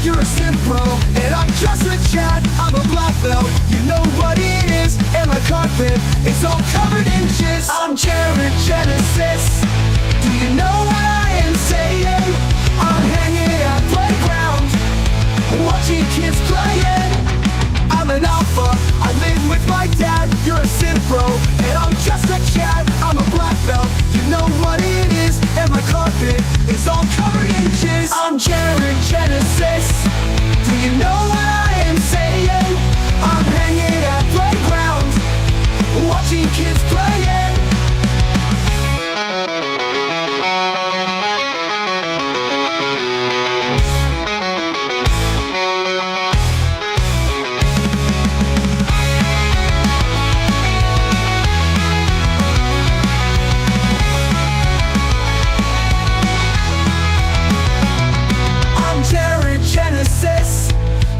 you're a synth pro, and I'm just a chat. I'm a black belt, you know what it is, and my carpet is all covered in jizz. I'm Jared Genesis, do you know what I am saying? I'm hanging at playground, watching kids playing. I'm an alpha, I live with my dad. You're a synth bro, and I'm just a chat. I'm a black belt, you know what it is, and my carpet is all covered in jizz. I'm Jared Genesis, do you know what I am saying? I'm hanging at playground, watching kids playing.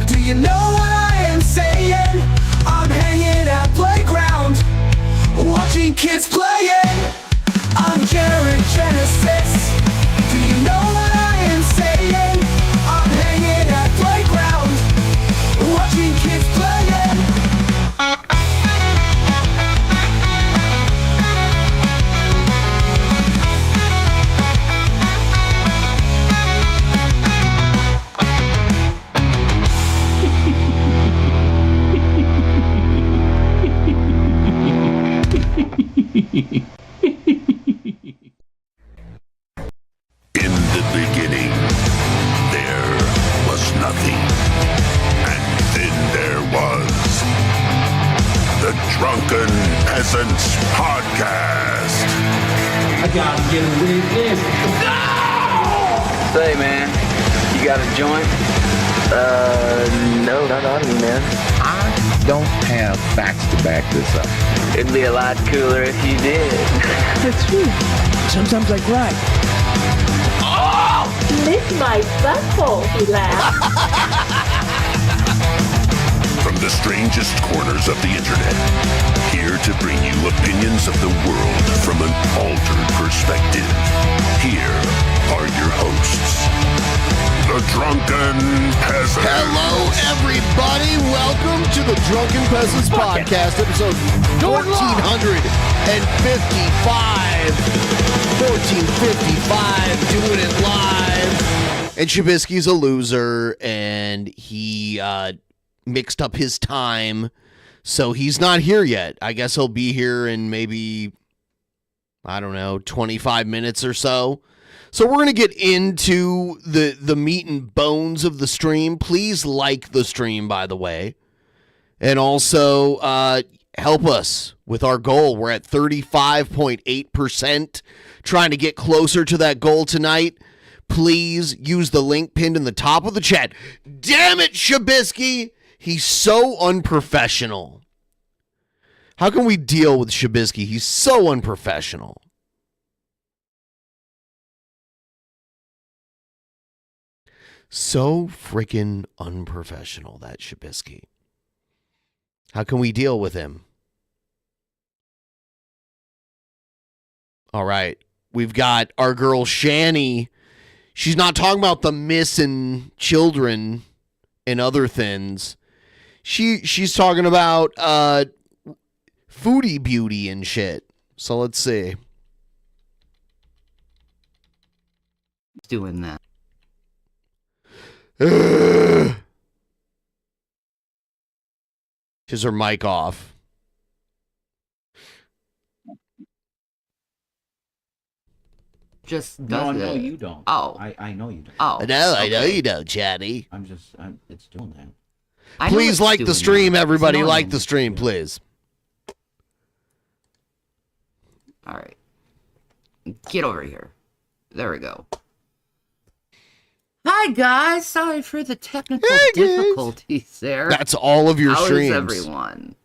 Do you know what I am saying? I'm hanging at playground, watching kids playing. I'm Jared Genesis. Do you know what I am saying? I'm hanging at playground, watching kids playing. In the beginning, there was nothing. And then there was the Drunken Peasants Podcast. I gotta get with this. Say, man, you got a joint? No, not on me, man. I don't have facts to back this up. It'd be a lot cooler if you did. That's true. Sometimes I cry. Lick my butthole, he laughed. From the strangest corners of the internet, here to bring you opinions of the world from an altered perspective. Here are your hosts, the Drunken Peasants. Hello, everybody. Welcome to the Drunken Peasants Podcast, episode 1455. 1455, doing it live. And Shabisky's a loser, and he mixed up his time, so he's not here yet. I guess he'll be here in maybe, I don't know, 25 minutes or so. So we're going to get into the meat and bones of the stream. Please like the stream, by the way. And also help us with our goal. We're at 35.8%, trying to get closer to that goal tonight. Please use the link pinned in the top of the chat. Damn it, Shabisky! He's so unprofessional. How can we deal with Shabisky? He's so unprofessional. So freaking unprofessional, that Shabisky. How can we deal with him? All right. We've got our girl Shanny. She's not talking about the missing children and other things. She's talking about foodie beauty and shit. So let's see. Doing that. Is her mic off? Just No, does no, it. you don't. Oh. I know you don't. Oh. I know you don't, Chatty. It's doing that. I know Please it's like the doing stream, that. everybody. It's Like annoying. the stream, please. All right. Get over here. There we go. Hi, guys. Sorry for the technical difficulties there. That's all of your How streams. is everyone?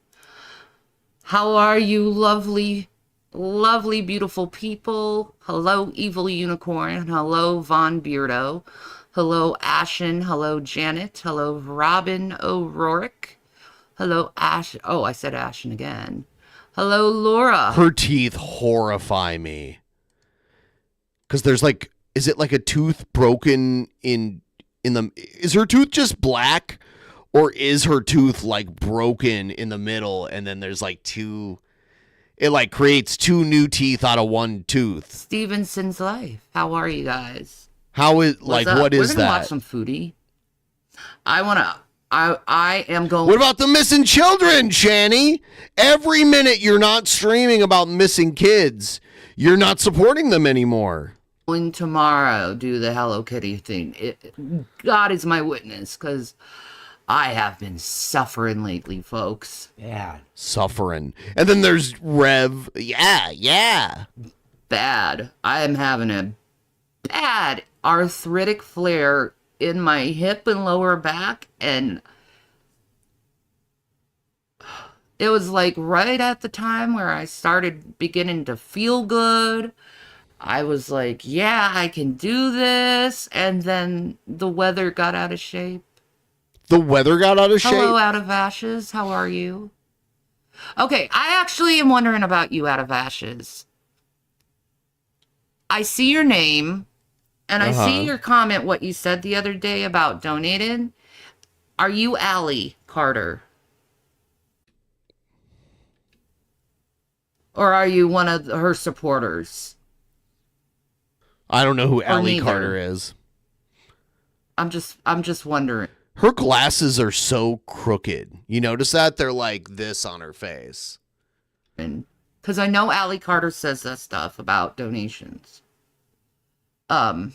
How are you, lovely, lovely, beautiful people? Hello, Evil Unicorn. Hello, Von Beardo. Hello, Ashen. Hello, Janet. Hello, Robin O'Rourke. Hello, Ash. Oh, I said Ashen again. Hello, Laura. Her teeth horrify me. Because there's like, is it like a tooth broken in is her tooth just black, or is her tooth like broken in the middle and then there's like two, it like creates two new teeth out of one tooth? Stevenson's Life. How are you guys? How is like What's up? what is We're gonna that? watch some foodie. I am going. What about the missing children, Shanny? Every minute you're not streaming about missing kids, you're not supporting them anymore. Going tomorrow do the Hello Kitty thing. God is my witness, because I have been suffering lately, folks. Yeah. Suffering. And then there's Rev. Yeah. Bad. I am having a bad arthritic flare in my hip and lower back, and it was like right at the time where I started beginning to feel good. I was like, yeah, I can do this. And then the weather got out of shape. The weather got out of shape? Hello, Out of Ashes. How are you? Okay, I actually am wondering about you, Out of Ashes. I see your name, and I see your comment, what you said the other day about donating. Are you Allie Carter? Or are you one of her supporters? I don't know who Allie neither. Carter is. I'm just wondering. Her glasses are so crooked. You notice that? They're like this on her face. Because I know Allie Carter says that stuff about donations. I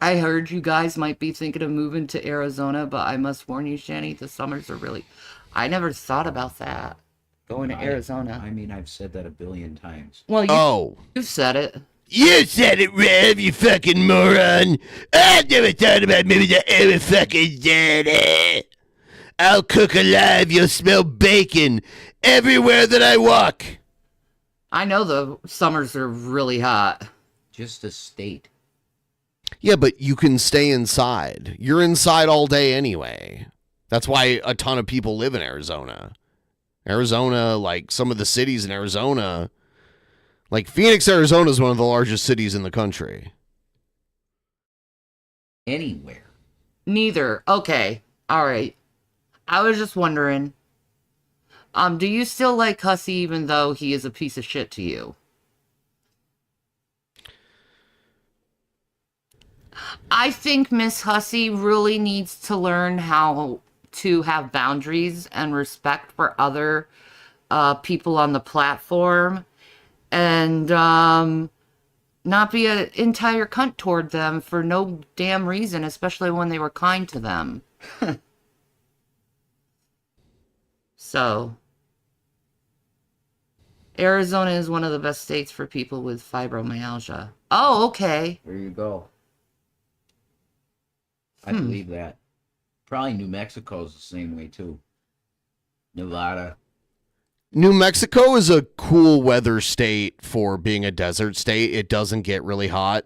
heard you guys might be thinking of moving to Arizona, but I must warn you, Shanny, the summers are really... I never thought about that. Going to Arizona. I mean, I've said that a billion times. Well, you've said it. You said it, Rev, you fucking moron. I never thought about moving to ever fucking Arizona. I'll cook alive. You'll smell bacon everywhere that I walk. I know the summers are really hot. Just a state. Yeah, but you can stay inside. You're inside all day anyway. That's why a ton of people live in Arizona. Arizona, like some of the cities in Arizona, like Phoenix, Arizona is one of the largest cities in the country. Anywhere. Neither. Okay. All right. I was just wondering. Do you still like Hussey even though he is a piece of shit to you? I think Miss Hussey really needs to learn how to have boundaries and respect for other people on the platform, and not be an entire cunt toward them for no damn reason, especially when they were kind to them. So, Arizona is one of the best states for people with fibromyalgia. Oh, okay. There you go. I believe that. Probably New Mexico's the same way, too. Nevada. New Mexico is a cool weather state for being a desert state. It doesn't get really hot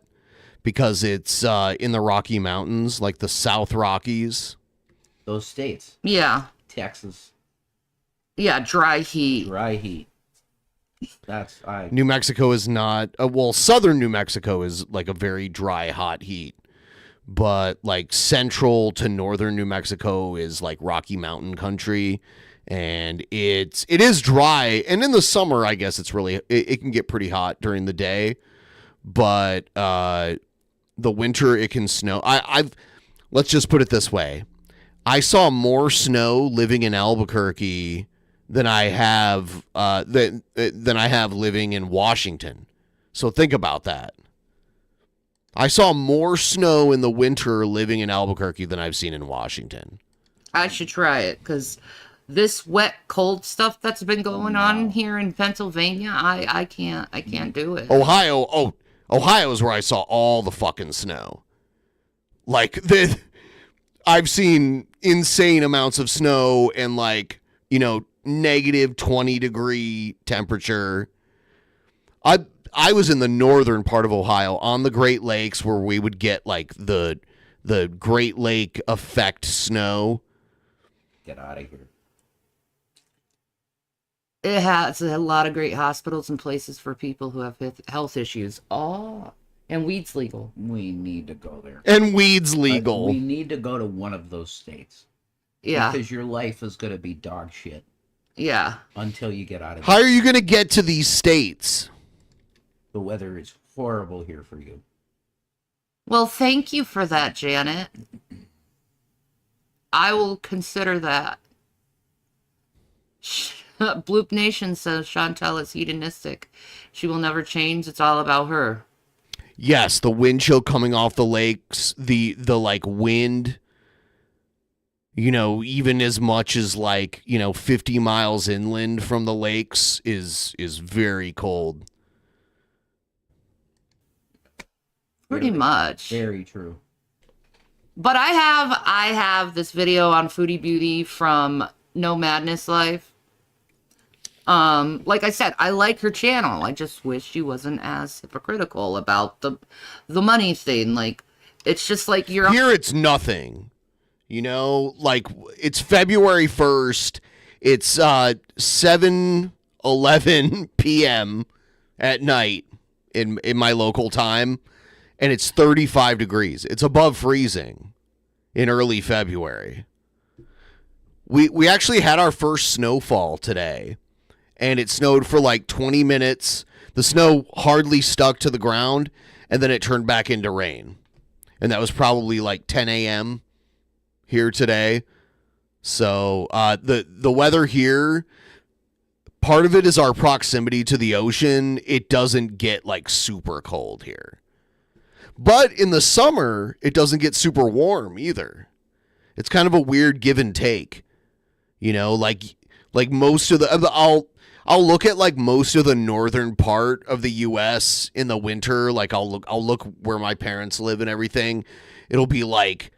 because it's in the Rocky Mountains, like the South Rockies. Those states. Yeah. Texas. Yeah, dry heat. Dry heat. New Mexico is not... well, southern New Mexico is like a very dry, hot heat. But like central to northern New Mexico is like Rocky Mountain country, and it is dry. And in the summer, I guess it's really it can get pretty hot during the day, but the winter it can snow. Let's just put it this way: I saw more snow living in Albuquerque than I have than I have living in Washington. So think about that. I saw more snow in the winter living in Albuquerque than I've seen in Washington. I should try it, because this wet, cold stuff that's been going on here in Pennsylvania, I can't do it. Ohio is where I saw all the fucking snow. Like, I've seen insane amounts of snow and like, negative 20 degree temperature. I was in the northern part of Ohio on the Great Lakes where we would get like the Great Lake effect snow. Get out of here. It has a lot of great hospitals and places for people who have health issues. Oh, And weed's legal. We need to go there. And weed's legal. We need to go to one of those states. Yeah. Because your life is going to be dog shit Yeah. until you get out of it. How are you going to get to these states? The weather is horrible here for you. Well, thank you for that, Janet. I will consider that. Bloop Nation says Chantel is hedonistic. She will never change. It's all about her. Yes, the wind chill coming off the lakes, the like wind, you know, even as much as like, you know, 50 miles inland from the lakes is very cold. Pretty much. Very true. But I have this video on Foodie Beauty from No Madness Life. Like I said, I like her channel. I just wish she wasn't as hypocritical about the money thing. Like, it's just like you're Here it's nothing. You know, like it's February 1st. It's 7:11 p.m. at night in my local time, and it's 35 degrees. It's above freezing in early February. We actually had our first snowfall today. And it snowed for like 20 minutes. The snow hardly stuck to the ground, and then it turned back into rain. And that was probably like 10 a.m. here today. So the weather here, part of it is our proximity to the ocean. It doesn't get like super cold here. But in the summer, it doesn't get super warm either. It's kind of a weird give and take. You know, like most of I'll look at like most of the northern part of the U.S. in the winter. Like I'll look where my parents live and everything. It'll be like,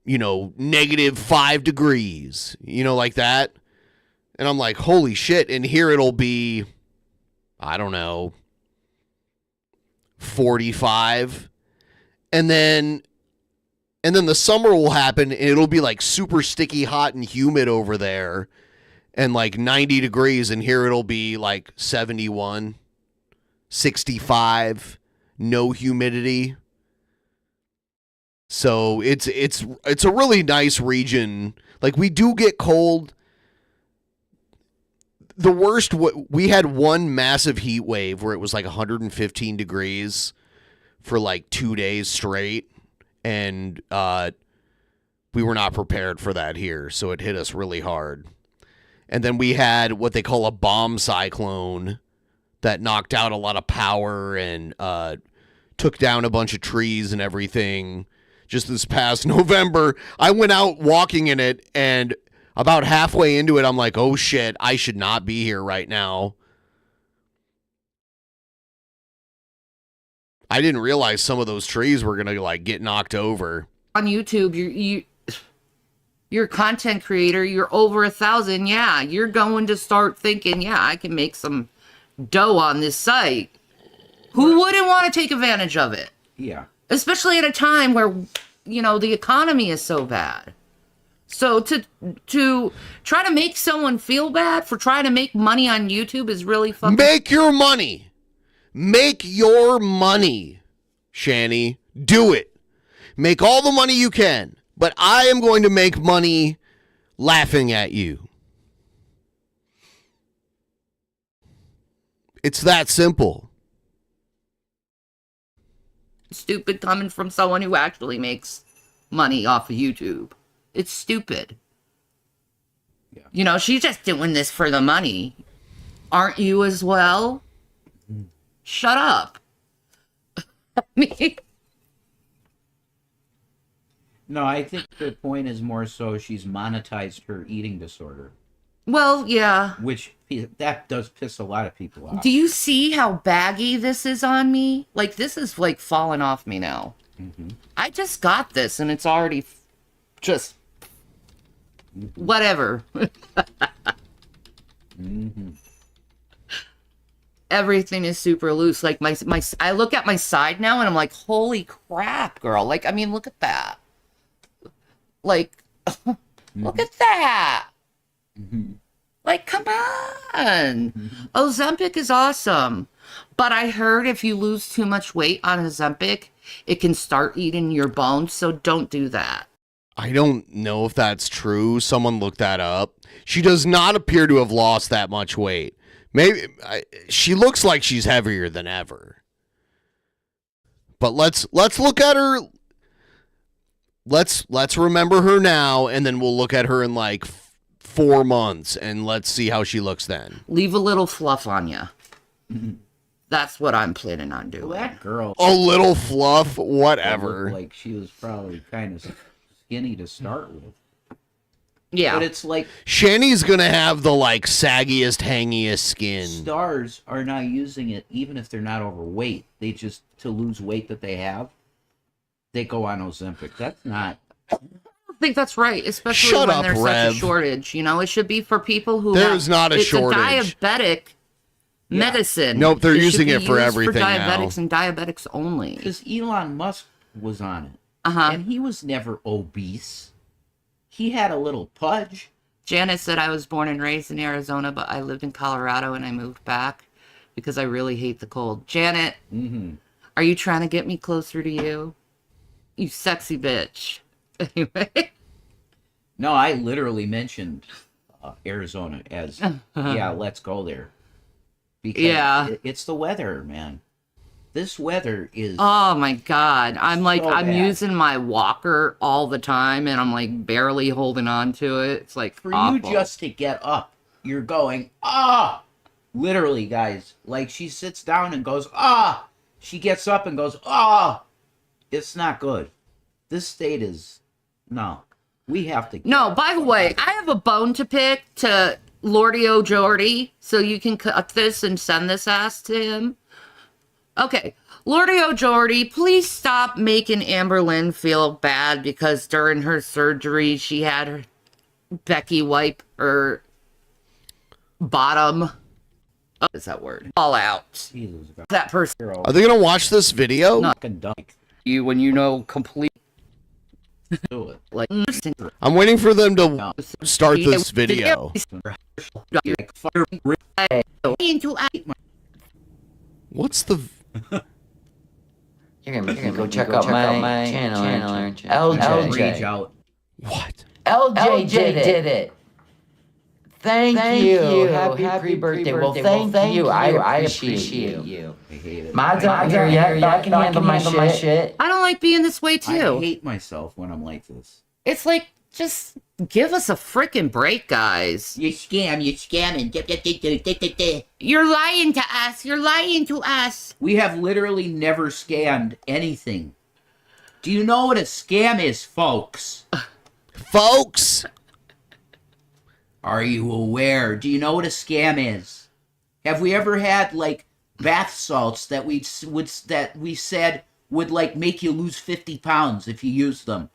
you know, -5 degrees, you know, like that. And I'm like, holy shit. And here it'll be, I don't know, 45. And then the summer will happen and it'll be like super sticky hot and humid over there. And like 90 degrees, and here it'll be like 71, 65, no humidity. So it's a really nice region. Like we do get cold. The worst, we had one massive heat wave where it was like 115 degrees for like 2 days straight, and we were not prepared for that here, so it hit us really hard. And then we had what they call a bomb cyclone that knocked out a lot of power and took down a bunch of trees and everything just this past November. I went out walking in it, and about halfway into it, I'm like, oh shit, I should not be here right now. I didn't realize some of those trees were going to like get knocked over. on YouTube. You're a content creator, you're over 1,000, yeah, you're going to start thinking, yeah, I can make some dough on this site. Who wouldn't want to take advantage of it? Yeah. Especially at a time where, you know, the economy is so bad. So to try to make someone feel bad for trying to make money on YouTube is really fucking... Make your money. Make your money, Shanny. Do it. Make all the money you can. But I am going to make money laughing at you. It's that simple. Stupid coming from someone who actually makes money off of YouTube. It's stupid. Yeah. You know, she's just doing this for the money. Aren't you as well? Shut up. I mean... No, I think the point is more so she's monetized her eating disorder. Well, yeah. Which, that does piss a lot of people off. Do you see how baggy this is on me? Like, this is, like, falling off me now. Mm-hmm. I just got this, and it's already just... whatever. Mm-hmm. Everything is super loose. Like, I look at my side now, and I'm like, holy crap, girl. Like, I mean, look at that. Like, look at that. Mm-hmm. Like, come on. Ozempic is awesome. But I heard if you lose too much weight on Ozempic, it can start eating your bones, so don't do that. I don't know if that's true. Someone look that up. She does not appear to have lost that much weight. Maybe she looks like she's heavier than ever. But let's look at her. Let's remember her now, and then we'll look at her in like 4 months, and let's see how she looks then. Leave a little fluff on you. That's what I'm planning on doing. Well, that girl. A little fluff, whatever. Looked like she was probably kind of skinny to start with. Yeah. But it's like Shanny's gonna have the like saggiest, hangiest skin. stars are not using it even if they're not overweight. They just, to lose weight that they have, they go on Ozempic. That's not. I don't think that's right, especially Shut when up, there's Rev. such a shortage. You know, it should be for people who There's not a it's shortage. a diabetic medicine. Nope, they're It should using be it for used everything for now. diabetics and diabetics only. Because Elon Musk was on it. Uh-huh. And he was never obese. He had a little pudge. Janice said, I was born and raised in Arizona, but I lived in Colorado and I moved back because I really hate the cold. Janet, are you trying to get me closer to you? You sexy bitch. Anyway. No, I literally mentioned Arizona as, yeah, let's go there. Because Yeah. it's the weather, man. This weather is... Oh my God. I'm like, So I'm bad. using my walker all the time and I'm like barely holding on to it. It's like For awful. you just to get up, you're going, ah! Literally, guys. Like, she sits down and goes, ah! She gets up and goes, ah! It's not good. This state is... No. We have to... No, by the way, I have a bone to pick to Lordy O'Jordy, so you can cut this and send this ass to him. Okay, Lordy O'Jordy, please stop making Amber Lynn feel bad because during her surgery she had her Becky wipe her bottom. What is that word? All out. Jesus, God. That person. Are they gonna watch this video? No. Fucking dunk You when you know complete to it. like. I'm waiting for them to start this video. Like, fire Into What's the... You're gonna go check out my channel, aren't you? rage LJ. out. What? LJ did it. Thank you. Happy pre-birthday. Well, thank you. I appreciate you. I hate it. Mine's not here yet, but I can handle my shit. I don't like being this way I too. hate myself when I'm like this. It's like just give us a freaking break, guys. You scam, you scamming. You're lying to us. You're lying to us. We have literally never scammed anything. Do you know what a scam is, folks? Folks! Are you aware? Do you know what a scam is? Have we ever had like bath salts that we said would like make you lose 50 pounds if you use them?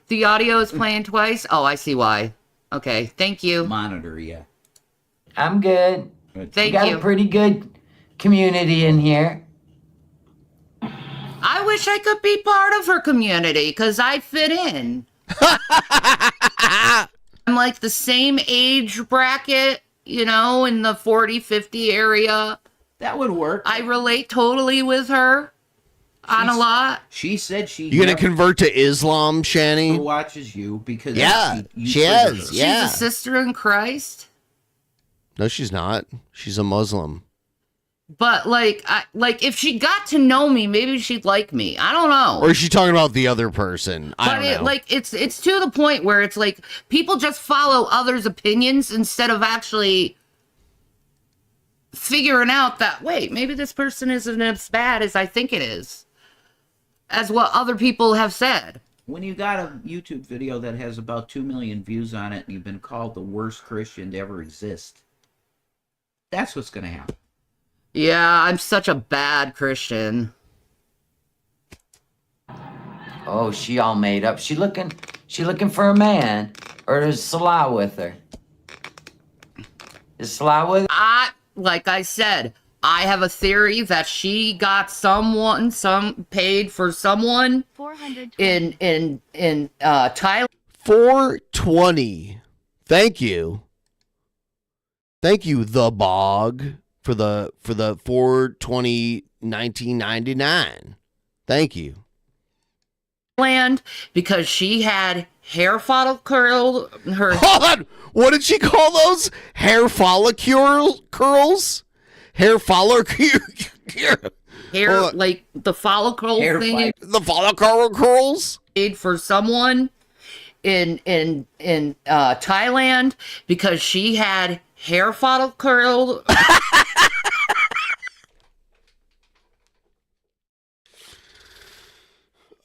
The audio is playing twice. Oh, I see why. Okay, thank you. Monitor, yeah. I'm good. Thank Got you. a pretty good community in here. I wish I could be part of her community because I fit in. I'm like the same age bracket, you know, in the 40, 50 area. That would work. I relate totally with her on a lot. She said she You gonna never convert to Islam, Shanny? watches you because Yeah, you she trigger is, her. yeah. She's a sister in Christ. No, she's not. She's a Muslim. But like, if she got to know me, maybe she'd like me. I don't know. Or is she talking about the other person? I don't know. Like it's to the point where it's like people just follow others' opinions instead of actually figuring out that wait, maybe this person isn't as bad as I think it is, as what other people have said. When you got a YouTube video that has about 2 million views on it and you've been called the worst Christian to ever exist, that's what's gonna happen. Yeah, I'm such a bad Christian. Oh, she all made up. She looking for a man, or is Salah with her? Is Salah with her? Like I said, I have a theory that she got paid for someone in Thailand. 420. Thank you. Thank you, The Bog, for the 4/20/1999. Thank you. Land because she had hair follicle her Hold on. What did she call those? Hair follicle curls? Hair follicle hair like the follicle Hair thing the follicle curls? made for someone in Thailand because she had hair follicle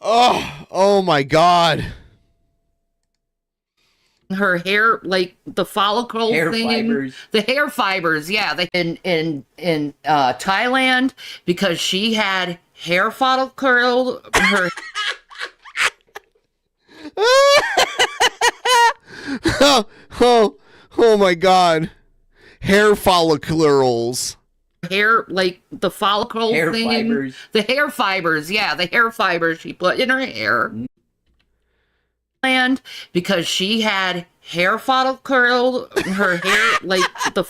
Oh my God. her hair like the follicle Hair thing fibers. the hair fibers yeah they in Thailand because she had hair follicle her oh my God. Hair follicles. hair like the follicle Hair thing fibers. the hair fibers yeah the hair fibers she put in her hair and because she had hair follicle her hair like the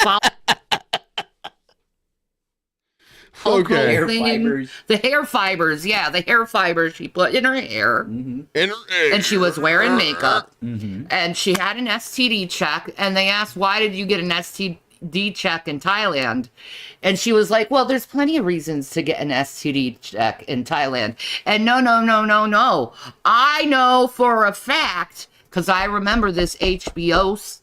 Okay. Hair thing, fibers. the hair fibers yeah the hair fibers she put in her hair and she was wearing makeup and she had an STD check and they asked why did you get an STD check in Thailand and she was like well there's plenty of reasons to get an STD check in Thailand and no I know for a fact because I remember this HBO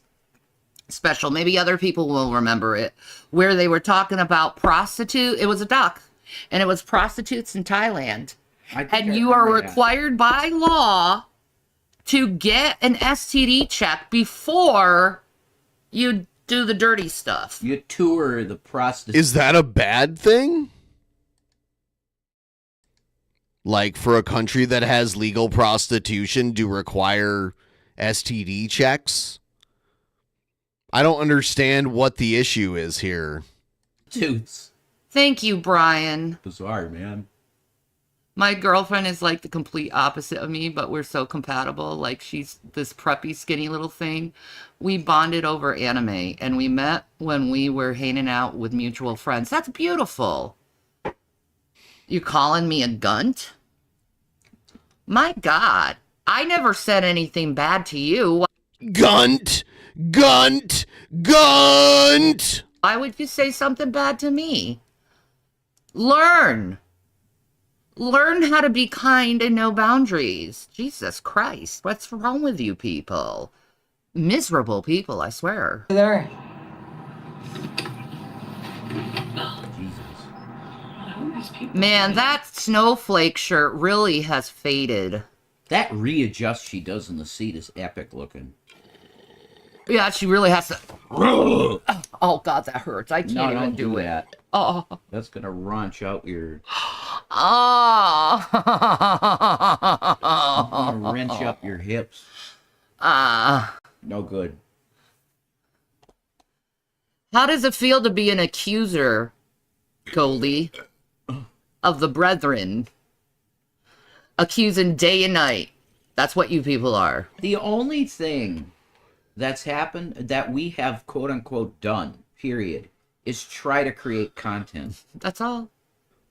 special maybe other people will remember it where they were talking about it was a doc and it was prostitutes in Thailand and you are required by law to get an STD check before you do the dirty stuff. You tour the prostitute. Is that a bad thing? Like for a country that has legal prostitution to require STD checks? I don't understand what the issue is here. Dudes. Thank you, Brian. Bizarre, man. My girlfriend is like the complete opposite of me, but we're so compatible. Like she's this preppy, skinny little thing. We bonded over anime and we met when we were hanging out with mutual friends. That's beautiful. You calling me a gunt? My God, I never said anything bad to you. Gunt! Gunt! Gunt! Why would you say something bad to me? Learn how to be kind and know boundaries. Jesus Christ, what's wrong with you people? Miserable people, I swear. There. Man, that snowflake shirt really has faded. That readjust she does in the seat is epic looking. Yeah, she really has to. Oh God, that hurts. I can't No, even don't do it. that. Oh. That's gonna raunch out your. Oh. Gonna wrench up your hips. No good. How does it feel to be an accuser, Goldie, of the brethren? Accusing day and night. That's what you people are. The only thing that's happened that we have quote unquote done, period, is try to create content. That's all.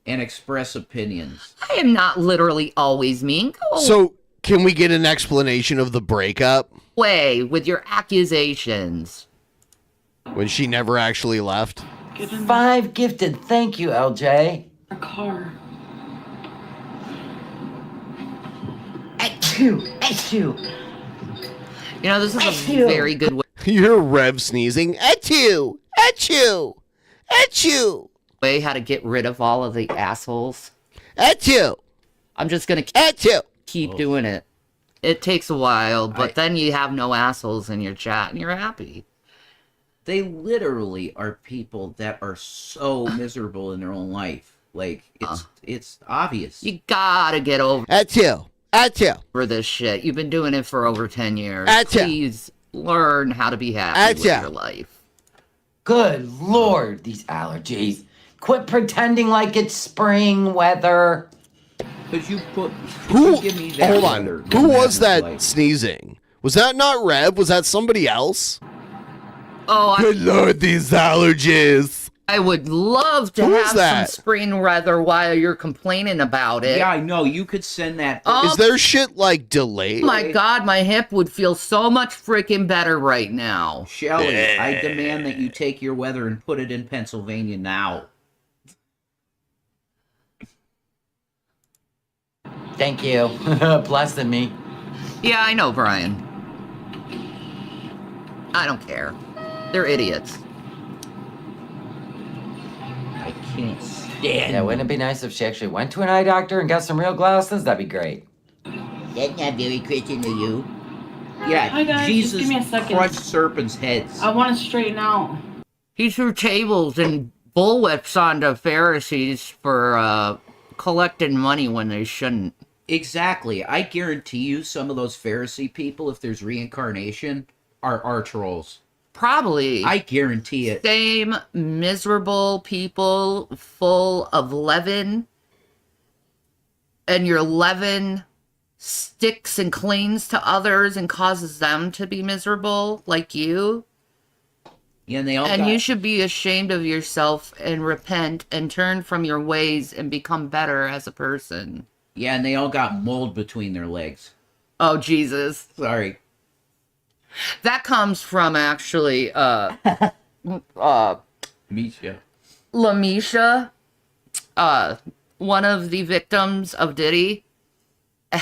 And express opinions. I am not literally always mean. Go So, can we get an explanation of the breakup? away with your accusations. When she never actually left? 5 gifted. Thank you, LJ. A car. Achoo. You know, this is a very good way. You're Rev sneezing. Achoo! Achoo! Achoo! Way how to get rid of all of the assholes. Achoo! I'm just gonna Achoo! keep doing it. It takes a while, but then you have no assholes in your chat and you're happy. They literally are people that are so miserable in their own life. Like it's obvious. You gotta get over Achoo! Achoo! this shit. You've been doing it for over 10 years. Achoo. Please learn how to be happy with Achoo. your life. Good Lord, these allergies. Quit pretending like it's spring weather. Because you put Who? give me that Hold on. letter, Who no was matter, that like- sneezing? Was that not Rev? Was that somebody else? Oh, Good Lord, these allergies. I would love to Who is have that? some spring weather while you're complaining about it. Yeah, I know. You could send that. Is their shit like delayed? Oh my God, my hip would feel so much freaking better right now. Shelly, I demand that you take your weather and put it in Pennsylvania now. Thank you. Blessing me. Yeah, I know, Brian. I don't care. They're idiots. I can't stand. Yeah, wouldn't it be nice if she actually went to an eye doctor and got some real glasses? That'd be great. That's not very Christian to you. Yeah, Hi, guys, just Jesus give me a second. crushed serpents' heads. I want to straighten out. He threw tables and bullwhips on the Pharisees for collecting money when they shouldn't. Exactly. I guarantee you some of those Pharisee people, if there's reincarnation, are trolls. Probably. I guarantee it. Same miserable people full of leaven. And your leaven sticks and clings to others and causes them to be miserable like you. Yeah, and they all And got, you should be ashamed of yourself and repent and turn from your ways and become better as a person. yeah, and they all got mold between their legs. Oh, Jesus. Sorry. That comes from actually Misha. Lamisha, one of the victims of Diddy.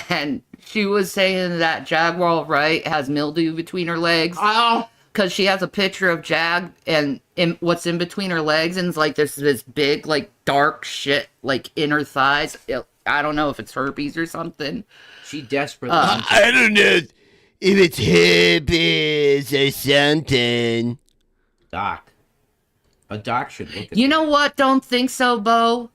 And she was saying that Jaguar Wright has mildew between her legs. Oh, Because she has a picture of Jag and what's in between her legs, and it's like this big, like, dark shit, like, in her thighs. I don't know if it's herpes or something. she desperately. I don't know if it's herpes or something. Doc. A doc should look at You know what? Don't think so, Bo.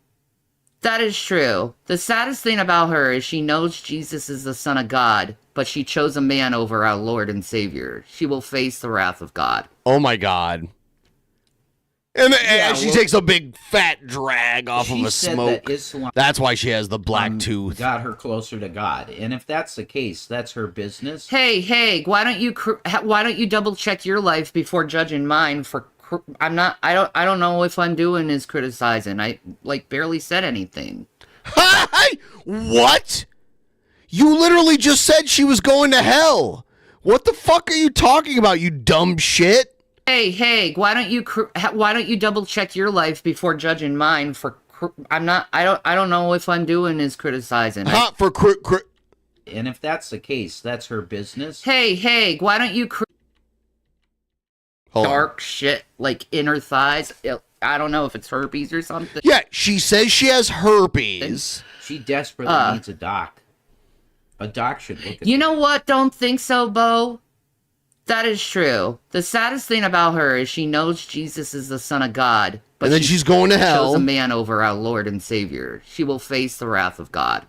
That is true. The saddest thing about her is she knows Jesus is the Son of God, but she chose a man over our Lord and Savior. She will face the wrath of God. Oh my God. And she takes a big fat drag off of She a said smoke. that Islam That's why she has the black tooth. got her closer to God, and if that's the case, that's her business. Hey, why don't you double check your life before judging mine for I don't know if I'm doing is criticizing. I like barely said anything. What? You literally just said she was going to hell. What the fuck are you talking about, you dumb shit? Hey, why don't you double check your life before judging mine for I don't know if I'm doing is criticizing. And if that's the case, that's her business. Hey, why don't you dark shit like in her thighs? I don't know if it's herpes or something. Yeah, she says she has herpes. She desperately needs a doc. A doc should look at You know what? Don't think so, Bo. That is true. The saddest thing about her is she knows Jesus is the Son of God, but And then she's going to hell. chose a man over our Lord and Savior. She will face the wrath of God.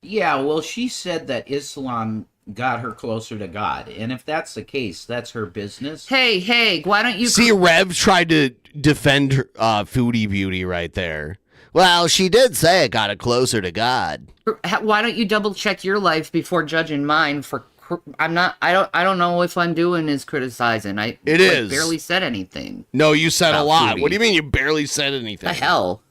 Yeah, well, she said that Islam got her closer to God, and if that's the case, that's her business. Hey, why don't you See, Rev tried to defend her, Foodie Beauty right there. Well, she did say it got her closer to God. Why don't you double check your life before judging mine for I don't know if I'm doing is criticizing. It is. Barely said anything. No, you said a About lot. Foodie. What do you mean you barely said anything? The hell?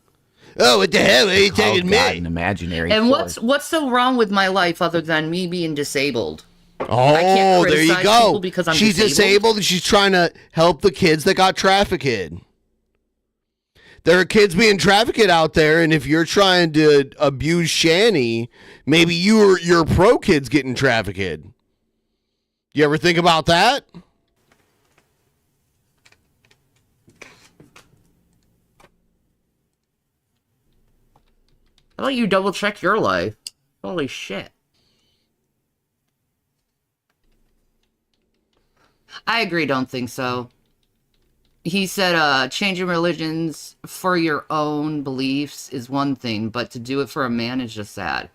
Oh, what the hell? Are you taking me? An imaginary And force. what's so wrong with my life other than me being disabled? Oh, can't there you criticize go. people because I'm She's disabled and she's trying to help the kids that got trafficked. There are kids being trafficked out there, and if you're trying to abuse Shanny, maybe your pro kids getting trafficked. You ever think about that? How about you double check your life? Holy shit. I agree, don't think so. He said, changing religions for your own beliefs is one thing, but to do it for a man is just sad.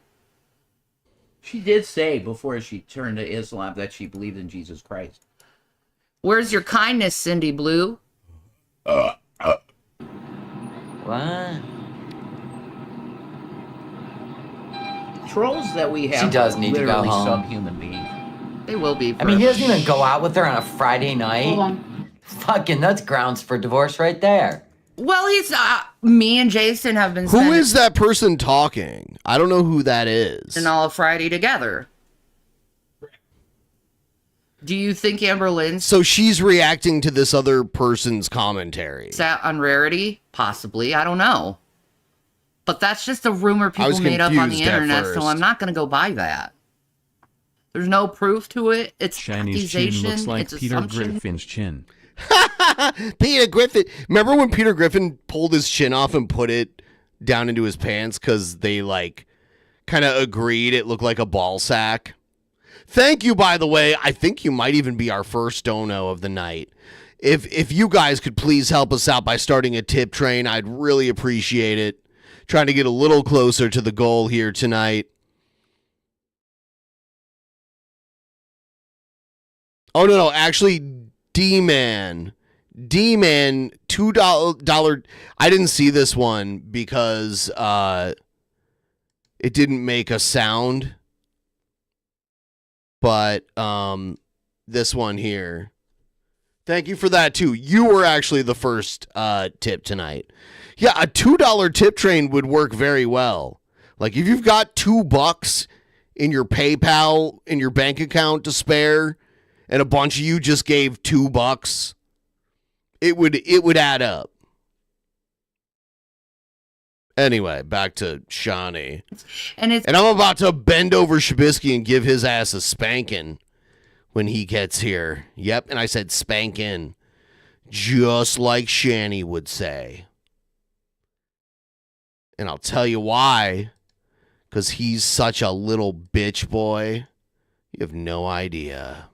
She did say before she turned to Islam that she believed in Jesus Christ. Where's your kindness, Cindy Blue? What? Trolls that we have She does need to go literally home. subhuman beings. They will be. I mean, he doesn't even go out with her on a Friday night. Hold on. Fucking, that's grounds for divorce right there. Well, he's me and Jason have been Who spending is that person talking? I don't know who that is. all of Friday together. Do you think Amber Lynn's So she's reacting to this other person's commentary. sat on Rarity? Possibly. I don't know. But that's just a rumor I was people made up on the confused at internet, so first. I'm not going to go by that. There's no proof to it. It's Shanny's chin accusation. looks like It's Peter assumption. Griffin's chin. Peter Griffin. Remember when Peter Griffin pulled his chin off and put it down into his pants because they like kind of agreed it looked like a ball sack? Thank you, by the way. I think you might even be our first dono of the night. If you guys could please help us out by starting a tip train, I'd really appreciate it. Trying to get a little closer to the goal here tonight. Oh, no. Actually, D-Man, $2. I didn't see this one because it didn't make a sound. But this one here. Thank you for that, too. You were actually the first tip tonight. Yeah, a $2 tip train would work very well. Like, if you've got $2 in your PayPal, in your bank account to spare, and a bunch of you just gave $2, it would add up. Anyway, back to Shanny. And I'm about to bend over Shabisky and give his ass a spanking when he gets here. Yep, and I said spanking. Just like Shanny would say. And I'll tell you why. Because he's such a little bitch boy. You have no idea.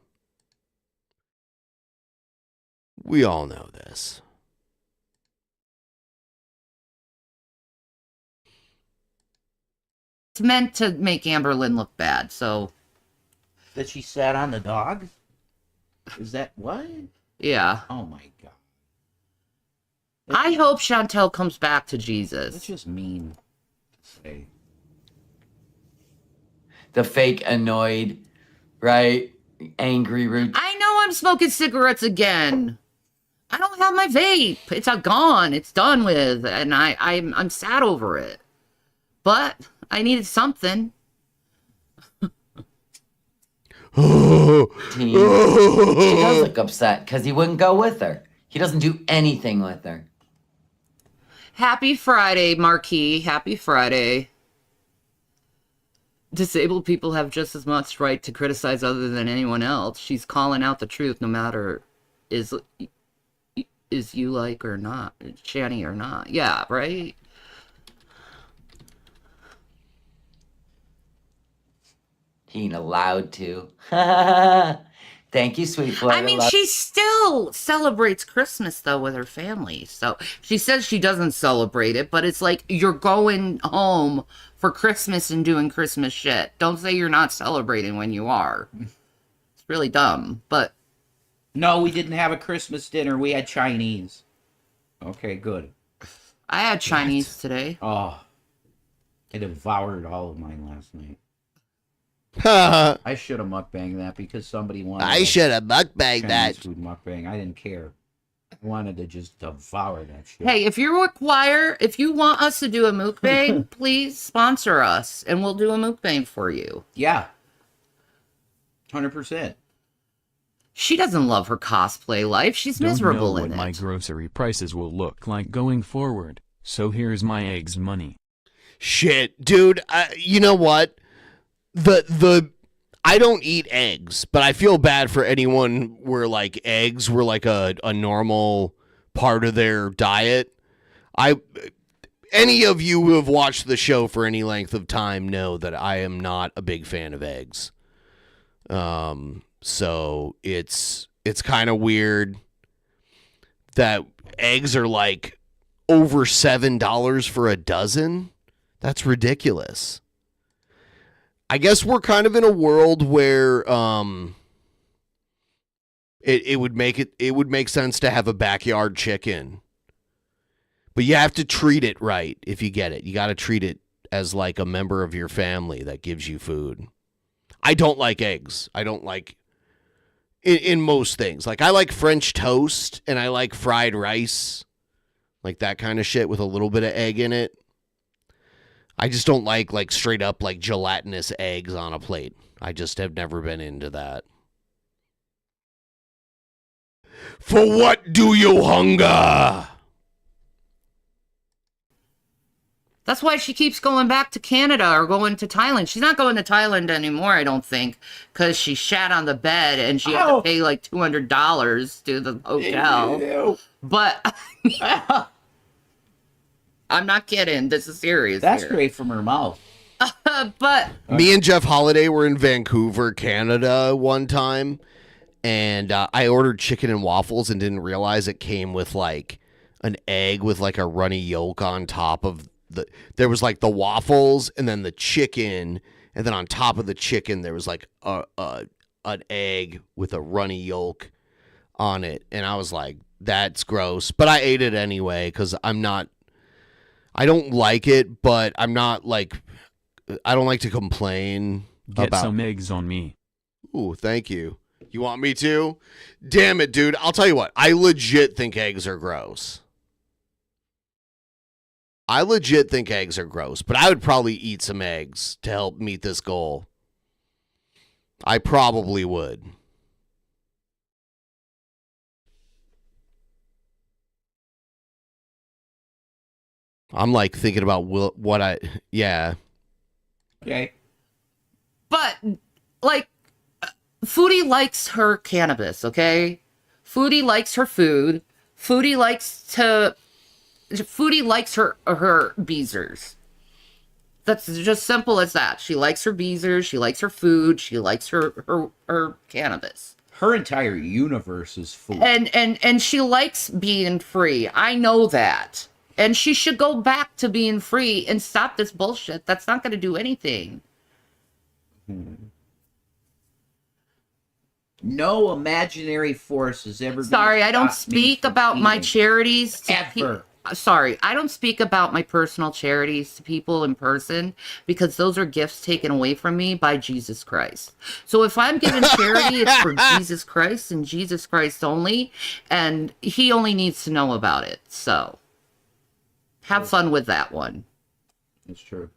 We all know this. It's meant to make Amber Lynn look bad, so That she sat on the dog? Is that what? yeah. Oh my god. I hope Chantel comes back to That's Jesus. just mean to say. The fake annoyed, right? Angry root. I know I'm smoking cigarettes again. I don't have my vape. It's gone. It's done with, and I'm sad over it. But I needed something. She does look upset because he wouldn't go with her. He doesn't do anything with her. Happy Friday, Marquis. Happy Friday. Disabled people have just as much right to criticize other than anyone else. She's calling out the truth no matter is you like or not, Shanny or not. Yeah, right? He ain't allowed to. Thank you, sweet boy. I mean, she still celebrates Christmas, though, with her family. So she says she doesn't celebrate it, but it's like you're going home for Christmas and doing Christmas shit. Don't say you're not celebrating when you are. It's really dumb, but... No, we didn't have a Christmas dinner. We had Chinese. Okay, good. I had Chinese today. Oh. I devoured all of mine last night. I I should have mukbanged that because somebody wanted should have mukbanged Chinese that. food mukbang. I didn't care. I wanted to just devour that shit. Hey, if you want us to do a mukbang, please sponsor us, and we'll do a mukbang for you. Yeah. 100%. She doesn't love her cosplay life. She's Don't miserable know in what my it. grocery prices will look like going forward, so here's my eggs money. Shit, dude. You know what? I don't eat eggs, but I feel bad for anyone where like eggs were like a normal part of their diet. Any of you who have watched the show for any length of time know that I am not a big fan of eggs. So it's kind of weird that eggs are like over $7 for a dozen. That's ridiculous. I guess we're kind of in a world where it would make sense to have a backyard chicken. But you have to treat it right if you get it. You got to treat it as like a member of your family that gives you food. I don't like eggs. I don't like in most things. Like I like French toast and I like fried rice, like that kind of shit with a little bit of egg in it. I just don't like straight up like gelatinous eggs on a plate. I just have never been into that. For what do you hunger? That's why she keeps going back to Canada or going to Thailand. She's not going to Thailand anymore, I don't think, because she shat on the bed and she had to pay like $200 to the hotel. Ew. But I'm not kidding. This is serious. That's here. straight from her mouth. But me and Jeff Holiday were in Vancouver, Canada one time, and I ordered chicken and waffles and didn't realize it came with like an egg with like a runny yolk on top of there was like the waffles and then the chicken, and then on top of the chicken there was like an egg with a runny yolk on it, and I was like, that's gross, but I ate it anyway because I don't like it, but I'm not like, I don't like to complain Get about. some eggs on me. Ooh, thank you. You want me to? Damn it, dude. I'll tell you what. I legit think eggs are gross. I legit think eggs are gross, but I would probably eat some eggs to help meet this goal. I probably would. I'm like thinking about yeah. Okay. But, like, Foodie likes her cannabis, okay? Foodie likes her food. Foodie likes her beezers. That's just simple as that. She likes her beezers. She likes her food. She likes her cannabis. Her entire universe is food. And she likes being free. I know that. And she should go back to being free and stop this bullshit. That's not going to do anything. No imaginary force is ever. Sorry, I don't speak about my charities. Ever. Sorry, I don't speak about my personal charities to people in person because those are gifts taken away from me by Jesus Christ. So if I'm giving charity, it's for Jesus Christ and Jesus Christ only, and he only needs to know about it. So have fun with that one. It's true.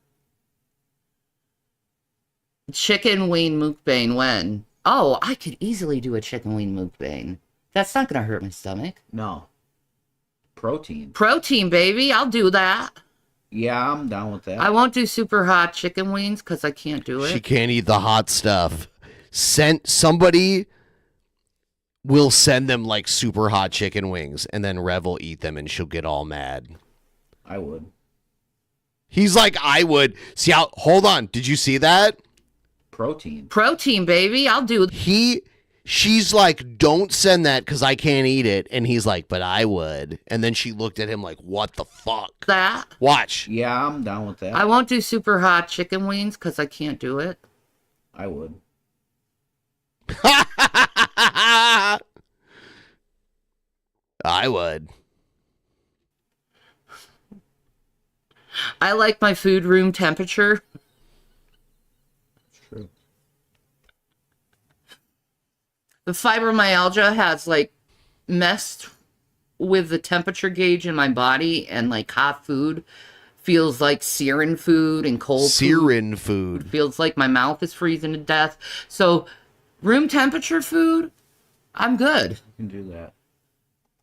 Chicken wing mukbang when? Oh, I could easily do a chicken wing mukbang. That's not going to hurt my stomach. No. Protein. Protein, baby. I'll do that. Yeah, I'm down with that. I won't do super hot chicken wings because I can't do it. She can't eat the hot stuff. Somebody will send them like super hot chicken wings, and then Rev will eat them, and she'll get all mad. I would. He's like, I would. See how? Hold on. Did you see that? Protein, baby. I'll do it. She's like, don't send that because I can't eat it. And he's like, but I would. And then she looked at him like, what the fuck? That. Watch. Yeah, I'm down with that. I won't do super hot chicken wings because I can't do it. I would. I would. I like my food room temperature. True. The fibromyalgia has like messed with the temperature gauge in my body, and like hot food feels like searing food, and cold searing food feels like my mouth is freezing to death. So room temperature food, I'm good. I can do that.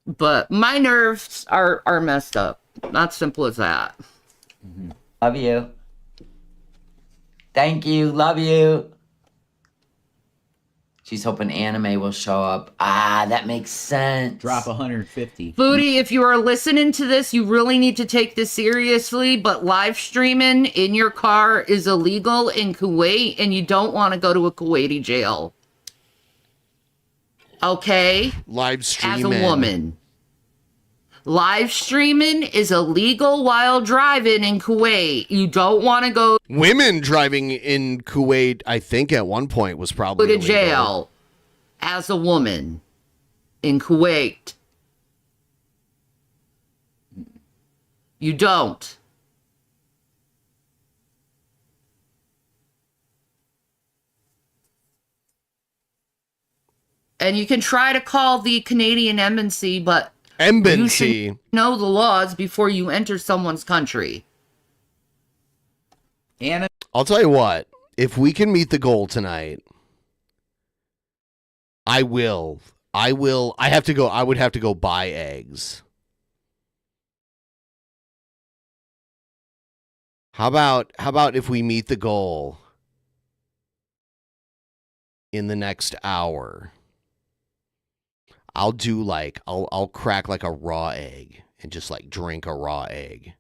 But my nerves are messed up. Not simple as that. Mm-hmm. Love you. Thank you. Love you. She's hoping anime will show up. Ah, that makes sense. Drop 150. Foodie, if you are listening to this, you really need to take this seriously, but live streaming in your car is illegal in Kuwait, and you don't want to go to a Kuwaiti jail. Okay? Live streaming. As a woman. Live streaming is illegal while driving in Kuwait. You don't want to go Women driving in Kuwait, I think at one point was probably to illegal. jail as a woman in Kuwait. You don't. And you can try to call the Canadian embassy, but you Embassy. should know the laws before you enter someone's country. And I'll tell you what. If we can meet the goal tonight, I will. I have to go. I would have to go buy eggs. How about if we meet the goal in the next hour? I'll do like I'll crack like a raw egg and just like drink a raw egg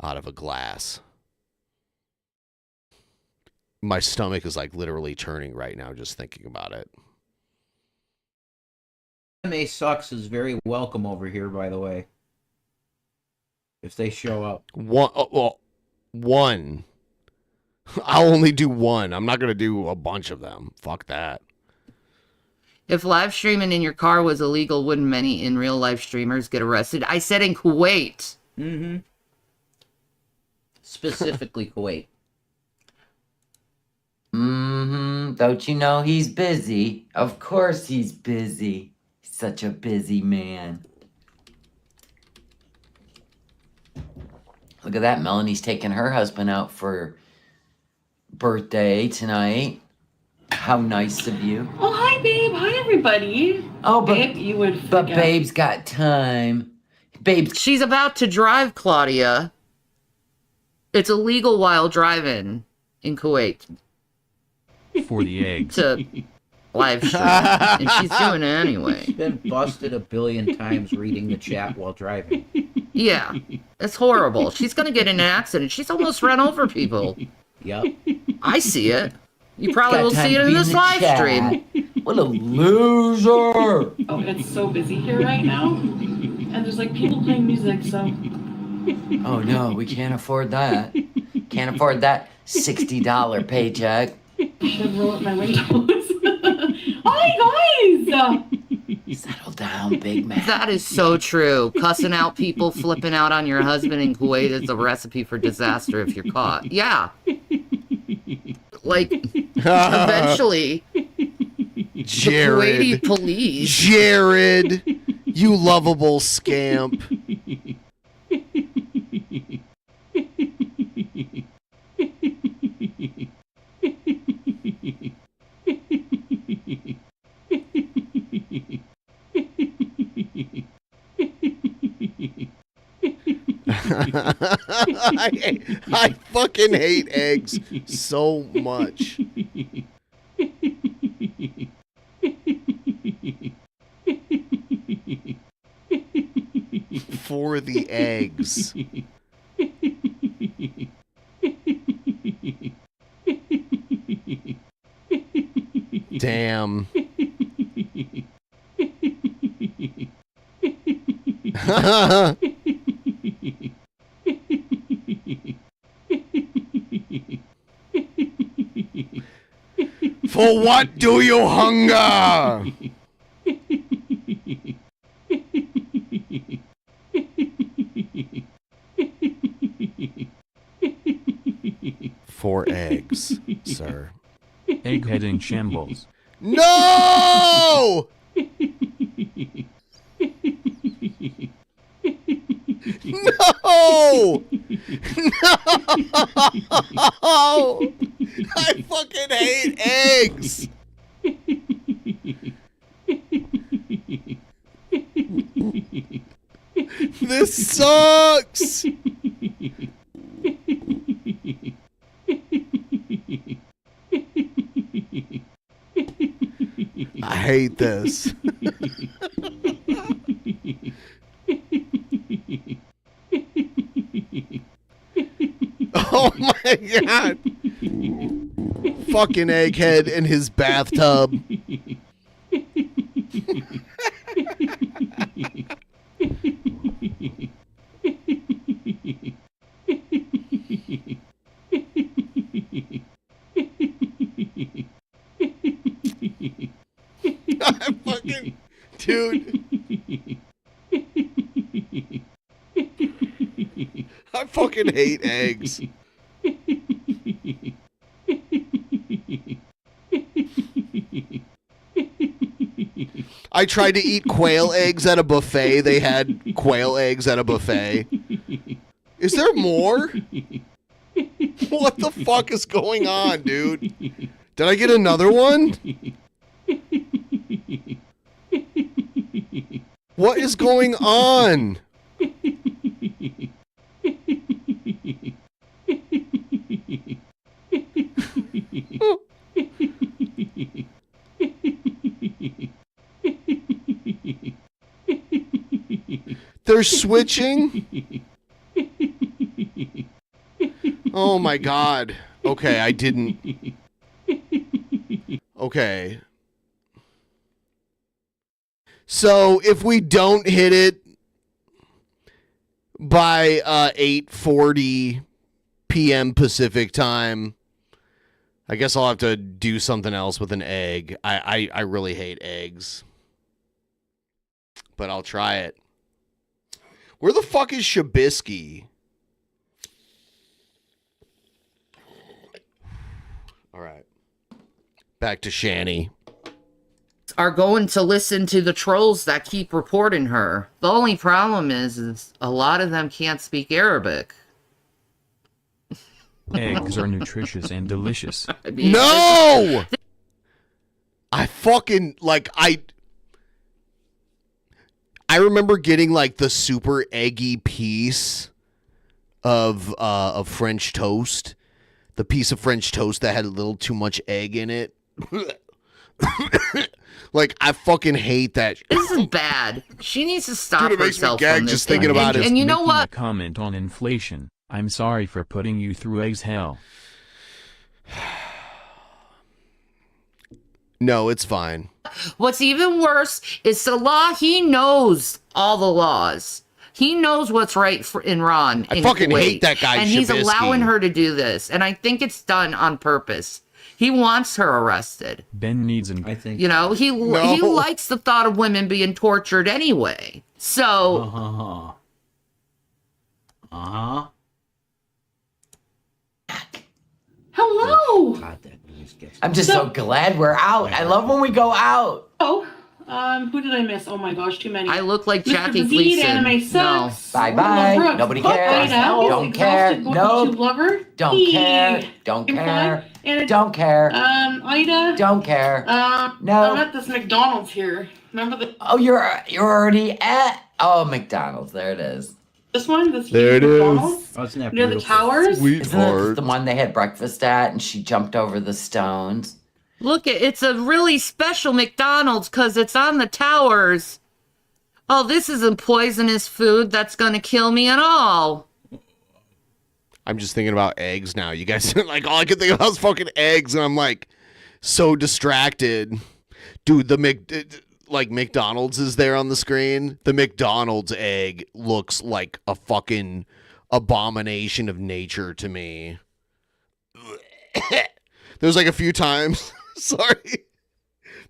out of a glass. My stomach is like literally turning right now just thinking about it. Anime Sucks is very welcome over here, by the way. If they show up. One. I'll only do one. I'm not going to do a bunch of them. Fuck that. If live streaming in your car was illegal, wouldn't many in real life streamers get arrested? I said in Kuwait. Mm-hmm. Specifically Kuwait. Don't you know he's busy? Of course he's busy. He's such a busy man. Look at that. Melanie's taking her husband out for birthday tonight. How nice of you. Oh, hi, babe. Hi, everybody. Oh, but, babe, you would forget. But babe's got time. Babe's... She's about to drive, Claudia. It's illegal while driving in Kuwait. For the eggs. To live stream. And she's doing it anyway. She's been busted a billion times reading the chat while driving. Yeah. It's horrible. She's going to get in an accident. She's almost run over people. Yep. I see it. You probably Got will time see it to in be this the live chat. stream. What a loser. Oh, it's so busy here right now. And there's like people playing music, so. Oh no, we can't afford that. Can't afford that $60 paycheck. Should roll up my windows. Hi, guys! Settle down, big man. That is so true. Cussing out people, flipping out on your husband in Kuwait is a recipe for disaster if you're caught. Yeah. Like, eventually, Jared. the Kuwaiti police. Jared, you lovable scamp. I fucking hate eggs so much. For the eggs. Damn. For what do you hunger? For eggs, sir. Egghead in shambles. No! No! No! I fucking hate eggs! This sucks! I hate this. Oh my god. Fucking egghead in his bathtub. I fucking... Dude. I fucking hate eggs. I tried to eat quail eggs at a buffet. They had quail eggs at a buffet. Is there more? What the fuck is going on, dude? Did I get another one? What is going on? They're switching? Oh my god. Okay, I didn't. Okay. So if we don't hit it by 8:40 p.m. Pacific time, I guess I'll have to do something else with an egg. I really hate eggs. But I'll try it. Where the fuck is Shabisky? All right. Back to Shanny. Are going to listen to the trolls that keep reporting her. The only problem is a lot of them can't speak Arabic. Eggs are nutritious and delicious. I mean, No! I fucking, like, I remember getting, like, the super eggy piece of French toast. The piece of French toast that had a little too much egg in it. Like, I fucking hate that. This is bad. She needs to stop Dude, it makes me herself gag from this. just thinking about it. And you know Making what? A comment on inflation. I'm sorry for putting you through eggs hell. No, it's fine. What's even worse is Salah, he knows all the laws. He knows what's right in Iran. I fucking Kuwait, hate that guy, and he's Shabisky. allowing her to do this. And I think it's done on purpose. He wants her arrested. Ben needs an. I think. You know, he likes the thought of women being tortured anyway. So. Hello. God, that news gets. I'm just so glad we're out. I love when we go out. Oh, who did I miss? Oh my gosh, too many. I look like Mr. Jackie Bazid, Gleason. Anime sucks. Bye-bye. Brooke. Nobody Fuck cares. Ida. Don't Exhausted care. Gold Nope. YouTube lover. Don't Hey. care. Don't Game care. fun. And Don't care. Ida. Don't care. No. I'm at this McDonald's here. Remember the Oh, you're already at McDonald's. There it is. this one? This There huge it is. McDonald's Oh, isn't that near the beautiful? towers? Isn't it Sweetheart. the one they had breakfast at and she jumped over the stones? Look, it's a really special McDonald's because it's on the towers. Oh, this isn't poisonous food that's going to kill me at all. I'm just thinking about eggs now. You guys, like, all I could think about was fucking eggs, and I'm, like, so distracted. Dude, McDonald's is there on the screen. The McDonald's egg looks like a fucking abomination of nature to me. There's, like, a few times... Sorry.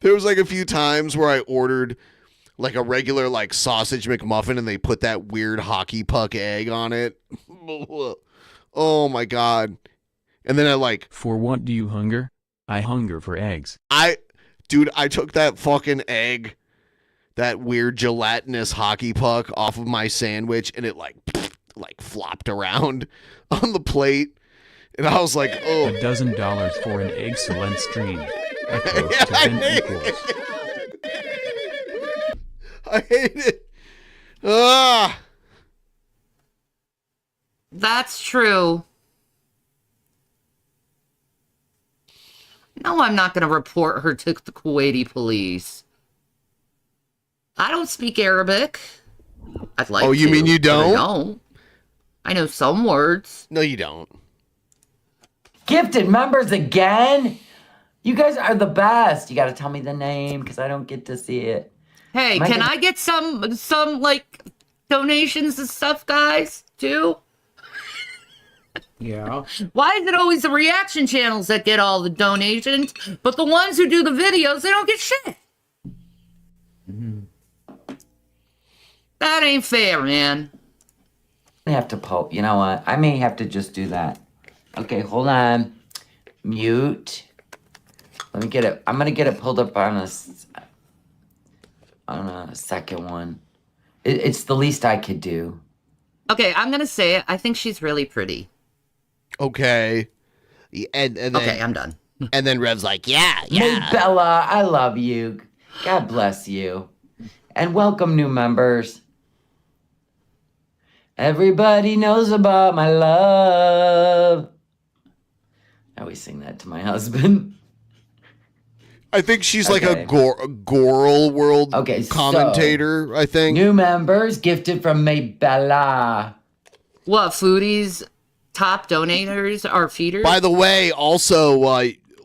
There was, like, a few times where I ordered... like a regular, like, sausage McMuffin, and they put that weird hockey puck egg on it. Oh, my God. And then I, like... For what do you hunger? I hunger for eggs. Dude, I took that fucking egg, that weird gelatinous hockey puck off of my sandwich, and it, like flopped around on the plate. And I was like, oh. $12 for an excellent stream. Echo to Ben equals. I hate it. Ah. That's true. No, I'm not going to report her to the Kuwaiti police. I don't speak Arabic. I'd like to. Oh, you mean you but I don't? don't. I know some words. No, you don't. Gifted members again? You guys are the best. You got to tell me the name because I don't get to see it. Hey, can I get some like donations and stuff, guys, too? Yeah. Why is it always the reaction channels that get all the donations, but the ones who do the videos, they don't get shit? That ain't fair, man. I have to poke. You know what? I may have to just do that. Okay, hold on. Mute. Let me get it. I'm going to get it pulled up on us. on a second one. It's the least I could do. Okay, I'm gonna say it. I think she's really pretty. Okay. And then, Okay, I'm done. And then Rev's like, yeah. Hey, Bella, I love you. God bless you. And welcome, new members. Everybody knows about my love. I always sing that to my husband. I think she's like a Goral World commentator, so, I think. New members gifted from May Bella. What, Foodie's top donators are feeders? By the way, also,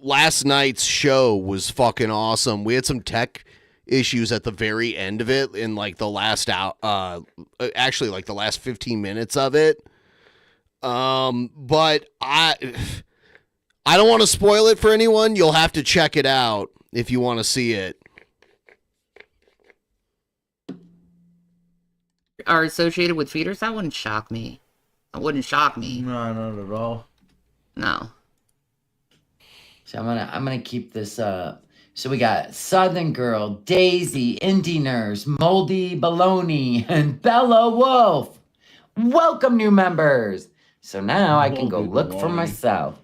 last night's show was fucking awesome. We had some tech issues at the very end of it in like the last actually like the last 15 minutes of it. But I don't want to spoil it for anyone. You'll have to check it out if you want to see it. Are associated with feeders? That wouldn't shock me. That wouldn't shock me. No, not at all. No. So I'm gonna keep this up. So we got Southern Girl, Daisy, Indie Nurse, Moldy Baloney, and Bella Wolf. Welcome, new members. So now I can go look for myself.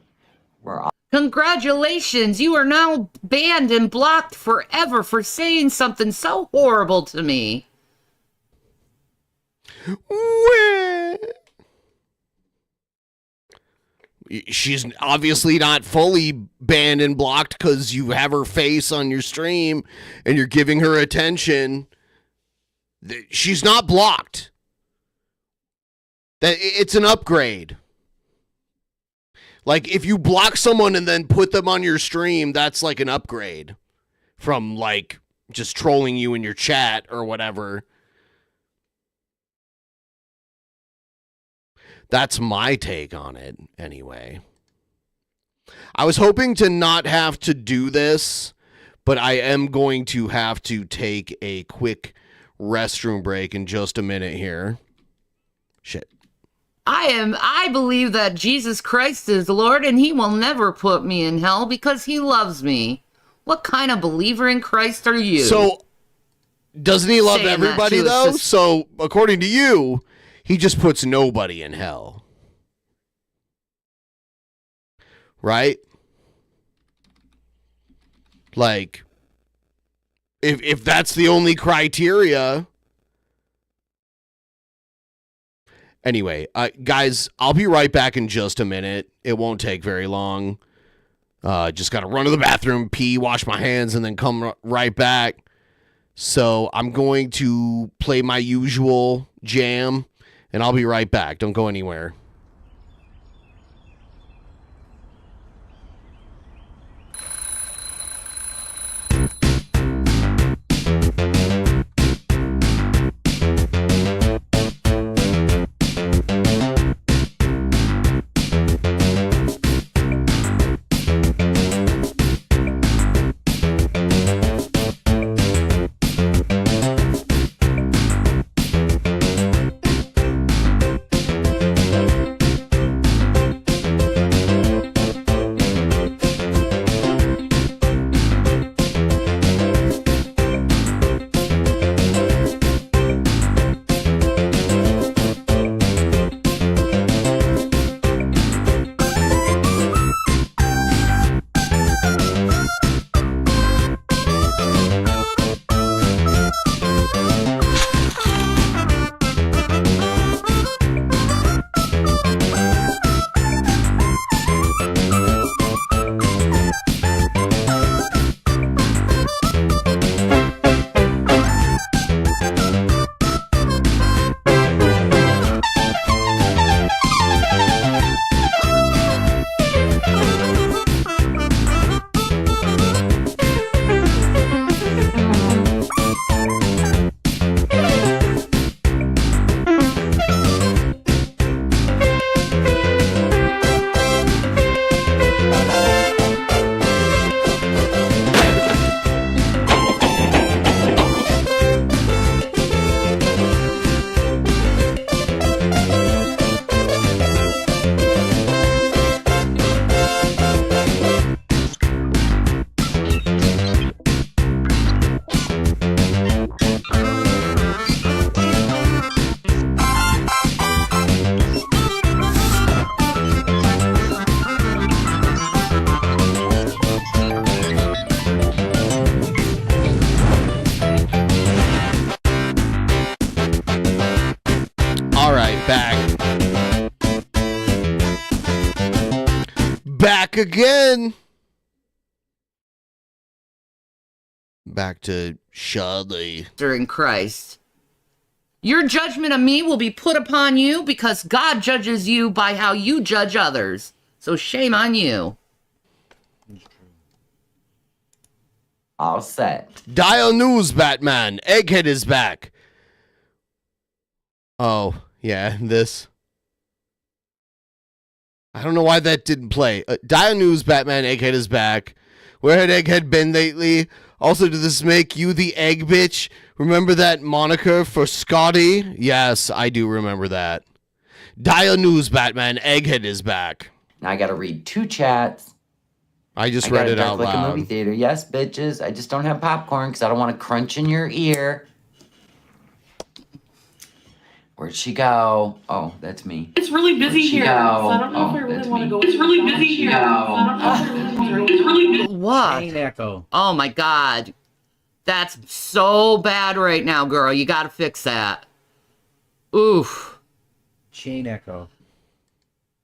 We're all Congratulations! You are now banned and blocked forever for saying something so horrible to me. She's obviously not fully banned and blocked because you have her face on your stream and you're giving her attention. She's not blocked. It's an upgrade. Like, if you block someone and then put them on your stream, that's like an upgrade from, like, just trolling you in your chat or whatever. That's my take on it, anyway. I was hoping to not have to do this, but I am going to have to take a quick restroom break in just a minute here. Shit. I believe that Jesus Christ is Lord and he will never put me in hell because he loves me. What kind of believer in Christ are you? So, doesn't he love Saying everybody, though? So, according to you, he just puts nobody in hell. Right? Like, if that's the only criteria. Anyway, guys, I'll be right back in just a minute. It won't take very long. Just got to run to the bathroom, pee, wash my hands, and then come right back. So I'm going to play my usual jam, and I'll be right back. Don't go anywhere. back again. Back to Shanny. During Christ. Your judgment of me will be put upon you because God judges you by how you judge others. So shame on you. All set. Dial news, Batman. Egghead is back. Oh, yeah, this. I don't know why that didn't play. Dial news, Batman. Egghead is back. Where had Egghead been lately? Also, did this make you the egg bitch? Remember that moniker for Scotty? Yes, I do remember that. Dial news, Batman. Egghead is back. Now I gotta read 2 chats. I just read it out like a movie loud. theater. Yes, bitches. I just don't have popcorn because I don't want to crunch in your ear. Where'd she go? Oh, that's me. It's really busy Where'd she here, go? so I don't know if I really want to go. It's really busy here, so I don't know if I really want to go. It's really busy. What? Chain echo. Oh my God. That's so bad right now, girl. You gotta fix that. Oof. Chain echo.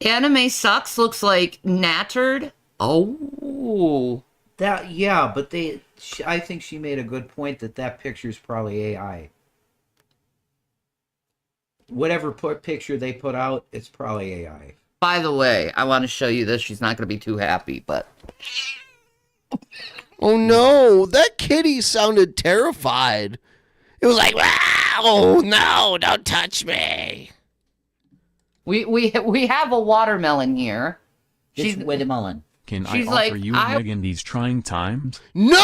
Anime sucks looks like nattered. Oh. That, yeah, but I think she made a good point that picture's probably AI. Whatever picture they put out, it's probably AI. By the way, I want to show you this. She's not going to be too happy, but... Oh no, that kitty sounded terrified. It was like, wow, no, don't touch me. We have a watermelon here. She's watermelon. Can I She's offer like, you a leg in these trying times? No!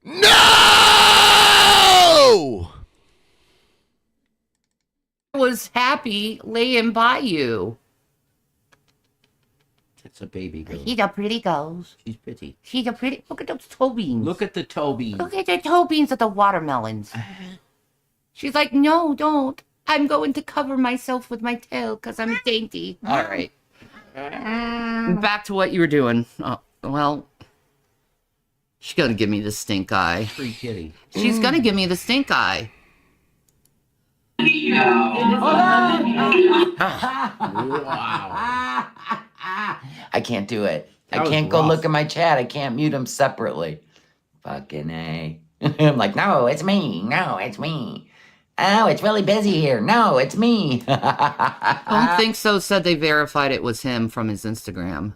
No! I was happy laying by you. It's a baby girl. She's a pretty girl. She's pretty. She's a pretty... Look at those toe beans. Look at the toe beans. Look at the toe beans of the watermelons. She's like, no, don't. I'm going to cover myself with my tail because I'm dainty. All right. Back to what you were doing. Oh, well, she's going to give me the stink eye. Free kitty. She's going to give me the stink eye. Wow. I can't do it. I That was can't go rough. look at my chat. I can't mute them separately. Fucking A. I'm like, no, it's me. No, it's me. Oh, it's really busy here. No, it's me. Don't think so. Said they verified it was him from his Instagram.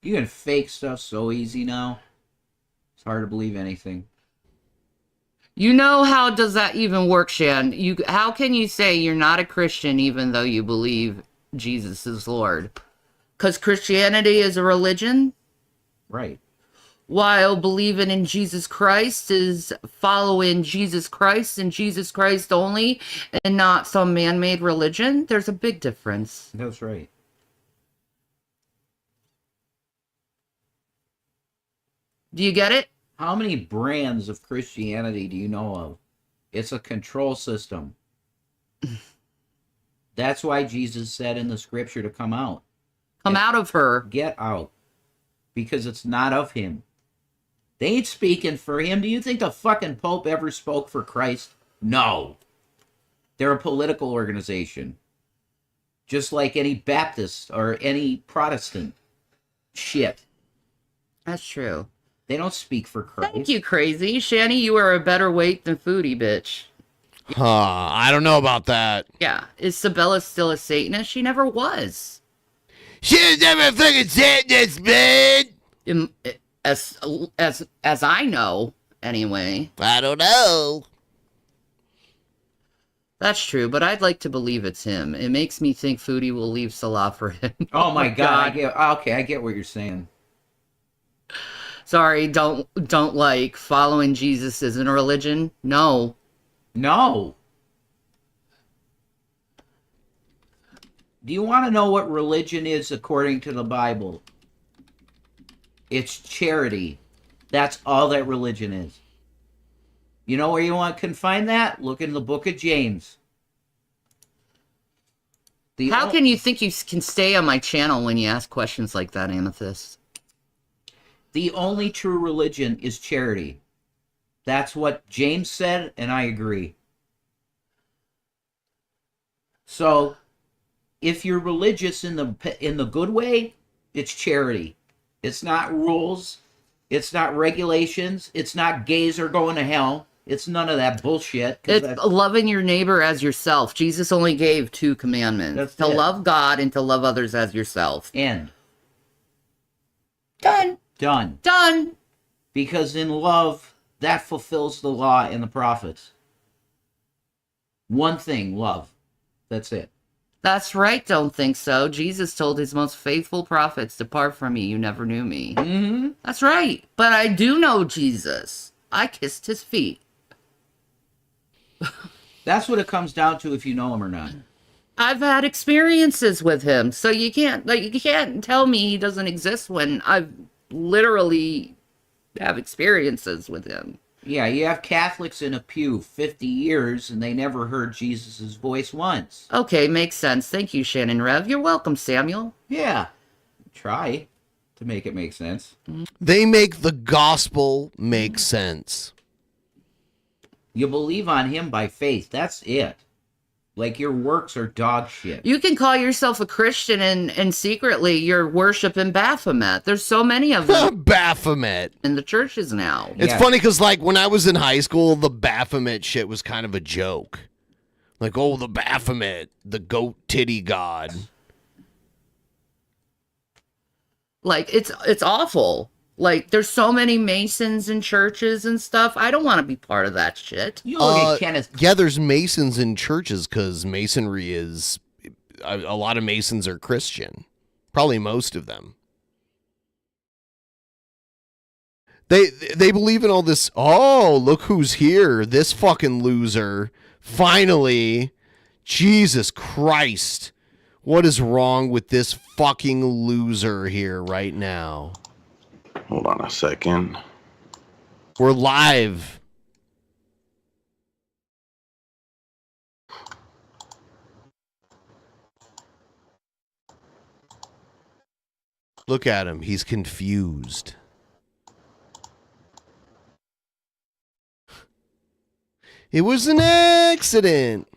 You can fake stuff so easy now. It's hard to believe anything. You know, how does that even work, Shan? How can you say you're not a Christian even though you believe Jesus is Lord? Because Christianity is a religion? Right. While believing in Jesus Christ is following Jesus Christ and Jesus Christ only and not some man-made religion. There's a big difference. That's right. Do you get it? How many brands of Christianity do you know of? It's a control system. That's why Jesus said in the scripture to come out. Come out of her. Get out. Because it's not of him. They ain't speaking for him. Do you think the fucking Pope ever spoke for Christ? No. They're a political organization. Just like any Baptist or any Protestant. Shit. That's true. They don't speak for Christ. Thank you, Crazy. Shanny, you are a better weight than Foodie, bitch. I don't know about that. Yeah. Is Sabella still a Satanist? She never was. She's never fucking Satanist, man. As I know, anyway. I don't know. That's true, but I'd like to believe it's him. It makes me think Foodie will leave Salah for him. Oh my God. I get what you're saying. Sorry, don't like following Jesus isn't a religion. No. No. Do you want to know what religion is according to the Bible? It's charity. That's all that religion is. You know where you can find that? Look in the book of James. How can you think you can stay on my channel when you ask questions like that, Amethyst? The only true religion is charity. That's what James said, and I agree. So, if you're religious in the good way, it's charity. It's not rules. It's not regulations. It's not gays are going to hell. It's none of that bullshit. It's loving your neighbor as yourself. Jesus only gave 2 commandments. To love God and to love others as yourself. End. Done. Done. Done. Because in love, that fulfills the law and the prophets. One thing, love. That's it. That's right, don't think so. Jesus told his most faithful prophets, depart from me, you never knew me. Mm-hmm. That's right. But I do know Jesus. I kissed his feet. That's what it comes down to if you know him or not. I've had experiences with him, so you can't tell me he doesn't exist when I've literally have experiences with him. Yeah, you have Catholics in a pew 50 years and they never heard Jesus' voice once. Okay, makes sense. Thank you, Shannon Rev. You're welcome, Samuel. Yeah. Try to make it make sense. They make the gospel make sense. You believe on him by faith. That's it. Like your works are dog shit. You can call yourself a Christian and secretly you're worshiping Baphomet. There's so many of them. Baphomet. In the churches now. It's funny because, like, when I was in high school, the Baphomet shit was kind of a joke. Like, oh, the Baphomet, the goat titty god. Like, it's awful. Like, there's so many Masons in churches and stuff. I don't want to be part of that shit. You look at Kenneth. Yeah, there's Masons in churches because Masonry is... A lot of Masons are Christian. Probably most of them. They believe in all this, oh, look who's here. This fucking loser. Finally. Jesus Christ. What is wrong with this fucking loser here right now? Hold on a second. We're live. Look at him. He's confused. It was an accident.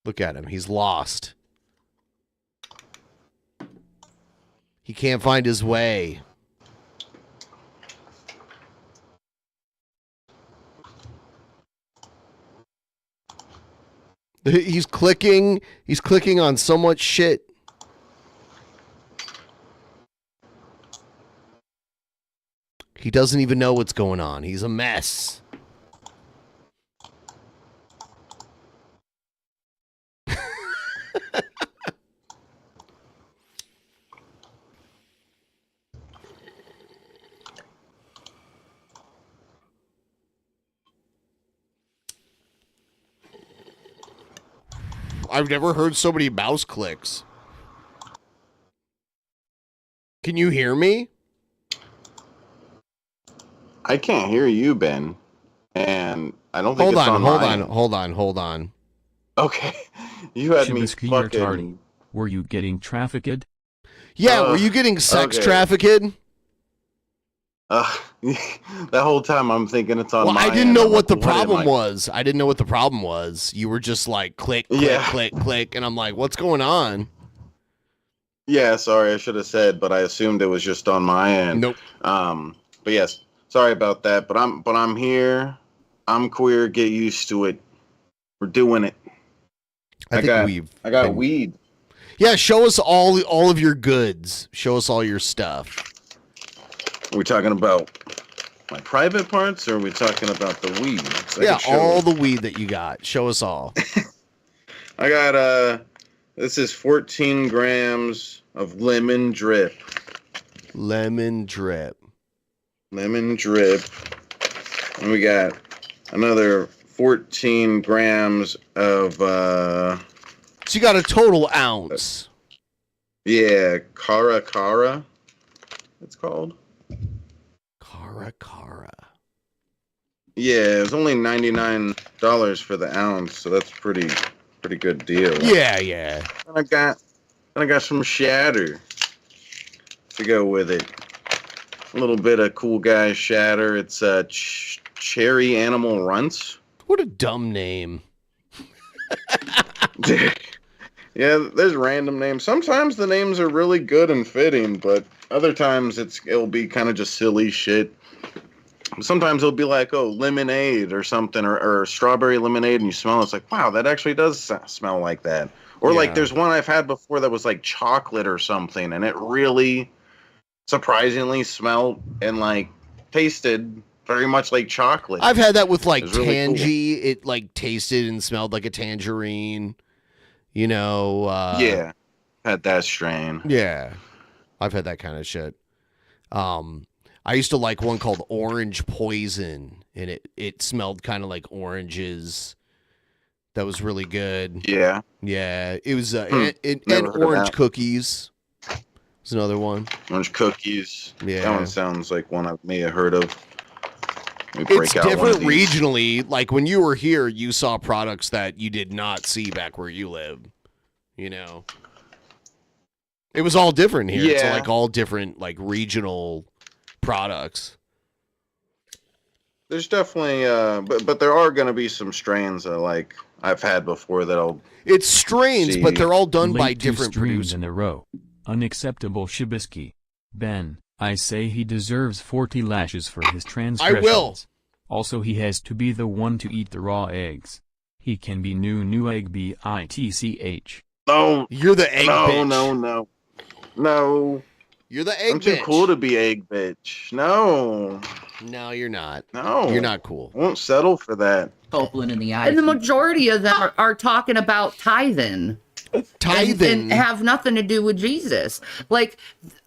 Look at him. He's lost. He can't find his way. He's clicking on so much shit. He doesn't even know what's going on. He's a mess. I've never heard so many mouse clicks. Can you hear me? I can't hear you, Ben. And I don't think Hold on. Okay. You had me Chibisky, you're fucking... tardy. Were you getting trafficked? Yeah, were you getting sex okay. trafficked? That whole time I'm thinking it's on Well, my I didn't end. know I'm what the like, am problem I- was. I didn't know what the problem was. You were just like, click, click, and I'm like, what's going on? Yeah, sorry, I should have said, but I assumed it was just on my end. Nope. But yes, sorry about that. But I'm here. I'm queer. Get used to it. We're doing it. I got weed. Yeah, show us all of your goods. Show us all your stuff. Are we talking about my private parts, or are we talking about the weed? So I Yeah, can show all you. the weed that you got. Show us all. I got this is 14 grams of lemon drip. Lemon drip. Lemon drip. And we got another 14 grams of So you got a total ounce. yeah, cara. It's called. Cara. Yeah, it was only $99 for the ounce, so that's pretty good deal. Yeah. And I got And I got some shatter to go with it. A little bit of cool guy shatter. It's Cherry Animal Runts. What a dumb name. Yeah, there's random names. Sometimes the names are really good and fitting, but other times it'll be kind of just silly shit. Sometimes it'll be like, oh, lemonade or something, or strawberry lemonade, and you smell it, it's like, wow, that actually does smell like that. Or like there's one I've had before that was like chocolate or something, and it really surprisingly smelled and like tasted very much like chocolate. I've had that with like really Tangy. Cool. It like tasted and smelled like a tangerine. You know. Yeah, had that strain. Yeah, I've had that kind of shit. I used to like one called Orange Poison, and it smelled kind of like oranges. That was really good. Yeah. Yeah, it was and Orange Cookies was another one. Orange Cookies. Yeah, that one sounds like one I may have heard of. It's different regionally. Like when you were here, you saw products that you did not see back where you live. You know, it was all different here. It's like all different, like regional products. There's definitely, but there are going to be some strains that like I've had before that'll. It's strains, but they're all done by Late 2 different streams producers. in a row. Unacceptable Shibisky. Ben, I say he deserves 40 lashes for his transgressions. I will. Also, he has to be the one to eat the raw eggs. He can be new egg bitch. No, you're the egg bitch. No. You're the egg I'm bitch. too cool to be egg bitch. No, you're not. No, you're not cool. I won't settle for that. Copeland in the eyes. And the majority of them are talking about tithing. And have nothing to do with Jesus. Like,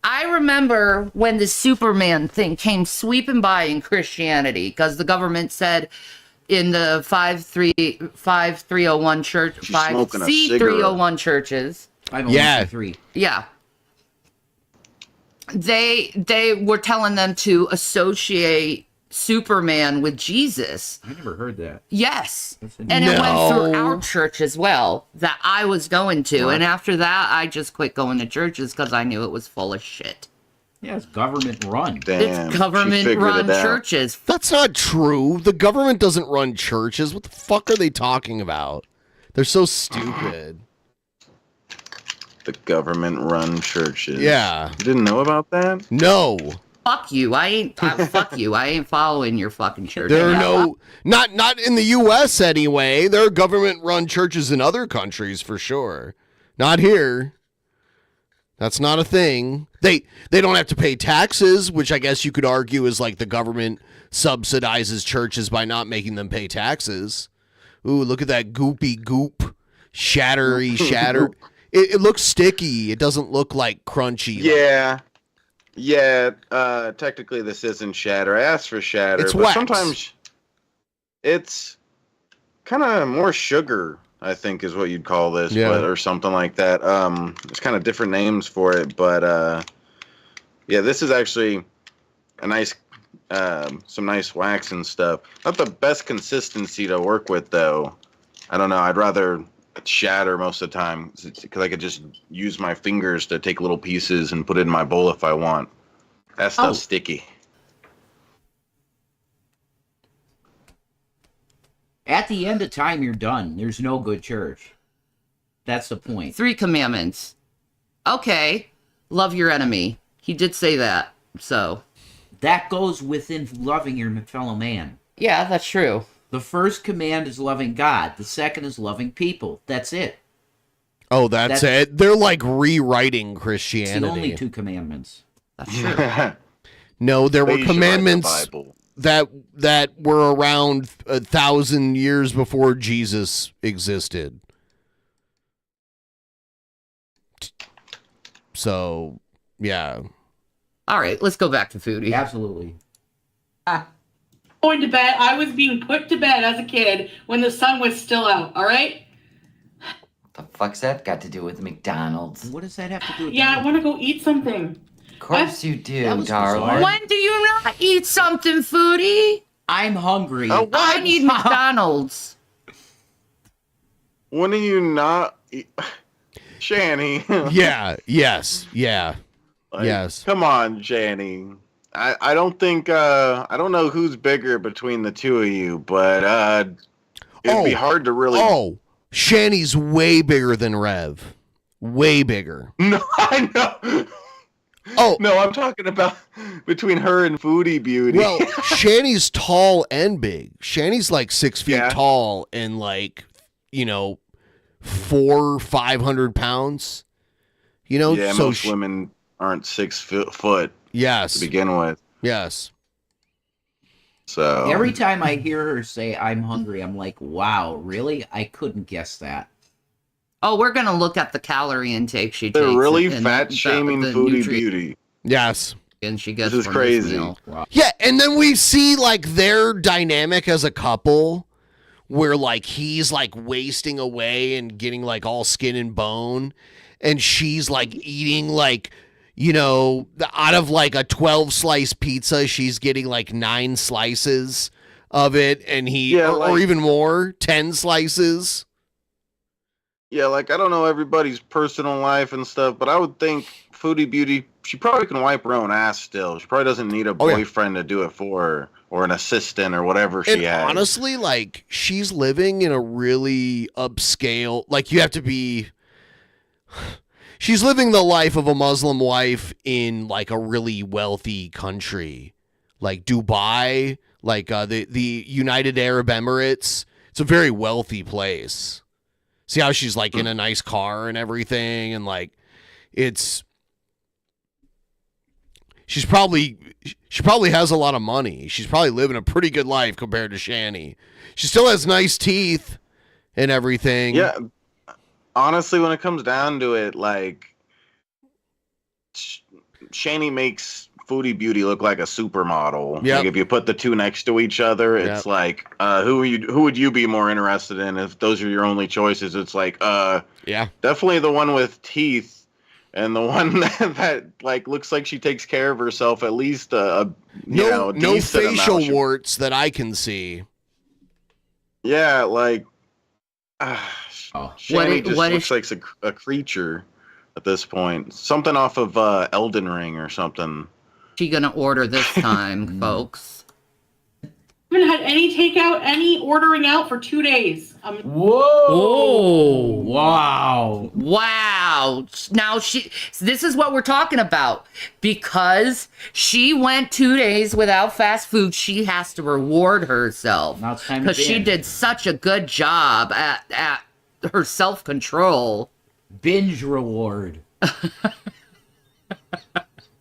I remember when the Superman thing came sweeping by in Christianity, because the government said in the 5301 church, 5C301 churches. 503. Yeah. They were telling them to associate Superman with Jesus. I never heard that. Yes. And it went through our church as well that I was going to. And after that, I just quit going to churches because I knew it was full of shit. Yeah, it's government run. Damn, it's government run churches. That's not true. The government doesn't run churches. What the fuck are they talking about? They're so stupid. The government run churches. Yeah. You didn't know about that? No. Fuck you. Fuck you. I ain't following your fucking church. There are not in the U.S. anyway. There are government-run churches in other countries for sure. Not here. That's not a thing. They don't have to pay taxes, which I guess you could argue is like the government subsidizes churches by not making them pay taxes. Ooh, look at that goopy goop. Shattery shatter. It looks sticky. It doesn't look like crunchy. Yeah. Yeah, technically this isn't shatter. I asked for shatter, It's but wax. sometimes it's kind of more sugar, I think is what you'd call this, or something like that. There's kind of different names for it, but yeah, this is actually a nice, some nice wax and stuff. Not the best consistency to work with, though. I don't know. I'd rather shatter most of the time because I could just use my fingers to take little pieces and put it in my bowl if I want. That stuff's sticky. At the end of time, you're done. There's no good church. That's the point. 3 commandments. Okay. Love your enemy. He did say that. So. That goes within loving your fellow man. Yeah, that's true. The first command is loving God. The second is loving people. That's it. Oh, that's it? They're like rewriting Christianity. It's the only 2 commandments. That's true. No, there were commandments that were around 1,000 years before Jesus existed. So, yeah. All right, let's go back to foodie. Absolutely. Going to bed. I was being put to bed as a kid when the sun was still out. All right. The fuck's that got to do with McDonald's? What does that have to do with I want to go eat something. Of course you do, darling. When do you not eat something, foodie? I'm hungry. I need McDonald's. When are you not? Shanny. Yeah. Yes. Come on, Shanny. I don't think I don't know who's bigger between the two of you, but it'd be hard to really. Oh, Shanny's way bigger than Rev. Way bigger. No, I know. Oh no, I'm talking about between her and Foodie Beauty. Well, Shanny's tall and big. Shanny's like 6 feet tall and like 500 pounds. Yeah, so most women aren't 6 foot. Yes. To begin with. Yes. So every time I hear her say I'm hungry, I'm like, wow, really? I couldn't guess that. Oh, we're gonna look at the calorie intake she takes. They're really fat shaming Foodie Beauty. Yes. And she gets this is from crazy. Meal. Wow. Yeah, and then we see like their dynamic as a couple where like he's like wasting away and getting like all skin and bone and she's like eating like out of like a 12 slice pizza, she's getting like 9 slices of it and or even more, 10 slices. Yeah, like I don't know everybody's personal life and stuff, but I would think Foodie Beauty, she probably can wipe her own ass still. She probably doesn't need a boyfriend to do it for her or an assistant or whatever she has. Honestly, like she's living in a really upscale, like you have to be she's living the life of a Muslim wife in like a really wealthy country, like Dubai, like the United Arab Emirates. It's a very wealthy place. See how she's like in a nice car and everything, and like she probably has a lot of money. She's probably living a pretty good life compared to Shanny. She still has nice teeth and everything. Yeah. Honestly, when it comes down to it, like Shanny makes Foodie Beauty look like a supermodel. Yep. Like if you put the two next to each other, it's like who would you be more interested in if those are your only choices? It's like definitely the one with teeth and the one that like looks like she takes care of herself at least no facial warts that I can see. Yeah, like Shanny just looks like a creature at this point. Something off of Elden Ring or something. She gonna order this time, folks? Haven't had any takeout, any ordering out for 2 days. Whoa! Oh, wow! Wow! Now this is what we're talking about. Because she went 2 days without fast food, she has to reward herself. Now it's time to because she binge. did such a good job at her self-control. Binge reward.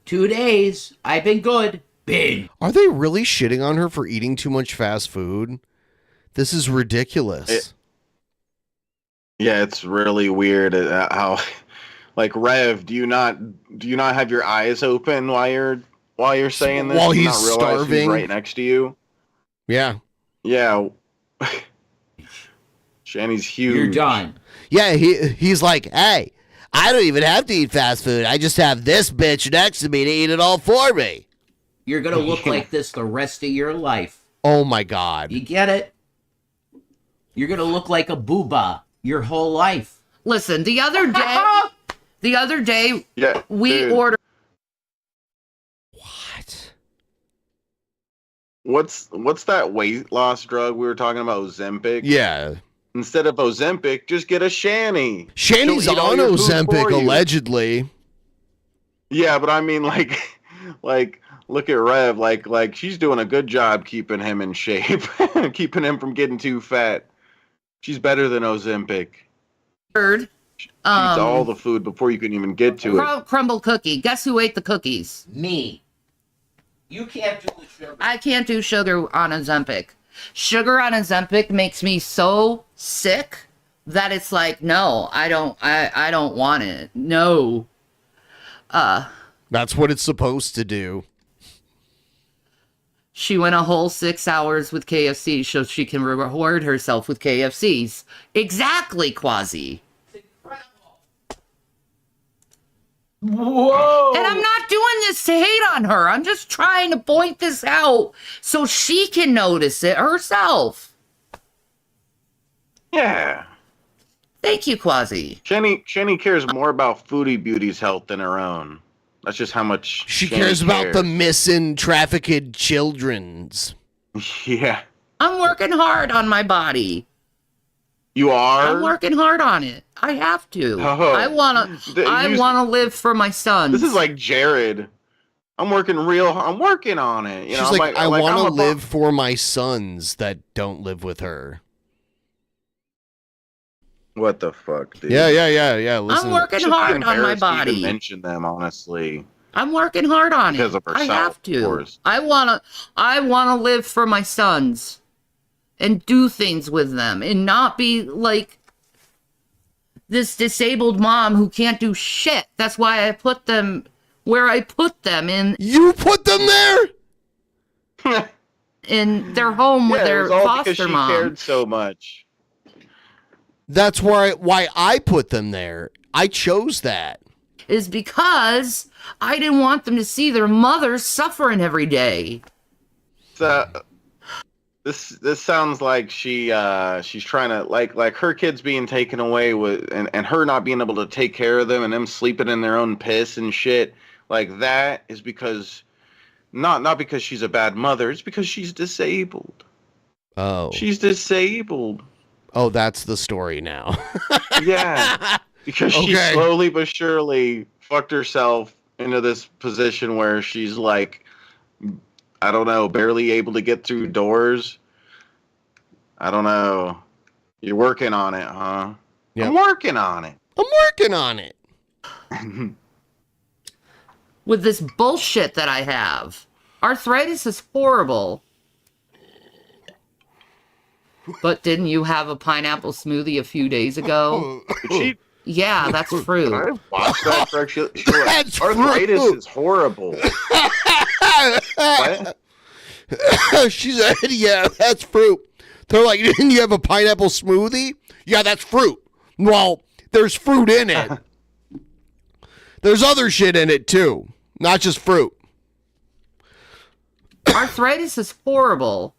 2 days. I've been good. Binge. Are they really shitting on her for eating too much fast food? This is ridiculous. Yeah, it's really weird how, like Rev, do you not have your eyes open while you're saying this? While Do you he's not realize starving? he's right next to you. Yeah. Yeah. Shanny's huge. You're done. Yeah, he's like, hey, I don't even have to eat fast food. I just have this bitch next to me to eat it all for me. You're gonna look like this the rest of your life. Oh my God. You get it? You're gonna look like a booba your whole life. Listen, the other day, we ordered. What's that weight loss drug we were talking about? Ozempic? Yeah. Instead of Ozempic, just get a Shanny. Shanny's She'll eat all on your food Ozempic, for you. allegedly. Yeah, but I mean, like, look at Rev. Like she's doing a good job keeping him in shape, keeping him from getting too fat. She's better than Ozempic. She eats all the food before you can even get to it. Crumble cookie. Guess who ate the cookies? Me. You can't do the sugar. I can't do sugar on Ozempic. Sugar on Ozempic makes me so sick that it's like, no, I don't want it. No. That's what it's supposed to do. She went a whole 6 hours with KFC so she can reward herself with KFCs. Exactly, Quasi. Whoa! And I'm not doing this to hate on her. I'm just trying to point this out so she can notice it herself. Yeah. Thank you, Quasi. Shanny cares more about Foodie Beauty's health than her own. That's just how much She Shanny cares about the missing, trafficked children's. Yeah. I'm working hard on my body. You are? I'm working hard on it. I have to. Oh. I wanna live for my sons. This is like Jared. I'm working on it. You She's know, like, I want to live for my sons that don't live with her. What the fuck, dude? Yeah. Listen, I'm working hard on my body. To mention them, honestly. I'm working hard on because it. Of herself, I have to. Of course. I wanna live for my sons and do things with them and not be like this disabled mom who can't do shit. That's why I put them where I put them in. You put them there? In their home with their foster mom. She cared so much. That's why I put them there. I chose that. Is because I didn't want them to see their mother suffering every day. So, this sounds like she's trying to like her kids being taken away with and her not being able to take care of them and them sleeping in their own piss and shit. Like that is because not because she's a bad mother, it's because she's disabled. Oh. She's disabled. Oh, that's the story now. Yeah. Because she slowly but surely fucked herself into this position where she's like, I don't know, barely able to get through doors. I don't know. You're working on it, huh? Yep. I'm working on it. With this bullshit that I have. Arthritis is horrible. But didn't you have a pineapple smoothie a few days ago? Yeah, that's fruit. I watched that correction. Arthritis is horrible. What? She said, yeah, that's fruit. They're like, didn't you have a pineapple smoothie? Yeah, that's fruit. Well, there's fruit in it. There's other shit in it, too. Not just fruit. Arthritis is horrible.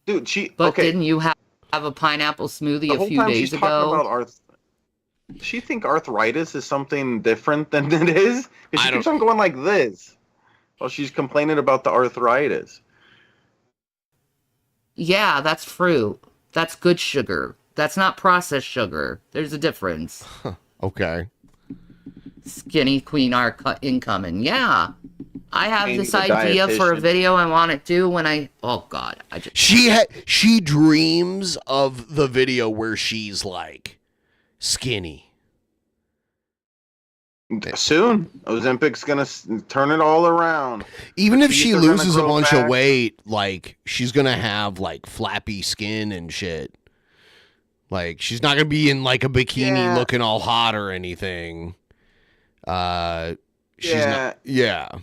Dude, didn't you have a pineapple smoothie a few days ago? Does she think arthritis is something different than it is? Because she keeps on going like this while she's complaining about the arthritis. Yeah, that's fruit. That's good sugar. That's not processed sugar. There's a difference. Okay. Skinny Queen are incoming. Yeah. I have this idea dietitian. for a video I want to do when oh God. She dreams of the video where she's like skinny. Soon. Ozempic's going to turn it all around. Even if she loses a bunch of weight, like she's going to have like flappy skin and shit. Like she's not going to be in like a bikini looking all hot or anything. She's not. Yeah.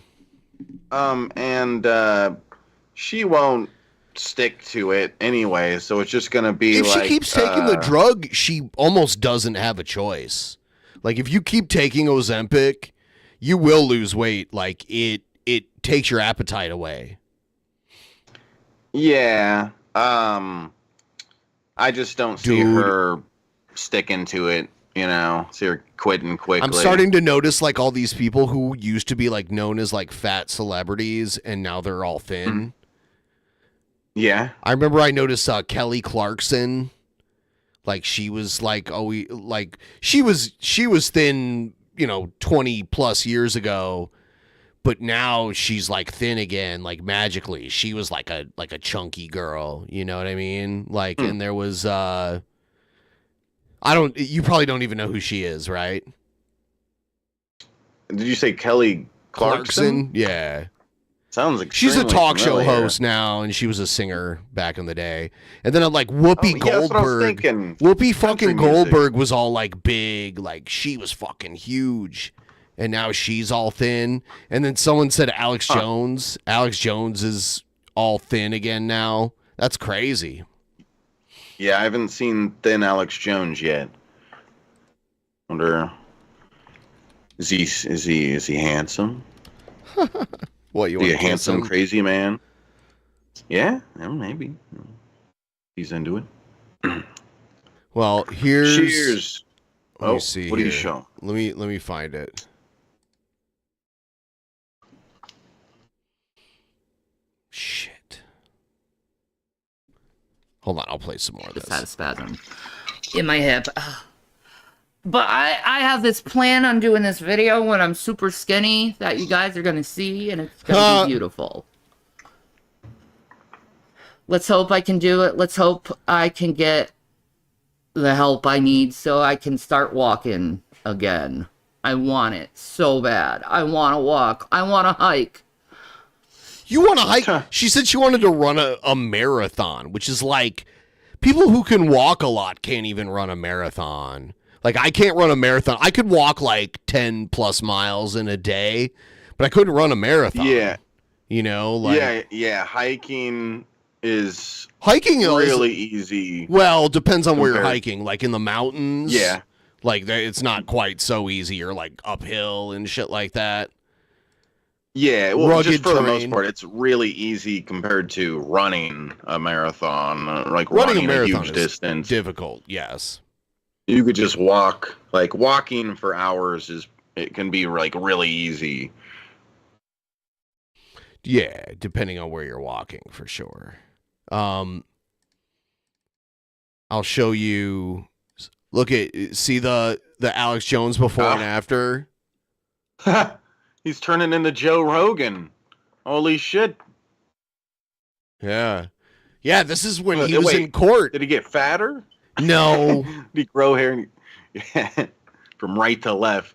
And she won't stick to it anyway, so it's just gonna be if like she keeps taking the drug, she almost doesn't have a choice. Like if you keep taking Ozempic, you will lose weight. Like it takes your appetite away. Yeah. I just don't see her sticking to it. You know, see her quitting quickly. I'm starting to notice like all these people who used to be like known as like fat celebrities and now they're all thin. Mm-hmm. Yeah. I remember I noticed Kelly Clarkson. Like she was like she was thin, 20 plus years ago, but now she's like thin again, like magically. She was like a chunky girl, you know what I mean? Like and there was you probably don't even know who she is, right? Did you say Kelly Clarkson? Yeah. Sounds like she's a talk show host now, and she was a singer back in the day. And then like Whoopi Goldberg. Whoopi fucking Goldberg was all like big, like she was fucking huge. And now she's all thin. And then someone said Alex Jones. Alex Jones is all thin again now. That's crazy. Yeah, I haven't seen thin Alex Jones yet. Wonder, is he handsome? What you want? Be a handsome, crazy man? Yeah, maybe. He's into it. Well, here's. Cheers. Let me see. What do you here. show? Let me find it. Shit. Hold on, I'll play some more of this. Just had a spasm in my hip. But I have this plan on doing this video when I'm super skinny that you guys are gonna see, and it's gonna be beautiful. Let's hope I can do it. Let's hope I can get the help I need so I can start walking again. I want it so bad. I want to walk. I want to hike. You want to hike? She said she wanted to run a marathon, which is like people who can walk a lot can't even run a marathon. Like, I can't run a marathon. I could walk like 10 plus miles in a day, but I couldn't run a marathon. Yeah. You know, like. Yeah. Hiking is really easy. Well, depends on where you're hiking. Like in the mountains. Yeah. Like, it's not quite so easy. You're like uphill and shit like that. Yeah, well, Rugged just for the most terrain. part, it's really easy compared to running a marathon, like Running running a marathon huge is distance. difficult, yes. You could just walk, like walking for hours it can be like really easy. Yeah, depending on where you're walking, for sure. I'll show you. See the Alex Jones before and after. He's turning into Joe Rogan. Holy shit! Yeah. This is when he was in court. Did he get fatter? No. Did he grow hair from right to left?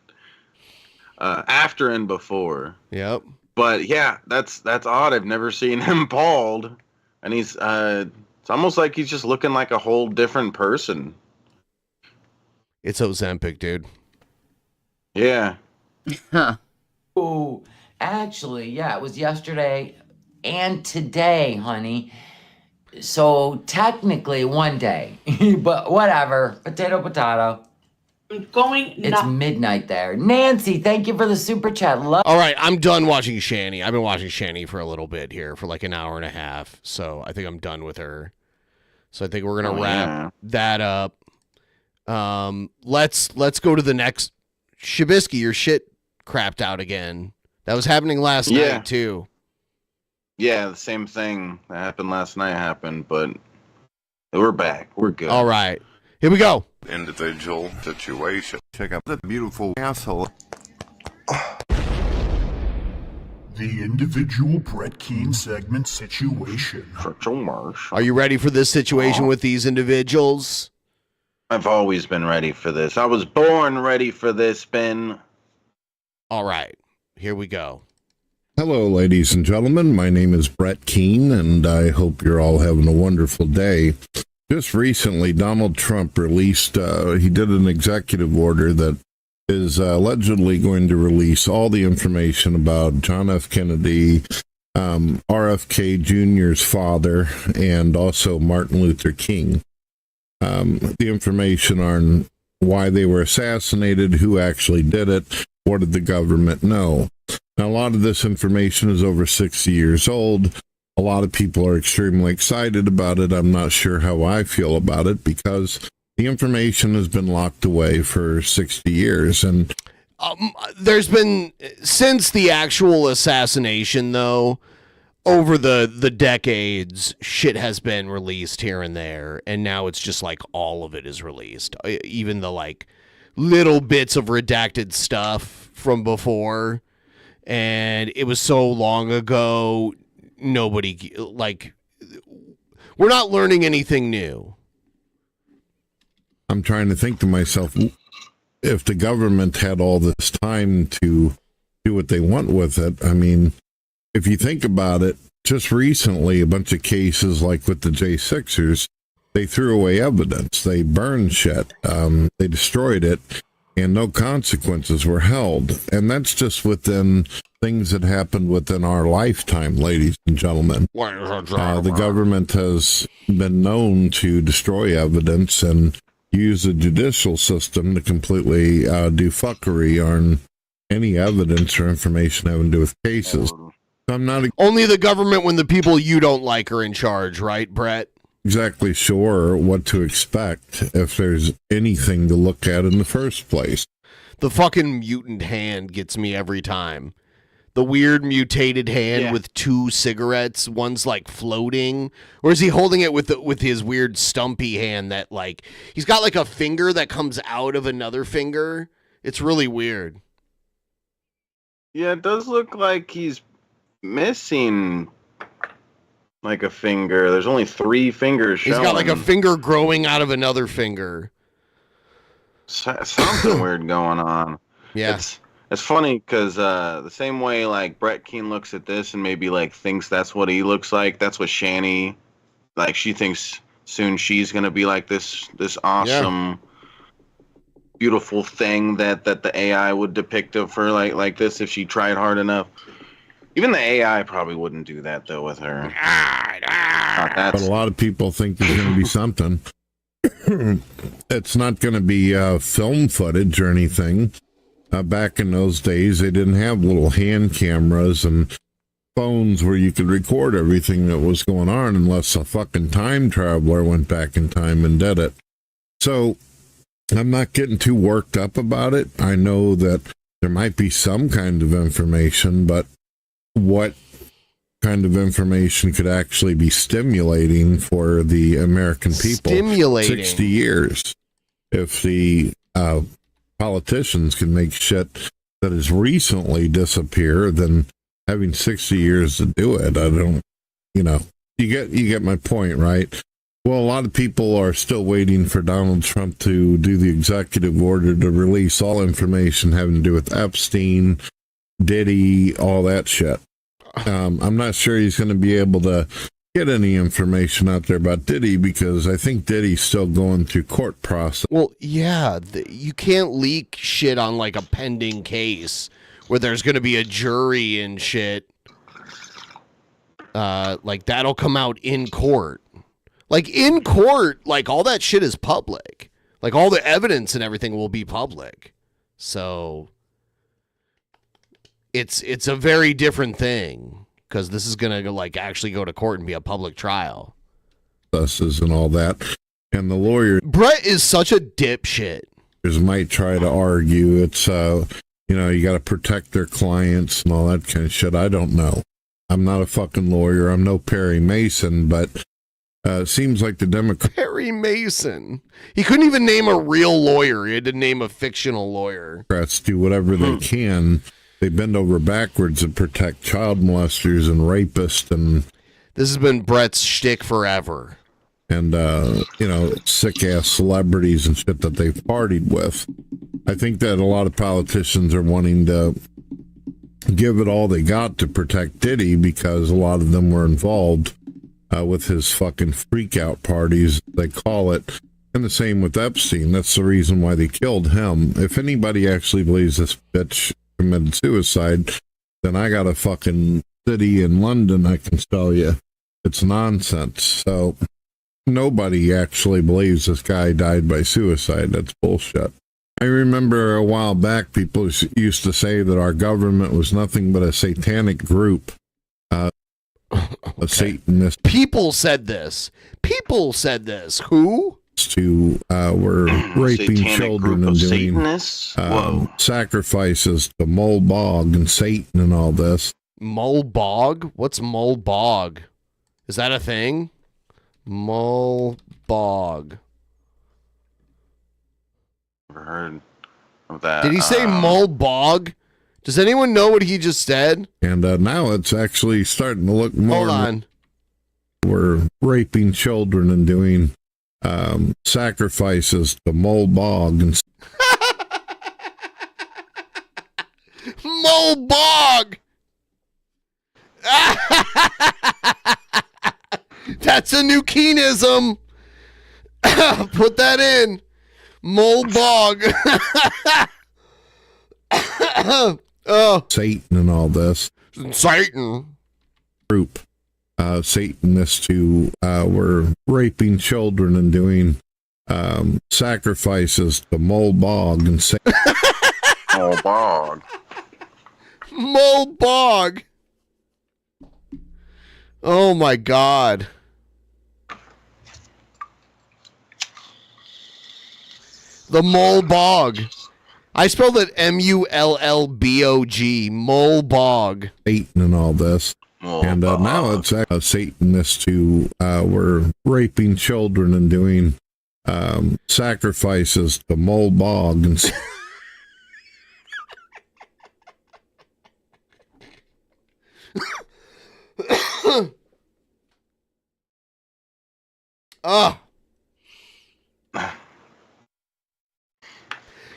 After and before. Yep. But yeah, that's odd. I've never seen him bald, and he's it's almost like he's just looking like a whole different person. It's Ozempic, dude. Yeah. Oh, actually, yeah, it was yesterday and today, honey. So technically one day, but whatever. Potato. I'm going. It's midnight there. Nancy, thank you for the super chat. All right, I'm done watching Shanny. I've been watching Shanny for a little bit here, for like an hour and a half. So I think I'm done with her. So I think we're gonna wrap that up. Let's go to the next. Shibisky, your shit crapped out again. That was happening last night too. Yeah, the same thing that happened last night happened, but we're back. We're good. All right, here we go. Individual situation. Check out the beautiful asshole. The individual Brett Keane segment situation. Are you ready for this situation with these individuals? I've always been ready for this. I was born ready for this, Ben. All right, here we go. Hello, ladies and gentlemen. My name is Brett Keane, and I hope you're all having a wonderful day. Just recently, Donald Trump released, he did an executive order that is allegedly going to release all the information about John F. Kennedy, RFK Jr.'s father, and also Martin Luther King. The information on why they were assassinated, who actually did it, what did the government know. Now, a lot of this information is over 60 years old. A lot of people are extremely excited about it. I'm not sure how I feel about it because the information has been locked away for 60 years. And there's been, since the actual assassination, though, over the decades, shit has been released here and there, and now it's just like all of it is released. Even the like little bits of redacted stuff from before, and it was so long ago, nobody, like, we're not learning anything new. I'm trying to think to myself, if the government had all this time to do what they want with it, I mean, if you think about it, just recently, a bunch of cases like with the J6ers, they threw away evidence. They burned shit. They destroyed it, and no consequences were held. And that's just within things that happened within our lifetime, ladies and gentlemen. The government has been known to destroy evidence and use the judicial system to completely do fuckery on any evidence or information having to do with cases. I'm not only the government when the people you don't like are in charge, right, Brett? exactly sure what to expect if there's anything to look at in the first place. The fucking mutant hand gets me every time. The weird mutated hand with two cigarettes, one's like floating, or is he holding it with his weird stumpy hand that like he's got like a finger that comes out of another finger? It's really weird. Yeah, it does look like he's missing like a finger. There's only 3 fingers showing. He's got like a finger growing out of another finger. Something weird going on. Yeah. It's funny because the same way like Brett Keane looks at this and maybe like thinks that's what he looks like, that's what Shanny, like she thinks soon she's gonna be like this awesome, beautiful thing that the AI would depict of her like this if she tried hard enough. Even the AI probably wouldn't do that though with her. But a lot of people think there's going to be something. It's not going to be film footage or anything. Back in those days, they didn't have little hand cameras and phones where you could record everything that was going on unless a fucking time traveler went back in time and did it. So I'm not getting too worked up about it. I know that there might be some kind of information, but what kind of information could actually be stimulating for the American people? Stimulating. 60 years. If the politicians can make shit that has recently disappeared, then having 60 years to do it, I don't, you get my point, right? Well, a lot of people are still waiting for Donald Trump to do the executive order to release all information having to do with Epstein, Diddy, all that shit. I'm not sure he's going to be able to get any information out there about Diddy because I think Diddy's still going through court process. Well, yeah, you can't leak shit on like a pending case where there's going to be a jury and shit. Like that'll come out in court. Like in court, like all that shit is public. Like all the evidence and everything will be public. So it's a very different thing. Because this is going to like actually go to court and be a public trial. And all that. And the lawyer... Brett is such a dipshit. Might try to argue it's, you got to protect their clients and all that kind of shit. I don't know. I'm not a fucking lawyer. I'm no Perry Mason, but seems like the Democrats... Perry Mason. He couldn't even name a real lawyer. He had to name a fictional lawyer. Democrats do whatever they can. They bend over backwards to protect child molesters and rapists, and this has been Brett's shtick forever. And sick ass celebrities and shit that they've partied with. I think that a lot of politicians are wanting to give it all they got to protect Diddy because a lot of them were involved with his fucking freak out parties, they call it. And the same with Epstein. That's the reason why they killed him. If anybody actually believes this bitch committed suicide, then I got a fucking city in London I can tell you. It's nonsense. So nobody actually believes this guy died by suicide. That's bullshit. I remember a while back people used to say that our government was nothing but a satanic group. A Satanist. People said this. Who? Were raping children and doing sacrifices to Molbog and Satan and all this. Molbog? What's Molbog? Is that a thing? Molbog. Never heard of that. Did he say Molbog? Does anyone know what he just said? And now it's actually starting to look more. Hold on. We're raping children and doing sacrifices to Molbog and Molbog. That's a new Keaneism. Put that in. Molbog. Satan and all this. Satan. Group. Satanists who were raping children and doing sacrifices to Molbog and Satan. Molbog. Oh my God. The Mole Bog. I spelled it Mullbog. Mole Bog. Satan and all this. And now it's Satanists who were raping children and doing sacrifices to Mole Bog. And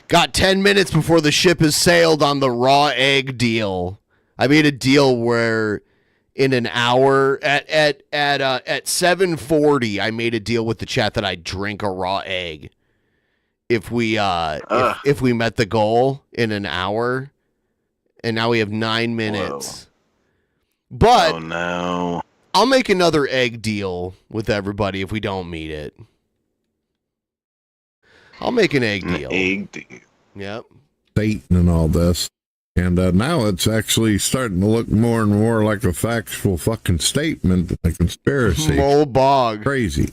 Got 10 minutes before the ship has sailed on the raw egg deal. I made a deal where in an hour at 7:40 I made a deal with the chat that I'd drink a raw egg if we if we met the goal in an hour. And now we have 9 minutes. Whoa. But no. I'll make another egg deal with everybody if we don't meet it. I'll make an egg deal. Egg deal. Yep. Satan and all this. And now it's actually starting to look more and more like a factual fucking statement than a conspiracy. Mole Bog. Crazy.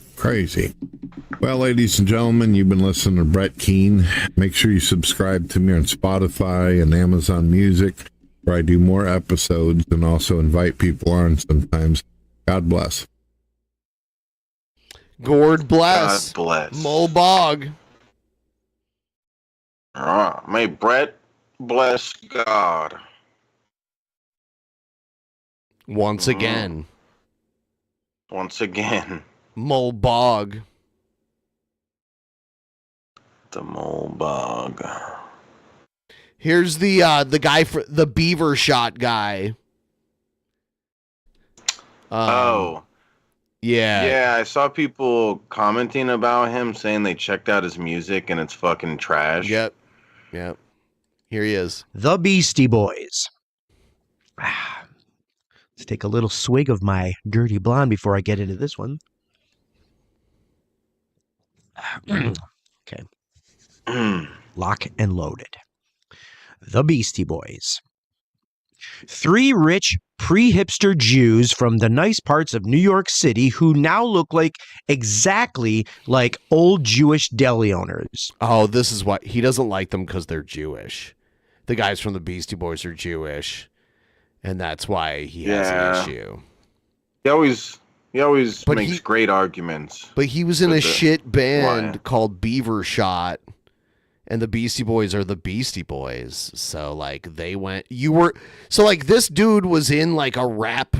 Well, ladies and gentlemen, you've been listening to Brett Keane. Make sure you subscribe to me on Spotify and Amazon Music, where I do more episodes and also invite people on sometimes. God bless. God bless. God bless. Mole Bog. May Brett bless God. Once again. Once again. Mole Bog. The Mole Bog. Here's the guy for the Beaver shot guy. Yeah, I saw people commenting about him saying they checked out his music and it's fucking trash. Yep. Here he is. The Beastie Boys. Let's take a little swig of my dirty blonde before I get into this one. Okay. Lock and loaded. The Beastie Boys. 3 rich pre-hipster Jews from the nice parts of New York City who now look exactly like old Jewish deli owners. Oh, this is why he doesn't like them, because they're Jewish. The guys from the Beastie Boys are Jewish, and that's why he has an issue. He always makes great arguments. But he was in a shit band called Beaver Shot, and the Beastie Boys are the Beastie Boys. So they went. This dude was in a rap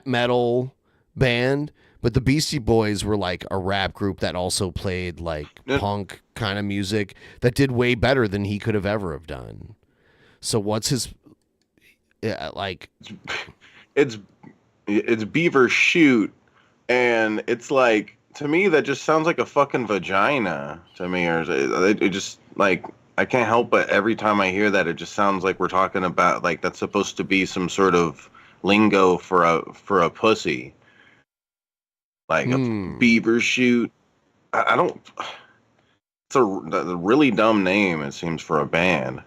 metal band, but the Beastie Boys were a rap group that also played punk kind of music that did way better than he could have ever have done. So what's his It's Beaver Shoot, and it's to me that just sounds like a fucking vagina to me, or it just I can't help but every time I hear that it just sounds like we're talking about that's supposed to be some sort of lingo for a pussy. A Beaver Shoot. I don't. It's a really dumb name, it seems, for a band.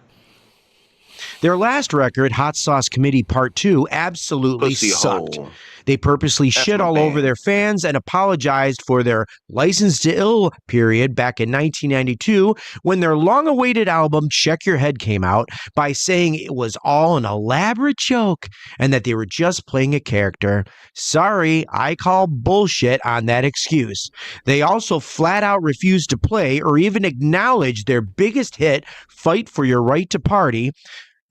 Their last record, Hot Sauce Committee Part 2, absolutely sucked. They purposely shit all over their fans and apologized for their License to Ill period back in 1992 when their long-awaited album Check Your Head came out by saying it was all an elaborate joke and that they were just playing a character. Sorry, I call bullshit on that excuse. They also flat out refused to play or even acknowledge their biggest hit, Fight for Your Right to Party.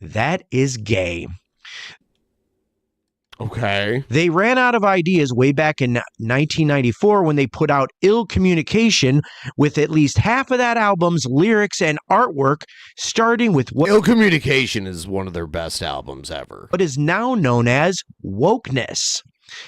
That is gay. Okay. They ran out of ideas way back in 1994 when they put out Ill Communication, with at least half of that album's lyrics and artwork starting with what Ill Communication is one of their best albums ever. What is now known as wokeness.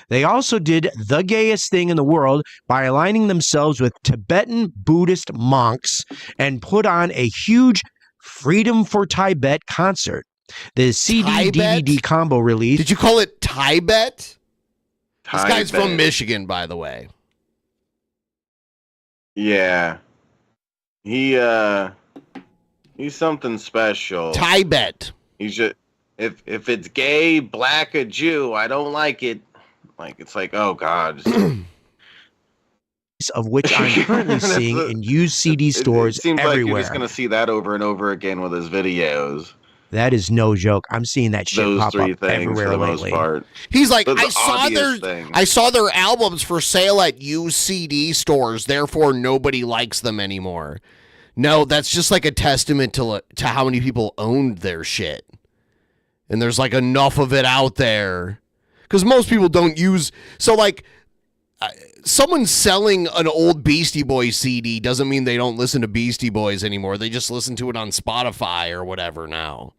They also did the gayest thing in the world by aligning themselves with Tibetan Buddhist monks and put on a huge Freedom for Tibet concert. The CD-DVD combo release. Did you call it Tibet? This guy's from Michigan, by the way. Yeah. He's something special. Tibet. He's just if it's gay, black, or Jew, I don't like it. It's oh God. of which I'm currently seeing in used CD stores It seems everywhere. like you're just gonna see that over and over again with his videos. That is no joke. I'm seeing that shit Those pop three up things everywhere for the lately. most part. He's like, But the I saw their albums for sale at used CD stores, therefore nobody likes them anymore. No, that's just like a testament to how many people owned their shit. And there's like enough of it out there. Because most people don't use... So like, someone selling an old Beastie Boys CD doesn't mean they don't listen to Beastie Boys anymore. They just listen to it on Spotify or whatever now.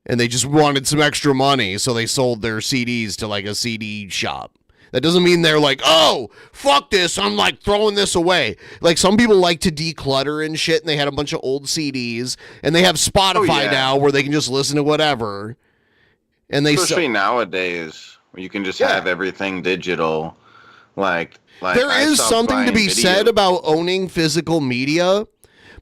And they just wanted some extra money, so they sold their CDs to like a CD shop. That doesn't mean they're like, oh, fuck this, I'm like throwing this away. Like some people like to declutter and shit, and they had a bunch of old CDs, and they have Spotify now where they can just listen to whatever. And they especially nowadays, where you can just have everything digital. Like there is something to be said about owning physical media,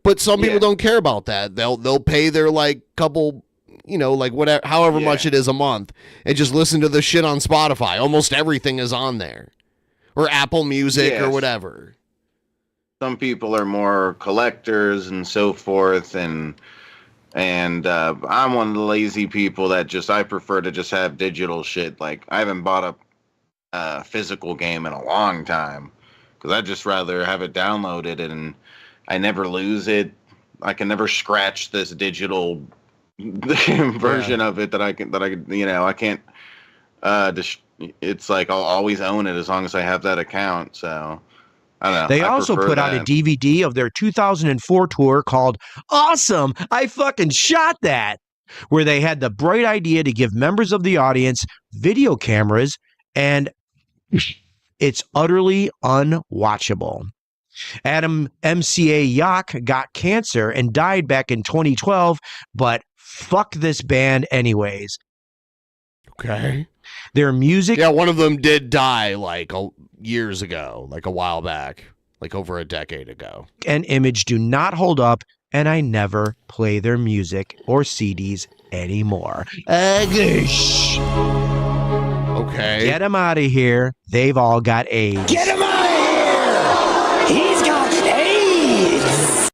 but some people don't care about that. They'll pay their like couple, you know, like whatever, however much it is a month, and just listen to the shit on Spotify. Almost everything is on there, or Apple Music or whatever. Some people are more collectors and so forth, and I'm one of the lazy people that I prefer to just have digital shit. Like I haven't bought a physical game in a long time because I'd just rather have it downloaded and I never lose it. I can never scratch this digital version of it I can't it's like I'll always own it as long as I have that account. So I don't know. They also put out a DVD of their 2004 tour called Awesome, I Fucking Shot That, where they had the bright idea to give members of the audience video cameras, and it's utterly unwatchable. Adam MCA Yak got cancer and died back in 2012, but fuck this band anyways. Okay. Their music... Yeah, one of them did die like years ago, like a while back, like over a decade ago. ...and image do not hold up, and I never play their music or CDs anymore. Agush. Okay. Get them out of here. They've all got AIDS. Get him out of here! He's got AIDS!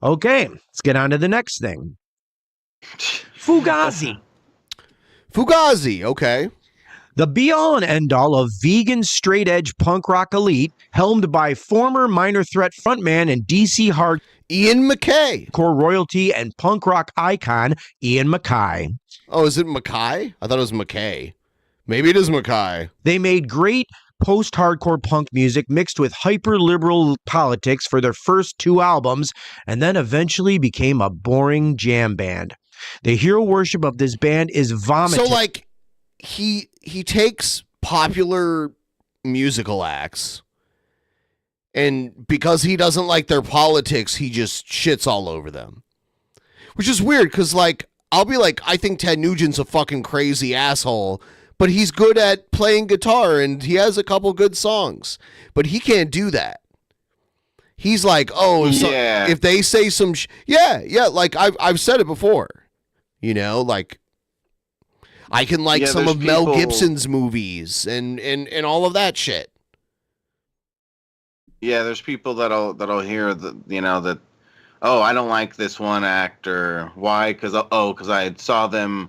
Okay, let's get on to the next thing. Fugazi. Fugazi, okay. The be-all and end-all of vegan straight-edge punk rock elite, helmed by former Minor Threat frontman and DC hard Ian MacKaye, core royalty and punk rock icon Ian MacKaye. Oh, is it MacKaye? I thought it was MacKaye. Maybe it is MacKaye. They made great post-hardcore punk music mixed with hyper-liberal politics for their first two albums, and then eventually became a boring jam band. The hero worship of this band is vomiting. So, like, he takes popular musical acts, and because he doesn't like their politics, he just shits all over them. Which is weird, because, like, I'll be like, I think Ted Nugent's a fucking crazy asshole, but he's good at playing guitar, and he has a couple good songs. But he can't do that. He's like, oh, if they say some... like, I've said it before. You know, like, I can like some of Mel Gibson's movies and all of that shit. Yeah, there's people that'll hear that, oh, I don't like this one actor. Why? Because I saw them,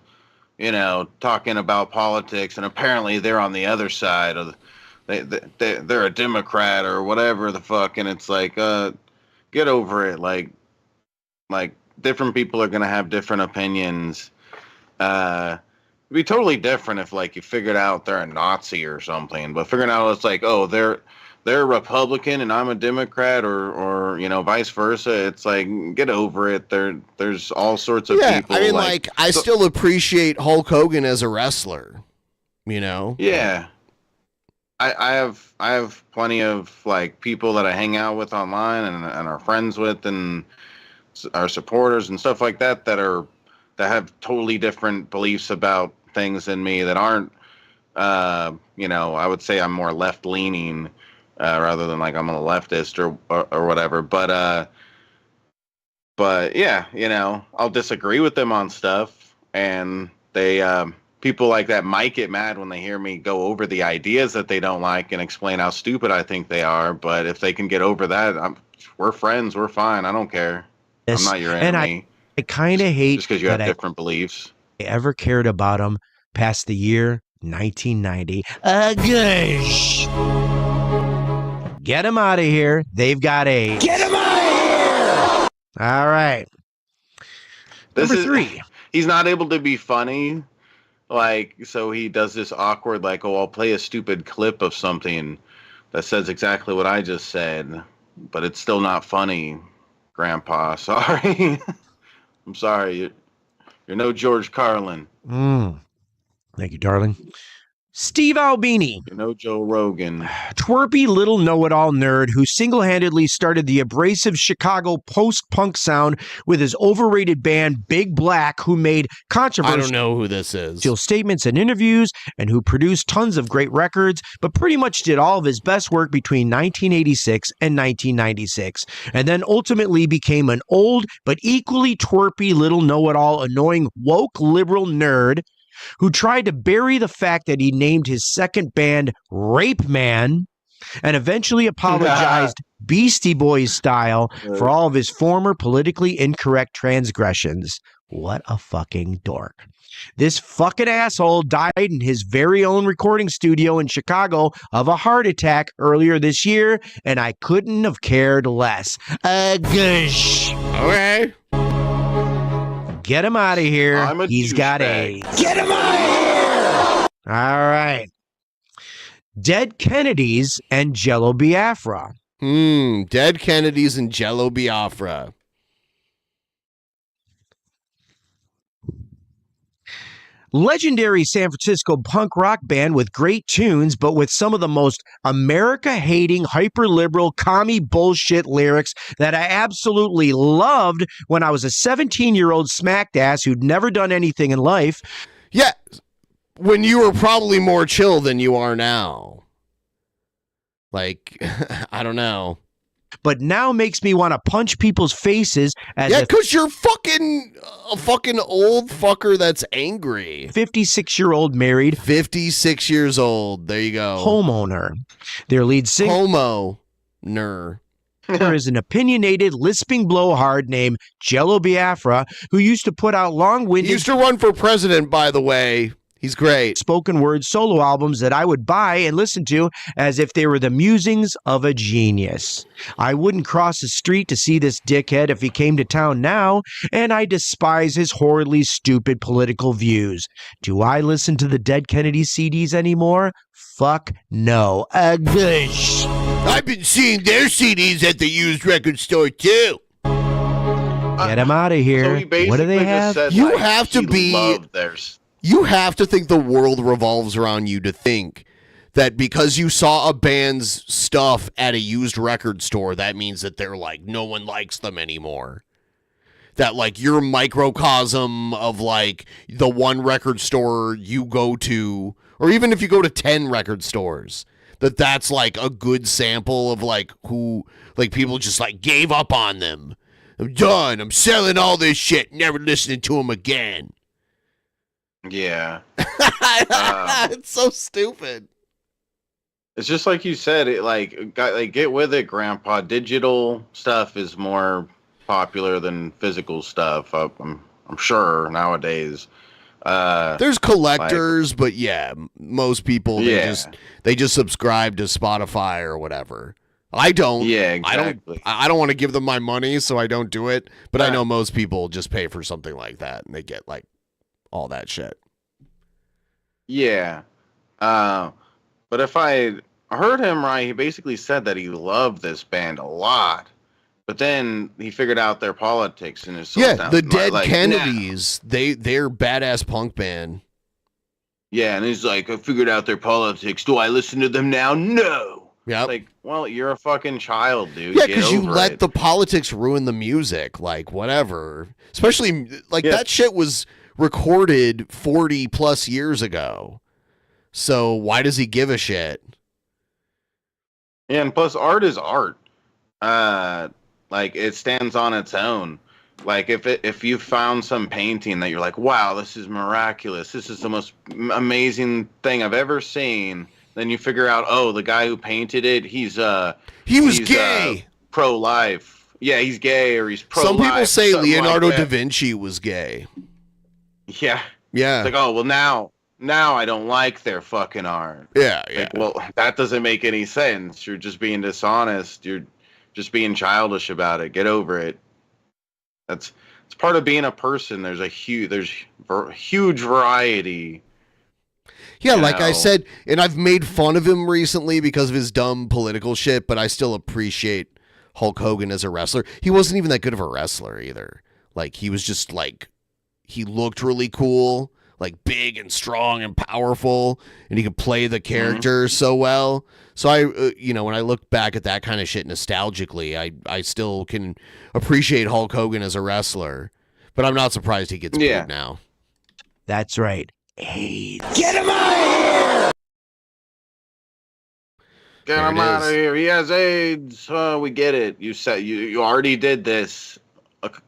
talking about politics, and apparently they're on the other side of they're a Democrat or whatever the fuck, and it's like, get over it. Like different people are gonna have different opinions. It'd be totally different if like you figured out they're a Nazi or something, but figuring out it's like, oh, they're a Republican and I'm a Democrat, or vice versa. It's like, get over it. There's all sorts of people. I mean, I still appreciate Hulk Hogan as a wrestler. Yeah. I have plenty of like people that I hang out with online and are friends with and are supporters and stuff like that that have totally different beliefs about things than me that aren't I would say I'm more left leaning rather than like I'm a leftist or whatever, but yeah, I'll disagree with them on stuff, and they people like that might get mad when they hear me go over the ideas that they don't like and explain how stupid I think they are. But if they can get over that, we're friends. We're fine. I don't care. I'm not your enemy. And I kind of hate just because you have that different beliefs. I ever cared about them past the year 1990. Gosh. Get them out of here. They've got AIDS. Get them out of here. All right. Number 3. He's not able to be funny. Like, so he does this awkward, like, oh, I'll play a stupid clip of something that says exactly what I just said, but it's still not funny, Grandpa. Sorry. I'm sorry. You're no George Carlin. Thank you, darling. Steve Albini. You know Joe Rogan. Twerpy little know-it-all nerd who single-handedly started the abrasive Chicago post-punk sound with his overrated band Big Black, who made controversial I don't know who this is. Statements and interviews, and who produced tons of great records, but pretty much did all of his best work between 1986 and 1996, and then ultimately became an old but equally twerpy little know-it-all annoying woke liberal nerd who tried to bury the fact that he named his second band Rape Man and eventually apologized Beastie Boys style for all of his former politically incorrect transgressions. What a fucking dork. This fucking asshole died in his very own recording studio in Chicago of a heart attack earlier this year, and I couldn't have cared less. Gush. Okay. Get him out of here. He's got AIDS. Get him out of here. All right. Dead Kennedys and Jello Biafra. Dead Kennedys and Jello Biafra. Legendary San Francisco punk rock band with great tunes, but with some of the most America-hating, hyper-liberal, commie bullshit lyrics that I absolutely loved when I was a 17-year-old smacked ass who'd never done anything in life. Yeah, when you were probably more chill than you are now. Like, I don't know. But now makes me want to punch people's faces as because you're a fucking old fucker that's angry. 56-year-old married. 56 years old. There you go. Homeowner. Their lead singer. Homo-ner. There is an opinionated, lisping blowhard named Jello Biafra who used to put out long-winded... He used to run for president, by the way. He's great. Spoken word solo albums that I would buy and listen to as if they were the musings of a genius. I wouldn't cross the street to see this dickhead if he came to town now, and I despise his horridly stupid political views. Do I listen to the Dead Kennedy CDs anymore? Fuck no. Gush. I've been seeing their CDs at the used record store too. Get him out of here. So what do they have? Said, you like, have to be... You have to think the world revolves around you to think that because you saw a band's stuff at a used record store, that means that they're like, no one likes them anymore. That like you're a microcosm of like the one record store you go to, or even if you go to 10 record stores, that's like a good sample of like who, like people just like gave up on them. I'm done. I'm selling all this shit. Never listening to them again. Yeah. It's so stupid. It's just like you said, get with it, Grandpa. Digital stuff is more popular than physical stuff. I'm sure nowadays. There's collectors, but yeah, most people they just subscribe to Spotify or whatever. I don't. Yeah, exactly. I don't want to give them my money, so I don't do it. But I know most people just pay for something like that, and they get like all that shit. Yeah. But if I heard him right, he basically said that he loved this band a lot. But then he figured out their politics and his the Dead Kennedys, they're badass punk band. Yeah, and he's like, I figured out their politics. Do I listen to them now? No. Yeah. Like, well, you're a fucking child, dude. Yeah, because you let the politics ruin the music. Like, whatever. Especially, like, that shit was recorded 40 plus years ago. So why does he give a shit? Yeah, and plus art is art. Like, it stands on its own. Like if you found some painting that you're like, wow, this is miraculous. This is the most amazing thing I've ever seen. Then you figure out, oh, the guy who painted it, he's gay. Pro-life. Yeah, he's gay or he's pro-life. Some people say something Leonardo like da that. Vinci was gay. Yeah. Yeah. It's like, oh, well, now I don't like their fucking art. Yeah, Like, well, that doesn't make any sense. You're just being dishonest. You're just being childish about it. Get over it. It's part of being a person. There's huge variety. Yeah, you like I know. said, and I've made fun of him recently because of his dumb political shit, but I still appreciate Hulk Hogan as a wrestler. He wasn't even that good of a wrestler either. Like, he was just like, he looked really cool, like big and strong and powerful, and he could play the character so well. So I, when I look back at that kind of shit nostalgically, I still can appreciate Hulk Hogan as a wrestler, but I'm not surprised he gets booed now. That's right. Get him out of here! Get There him it out is. of here. He has AIDS. We get it. You said you already did this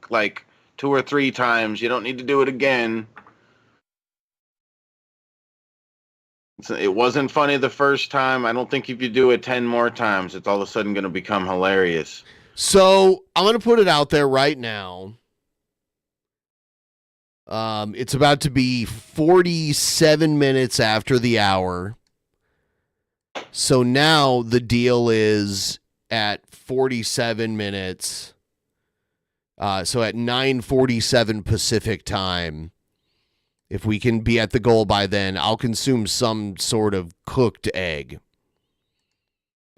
like 2 or 3 times. You don't need to do it again. It wasn't funny the first time. I don't think if you do it 10 more times, it's all of a sudden going to become hilarious. So I'm going to put it out there right now. It's about to be 47 minutes after the hour. So now the deal is at 47 minutes. So at 9:47 Pacific time, if we can be at the goal by then, I'll consume some sort of cooked egg.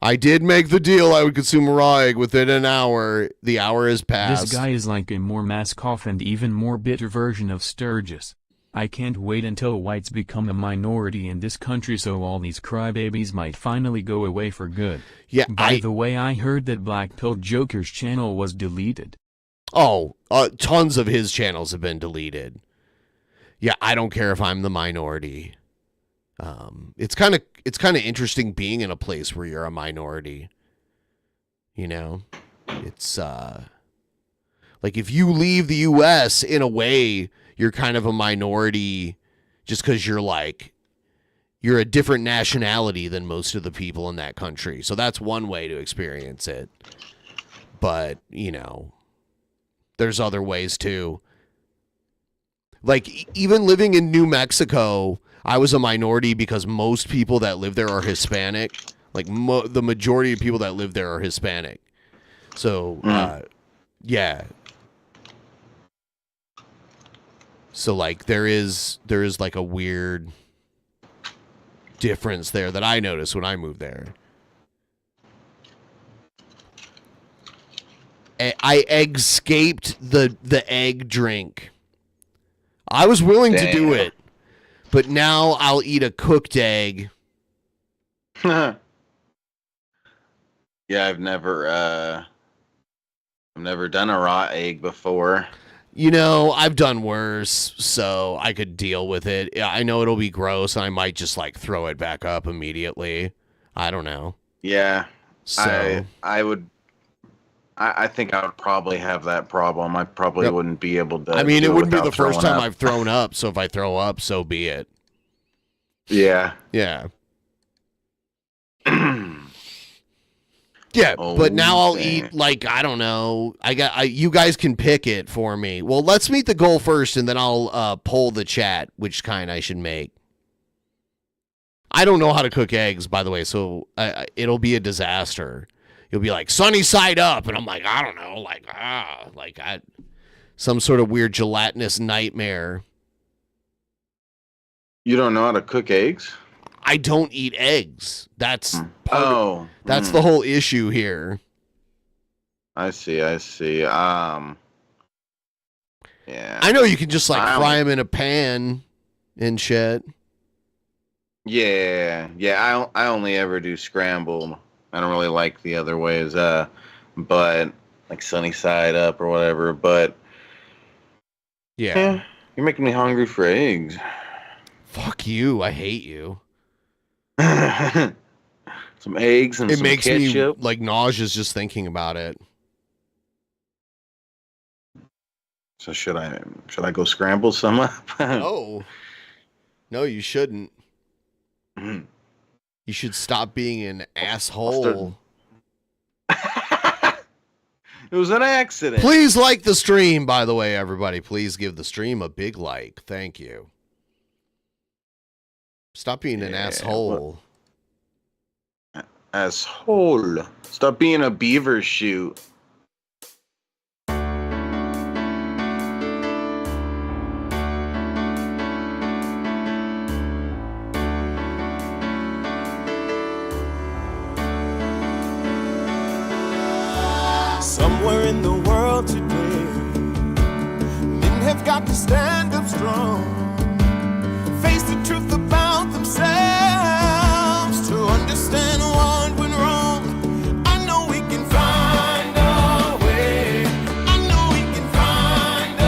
I did make the deal I would consume a raw egg within an hour. The hour has passed. This guy is like a more mask-off and even more bitter version of Sturgis. I can't wait until whites become a minority in this country so all these crybabies might finally go away for good. Yeah, By the way, I heard that Black Pill Joker's channel was deleted. Oh, tons of his channels have been deleted. Yeah, I don't care if I'm the minority. It's kind of interesting being in a place where you're a minority. You know, it's like if you leave the U.S. in a way, you're kind of a minority just because you're a different nationality than most of the people in that country. So that's one way to experience it. But there's other ways too. Like, even living in New Mexico, I was a minority because most people that live there are Hispanic. Like, the majority of people that live there are Hispanic. So, yeah. So, like, there is like a weird difference there that I noticed when I moved there. I escaped the egg drink. I was willing to do it, but now I'll eat a cooked egg. Yeah, I've never done a raw egg before. I've done worse, so I could deal with it. I know it'll be gross, and I might just throw it back up immediately. I don't know. Yeah, So I think I would probably have that problem. I probably wouldn't be able to. I mean, it do wouldn't be without the first throwing time up. I've thrown up, so if I throw up, so be it. Yeah. Yeah. Yeah, but now I'll eat I don't know. You guys can pick it for me. Well, let's meet the goal first, and then I'll poll the chat which kind I should make. I don't know how to cook eggs, by the way, so it'll be a disaster. You'll be like, sunny side up, and I'm like, I don't know, some sort of weird gelatinous nightmare. You don't know how to cook eggs? I don't eat eggs. That's the whole issue here. I see. Yeah. I know you can just fry them in a pan and shit. Yeah. I only ever do scrambled. I don't really like the other ways, but like sunny side up or whatever. But yeah, you're making me hungry for eggs. Fuck you! I hate you. Some eggs and it some makes ketchup. me nauseous just thinking about it. So should I go scramble some up? No, you shouldn't. Mhm. You should stop being an asshole. It was an accident. Please like the stream, by the way, everybody. Please give the stream a big like. Thank you. Stop being an asshole. Asshole. Stop being a beaver shoot. Somewhere in the world today, men have got to stand up strong, face the truth about themselves, to understand what went wrong. I know we can find a way. I know we can find a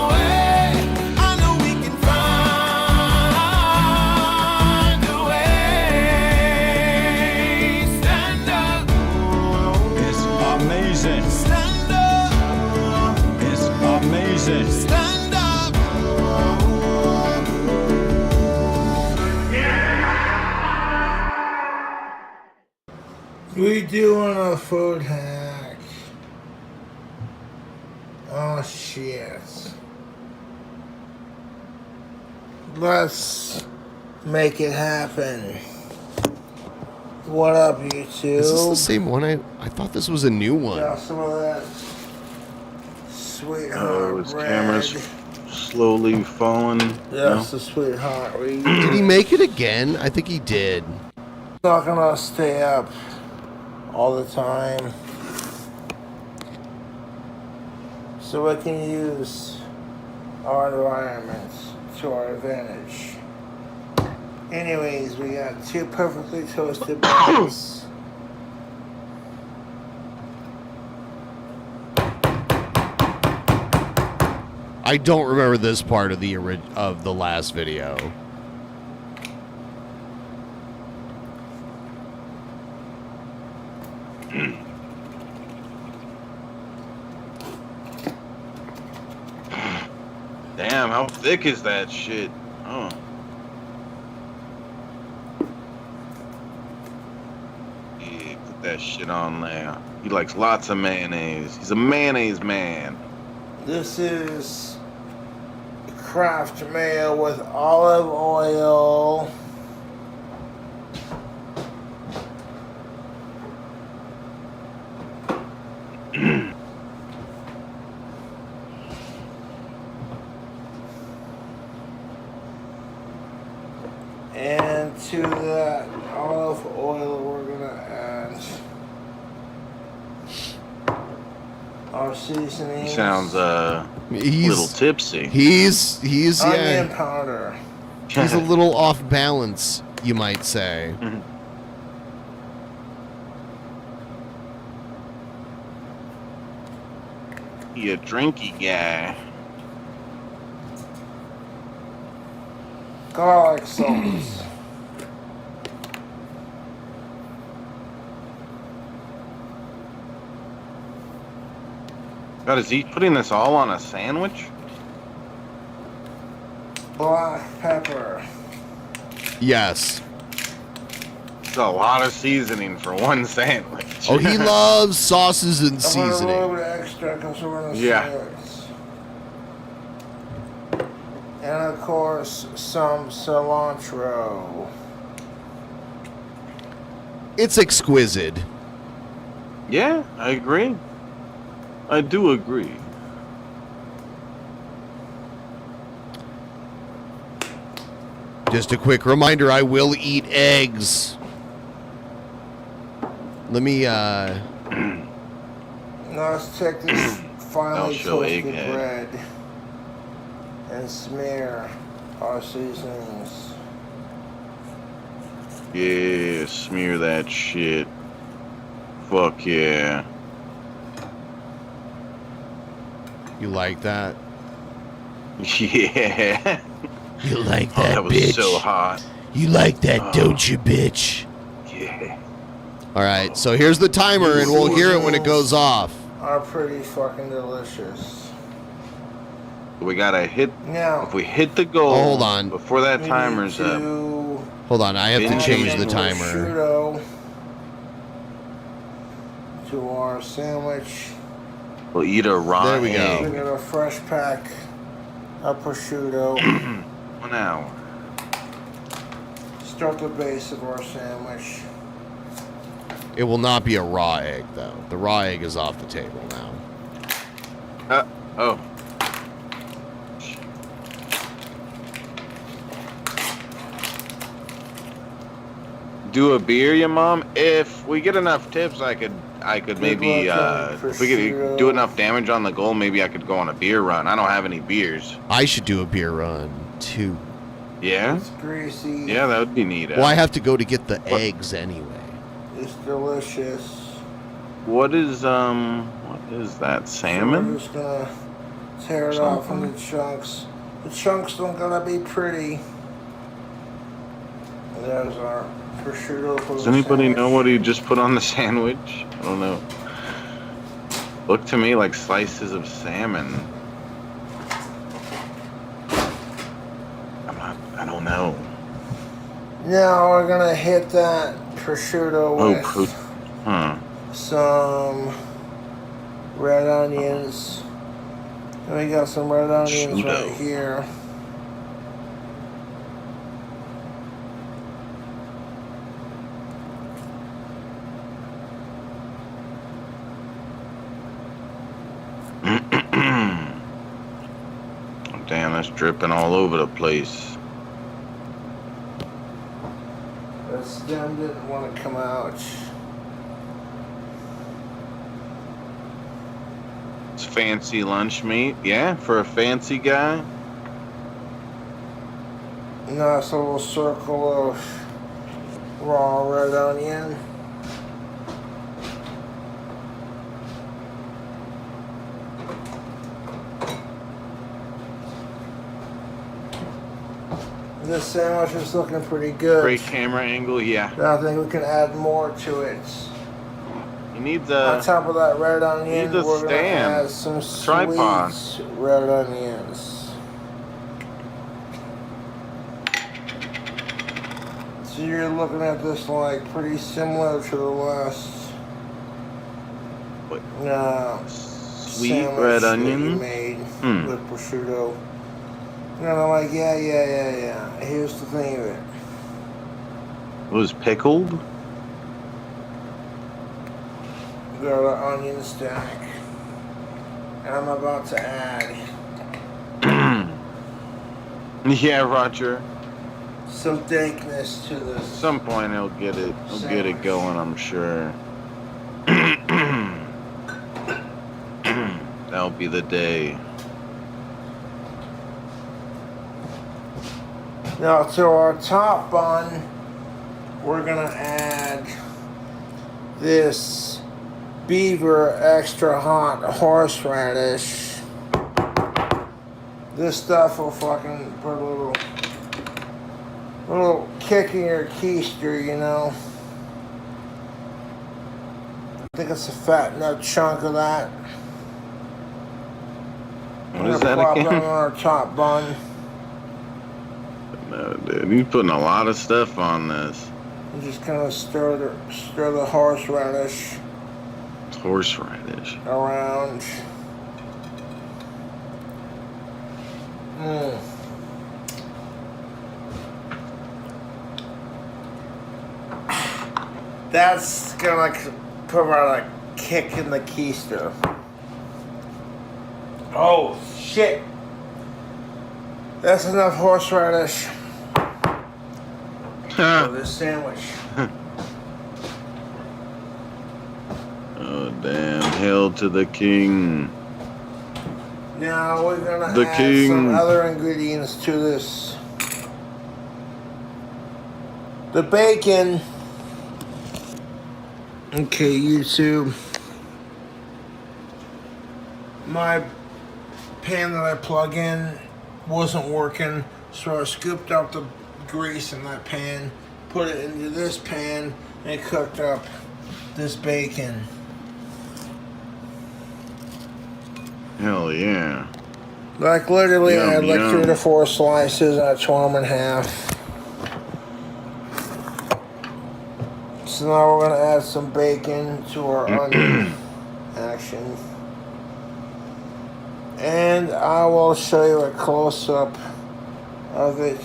way. I know we can find a way. Stand up. It's amazing. Stand up. It's amazing. Stand up. We doing a food hack. Oh shit. Let's make it happen. What up, you two? Is this the same one? I thought this was a new one. Got some of that sweetheart His bread. camera's slowly falling. That's the sweetheart. Did he make it again? I think he did. Not gonna stay up all the time. So we can use our environment to our advantage. Anyways, we got 2 perfectly toasted breads. I don't remember this part of the last video. Damn, how thick is that shit? Oh. Yeah, put that shit on there. He likes lots of mayonnaise. He's a mayonnaise man. This is Kraft mayo with olive oil. And to that olive oil, we're gonna add our seasoning. He sounds a little tipsy. He's onion yeah. powder. He's a little off balance, you might say. He a drinky guy. Garlic sauce. God, is he putting this all on a sandwich? Black pepper. Yes. It's a lot of seasoning for one sandwich. Oh, he loves sauces and I'm gonna seasoning. a little bit extra because we're gonna Yeah. sandwich. And of course, some cilantro. It's exquisite. Yeah, I agree. I do agree. Just a quick reminder, I will eat eggs. Let me, Now let's take this finely show toasted egghead. bread and smear our seasonings. Yeah, smear that shit. Fuck yeah. You like that? Yeah. You like Oh, that, that was bitch? so hot. You like that, don't you, bitch? Yeah. All right, so here's the timer, and we'll hear it when it goes off. Are pretty fucking delicious. We gotta hit. Now, if we hit the goal, hold on. Before that timer's up. Hold on, I have to change the timer. Prosciutto to our sandwich. We'll eat a raw There we egg. go. We got a fresh pack of prosciutto. 1 hour. Start the base of our sandwich. It will not be a raw egg, though. The raw egg is off the table now. Oh. Do a beer, your mom? If we get enough tips, I could maybe, if we could do enough damage on the goal, maybe I could go on a beer run. I don't have any beers. I should do a beer run, too. Yeah? It's greasy. Yeah, that would be neat. Well, I have to go to get the eggs anyway. It's delicious. What is that? Salmon? We're just gonna tear it off into chunks. The chunks don't gotta be pretty. There's our prosciutto for Does the anybody sandwich. know what he just put on the sandwich? I don't know. Look to me like slices of salmon. I don't know. Now we're gonna hit that prosciutto with some red onions. And we got some red onions right here. Damn, that's dripping all over the place. The stem didn't want to come out. It's fancy lunch meat. Yeah, for a fancy guy. Nice little circle of raw red onion. This sandwich is looking pretty good. Great camera angle, yeah. But I think we can add more to it. You need On top of that red onion, needs a we're going to stand. add some Tripod. sweet red onions. So you're looking at this like pretty similar to the last sweet sandwich red that onion? you made with prosciutto. And I'm like, yeah. Here's the thing of it. It was pickled? Got an onion stack. And I'm about to add Yeah, Roger. some dankness to this. At some point he'll get it. He'll get it going, I'm sure. That'll be the day. Now to our top bun, we're gonna add this Beaver extra hot horseradish. This stuff will fucking put a little kick in your keister, you know. I think it's a fat enough chunk of that. What is that plop again? that on our top bun. No, dude, he's putting a lot of stuff on this. And just kind of stir the horseradish around. That's gonna like provide a kick in the keister. Oh shit! That's enough horseradish for this sandwich. Oh, damn. Hail to the king. Now we're gonna The add king. some other ingredients to this. The bacon. Okay, YouTube. My pan that I plug in wasn't working, so I scooped out the grease in that pan, put it into this pan, and cooked up this bacon. Hell yeah. Like literally, I had like Yum. 3 to 4 slices, and I tore them in half. So now we're gonna add some bacon to our onion action. And I will show you a close-up of it.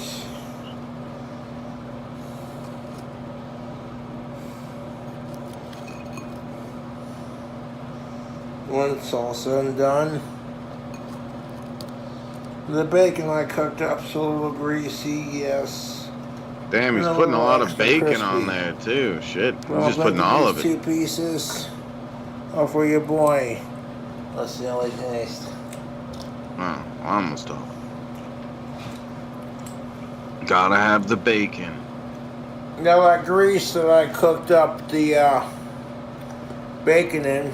When it's all said and done. The bacon I cooked up's a little greasy, yes. Damn, he's And putting a lot of extra bacon crispy. on there too. Shit, he's Well, just putting look at all of these it. 2 pieces. Oh, for your boy. Let's see how they taste. Oh, almost all. Gotta have the bacon. Now that grease that I cooked up the bacon in,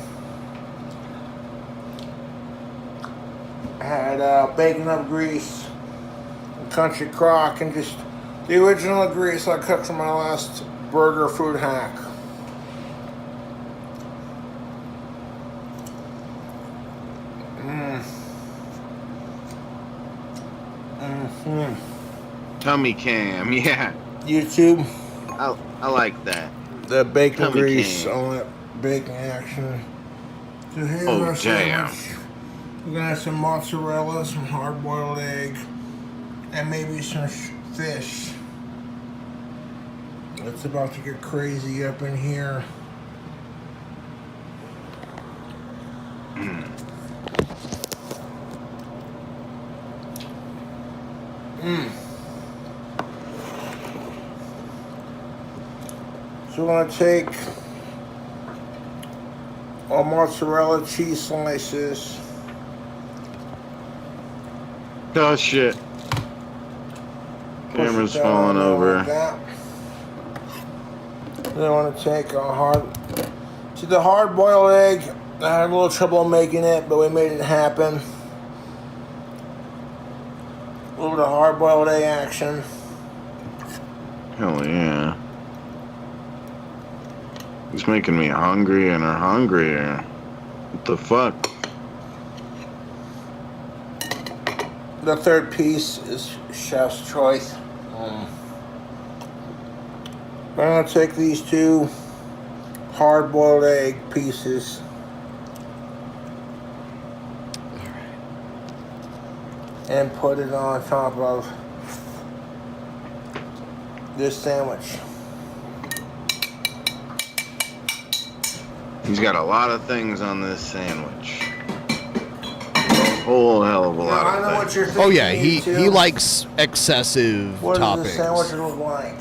I had bacon up grease, country crock, and just the original grease I cooked for my last burger food hack. Tummy cam, yeah. YouTube. I like that. The bacon Tummy grease cam. on that bacon action. So here's Oh, our damn. sandwich. We're gonna have some mozzarella, some hard-boiled egg, and maybe some fish. It's about to get crazy up in here. So we're gonna take our mozzarella cheese slices. Oh shit. Camera's Push it down falling there over. like that. Then I want to take a the hard-boiled egg. I had a little trouble making it, but we made it happen. A little bit of hard-boiled egg action. Hell yeah. He's making me hungrier and hungrier. What the fuck? The third piece is chef's choice. I'm gonna take these 2 hard-boiled egg pieces. And put it on top of this sandwich. He's got a lot of things on this sandwich. A whole hell of a lot I of know things. what you're thinking. Oh yeah, he too. likes excessive What does the toppings. sandwich look like?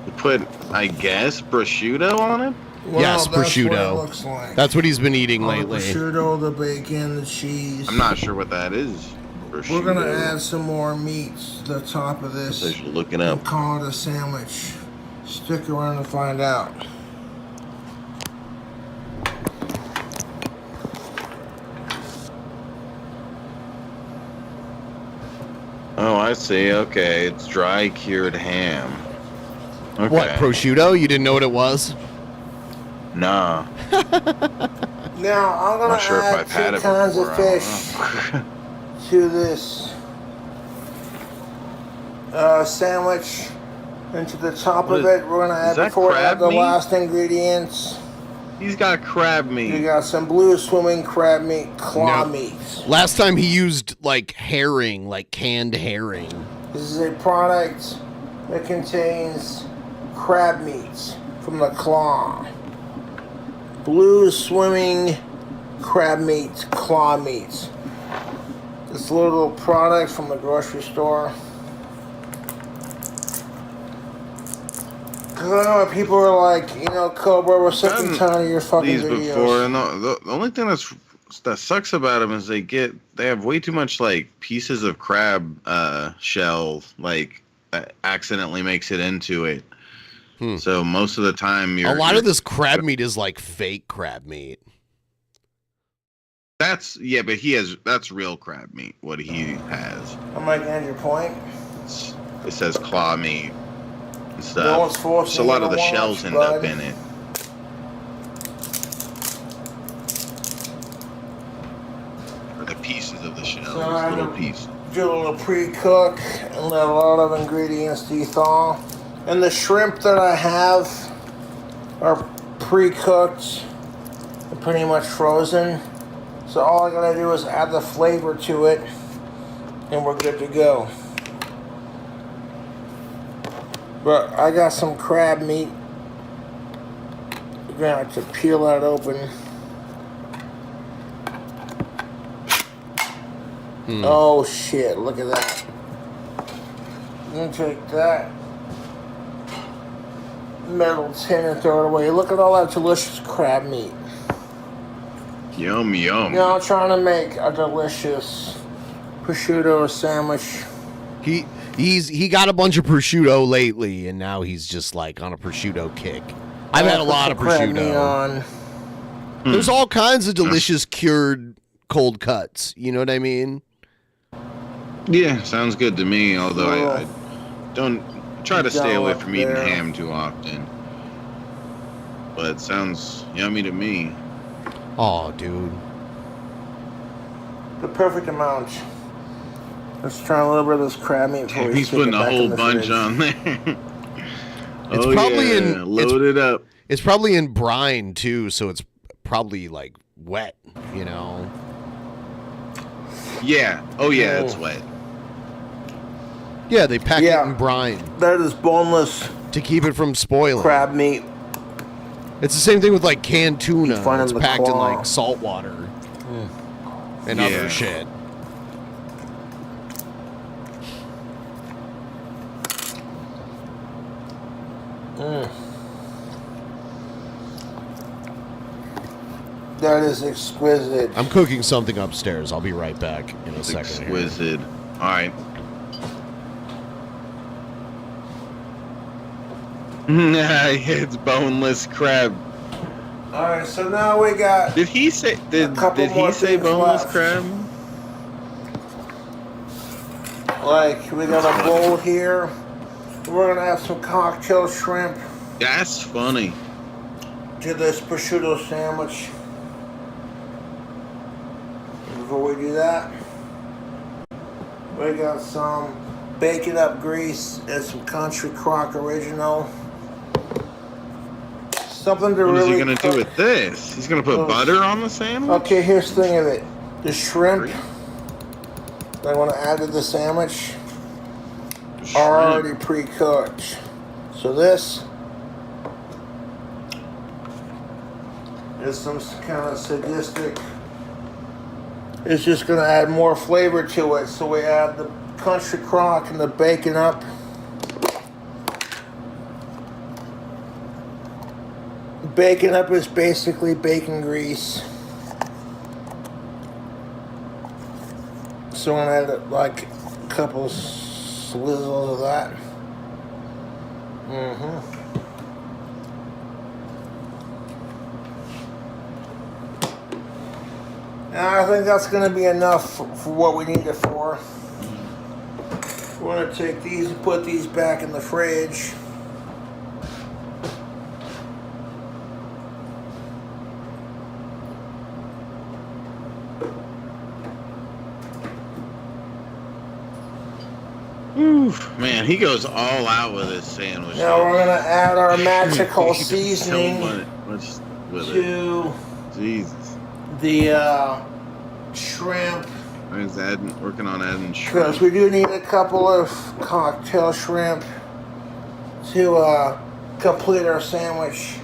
You put, I guess, prosciutto on it? Well, Yes, that's what it prosciutto. looks like. That's what he's been eating All the lately. prosciutto, the bacon, the cheese. I'm not sure what that is. Prosciutto. We're gonna add some more meats to the top of this. I should look it up. And call it a sandwich. Stick around to find out. Oh, I see. Okay, it's dry cured ham. Okay. What, prosciutto? You didn't know what it was? Nah. Now I'm gonna Not sure if add I've had 2 it kinds before. of I don't fish know. to this sandwich. And to the top What of is- it, we're gonna is add that before we add crab the meat? last ingredients. He's got crab meat. You got some blue swimming crab meat, claw No. meat. Last time he used like herring, like canned herring. This is a product that contains crab meat from the claw. Blue swimming crab meat, claw meat. This little product from the grocery store. Because I know people are like, you know, Cobra, we're sick and tired of your fucking These videos. before, and the only thing that sucks about them is they have way too much like pieces of crab shell like accidentally makes it into it. So most of the time A lot of this crab meat is like fake crab meat. but that's real crab meat. What he has, I'm making your point. it says claw meat and No stuff. one's forcing So a lot you of to the watch, shells end bud. up in it. Or the pieces of the shell. those little pieces. Do a little pre-cook and let a lot of ingredients de-thaw. And the shrimp that I have are pre-cooked and pretty much frozen. So all I gotta do is add the flavor to it and we're good to go. But I got some crab meat. We're gonna have to peel that open. Oh shit, look at that. I'm gonna take that metal tin and throw it away. Look at all that delicious crab meat. Yum, yum. You know, I'm trying to make a delicious prosciutto sandwich. He got a bunch of prosciutto lately, and now he's just like on a prosciutto kick. I've had a lot of prosciutto. There's all kinds of delicious cured cold cuts. You know what I mean? Yeah, sounds good to me. Although I don't try to stay away from eating ham too often. But it sounds yummy to me. Oh, dude. The perfect amount. Let's try a little bit of this crab meat before we He's stick putting it a back in whole the bunch fridge. on there. It's probably load it up. It's probably in brine too, so it's probably like wet, you know. Yeah. Oh yeah, it's wet. Yeah, they pack it in brine. That is boneless to keep it from spoiling. Crab meat. It's the same thing with like canned tuna. finding It's the packed in claw. like salt water and other shit. That is exquisite. I'm cooking something upstairs. I'll be right back in a second. Exquisite. All right. It's boneless crab. All right, so now we got. Did he say? Did he say boneless crab? Like we got a bowl here. We're gonna have some cocktail shrimp. That's funny. To this prosciutto sandwich. Before we do that, we got some bacon up grease and some Country Crock Original. Something to What really. is he gonna do with this? He's gonna put butter on the sandwich? Okay, here's the thing of it. The shrimp that I want to add to the sandwich are already pre-cooked. So this is some kind of sadistic. It's just going to add more flavor to it. So we add the Country Crock and the bacon up. Bacon up is basically bacon grease. So I'm going to add like a couple swizzles of that. And I think that's going to be enough for what we need it for. We're going to take these and put these back in the fridge. Oof, man, he goes all out with his sandwich. Now we're going to add our magical seasoning so much with to Jesus. the shrimp. He's working on adding shrimp. Because we do need a couple of cocktail shrimp to complete our sandwich.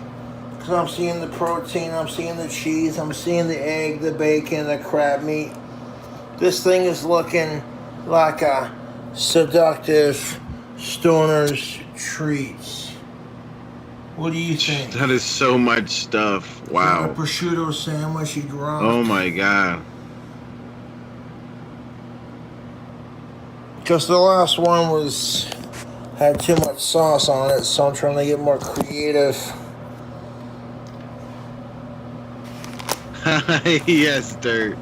Because I'm seeing the protein, I'm seeing the cheese, I'm seeing the egg, the bacon, the crab meat. This thing is looking like a seductive stoner's treats. What do you think? That is so much stuff. A Wow. prosciutto sandwich you drunk. Oh my god. Because the last one had too much sauce on it, so I'm trying to get more creative. Yes, dirt.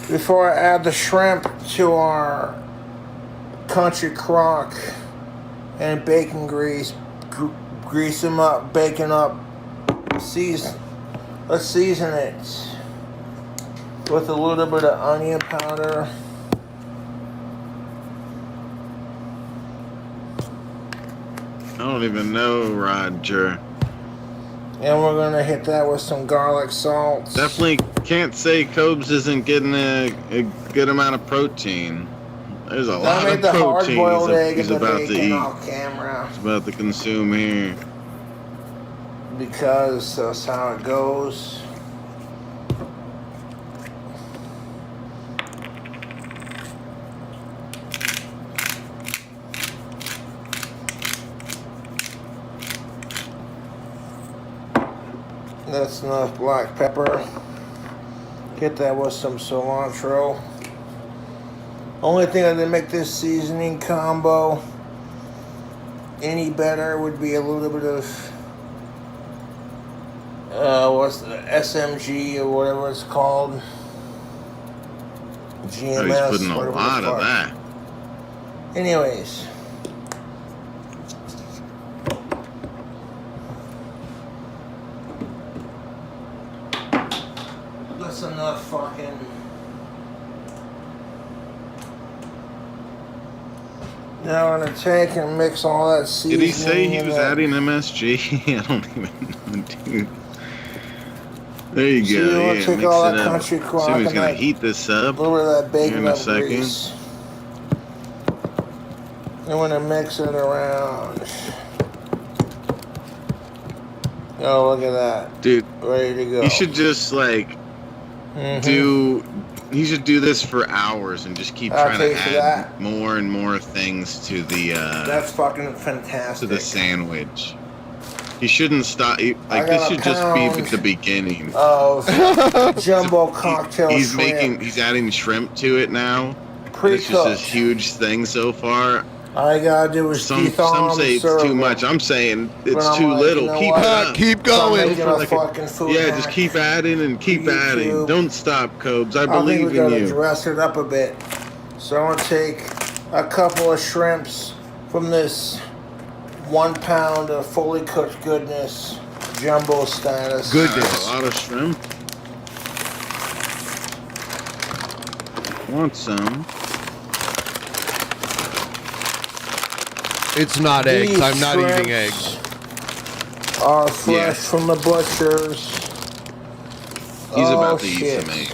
Before I add the shrimp to our Country Crock and bacon grease, grease them up, bacon up, let's season it. with a little bit of onion powder. I don't even know, Roger. And we're gonna hit that with some garlic salt. Definitely can't say Cobes isn't getting a good amount of protein. There's a lot of protein he's about to eat. Off camera. He's about to consume here. Because that's how it goes. That's enough black pepper. Get that with some cilantro. Only thing that would make this seasoning combo any better would be a little bit of what's the SMG or whatever it's called. GMS. Oh, he's putting a lot of that. Anyways. That's enough fucking. Now I'm gonna take and mix all that seasoning. Did he say he was adding MSG? I don't even know, dude. There you go. Yeah, mix it up. See, he's gonna heat this up in a second. Grease. I'm gonna mix it around. Oh, look at that, dude! Ready to go. You should just like he should do this for hours and just keep trying to add more and more things to the. That's fucking fantastic. To the sandwich. He shouldn't stop. Like this should just be the beginning. Of jumbo cocktail he's shrimp. He's adding shrimp to it now. It's just this huge thing so far. All I gotta do is some say it's too much. I'm saying it's too little. Keep it up. Keep going. Just keep adding and keep adding. Don't stop, Cobes. I believe think we gotta in you. dress it up a bit. So I'm gonna take a couple of shrimps from this 1 pound of fully cooked goodness, jumbo status. Goodness. A lot of shrimp. Want some? It's not eggs. I'm not eating eggs. Are fresh from the butchers. He's about to eat some eggs.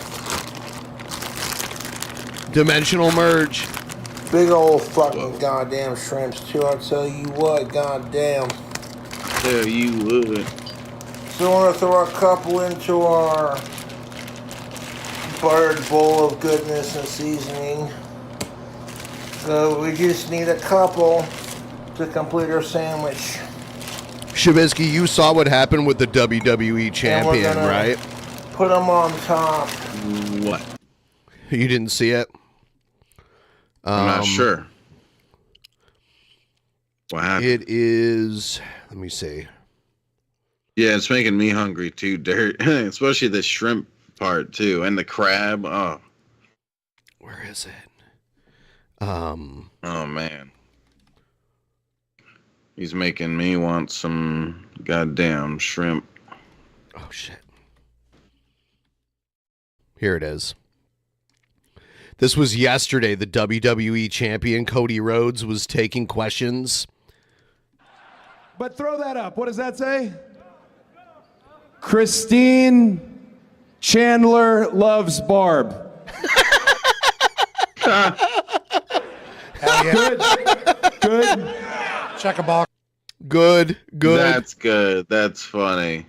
Dimensional merge. Big old fucking goddamn shrimps too. I'll tell you what, goddamn. Tell you what. So I want to throw a couple into our buttered bowl of goodness and seasoning. So we just need a couple to complete our sandwich. Shabisky, you saw what happened with the WWE champion, right? Put them on top. What? You didn't see it? I'm not sure. What happened? It is, let me see. Yeah, it's making me hungry too, Dirt. Especially the shrimp part too, and the crab. Oh, where is it? Oh man, he's making me want some goddamn shrimp. Oh shit. Here it is. This was yesterday. The WWE champion Cody Rhodes was taking questions. But throw that up. What does that say? Christine Chandler loves Barb. Hell yeah. Good. Check a box. Good. That's good. That's funny.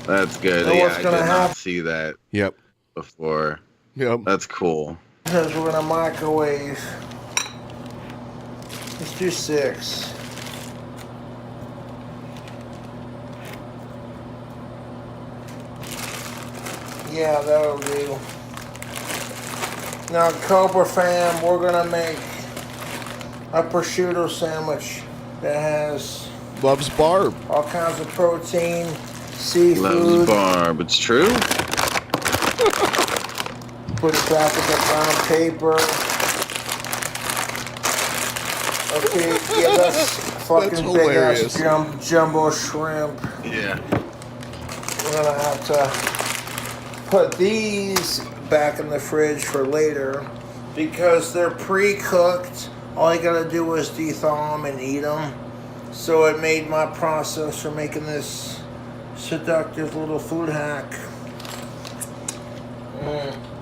That's good. So yeah, I did not see that. Yep. Before. Yep. That's cool. Because we're gonna microwave. Let's do 6. Yeah, that'll do. Now, Cobra fam, we're gonna make a prosciutto sandwich that has loves Barb. All kinds of protein, seafood. Loves Barb. It's true. Put it back with the brown paper. Okay, yeah, that's fucking big ass jumbo shrimp. Yeah. We're gonna have to put these back in the fridge for later because they're pre-cooked. All you gotta do is de-thaw them and eat them. So it made my process for making this seductive little food hack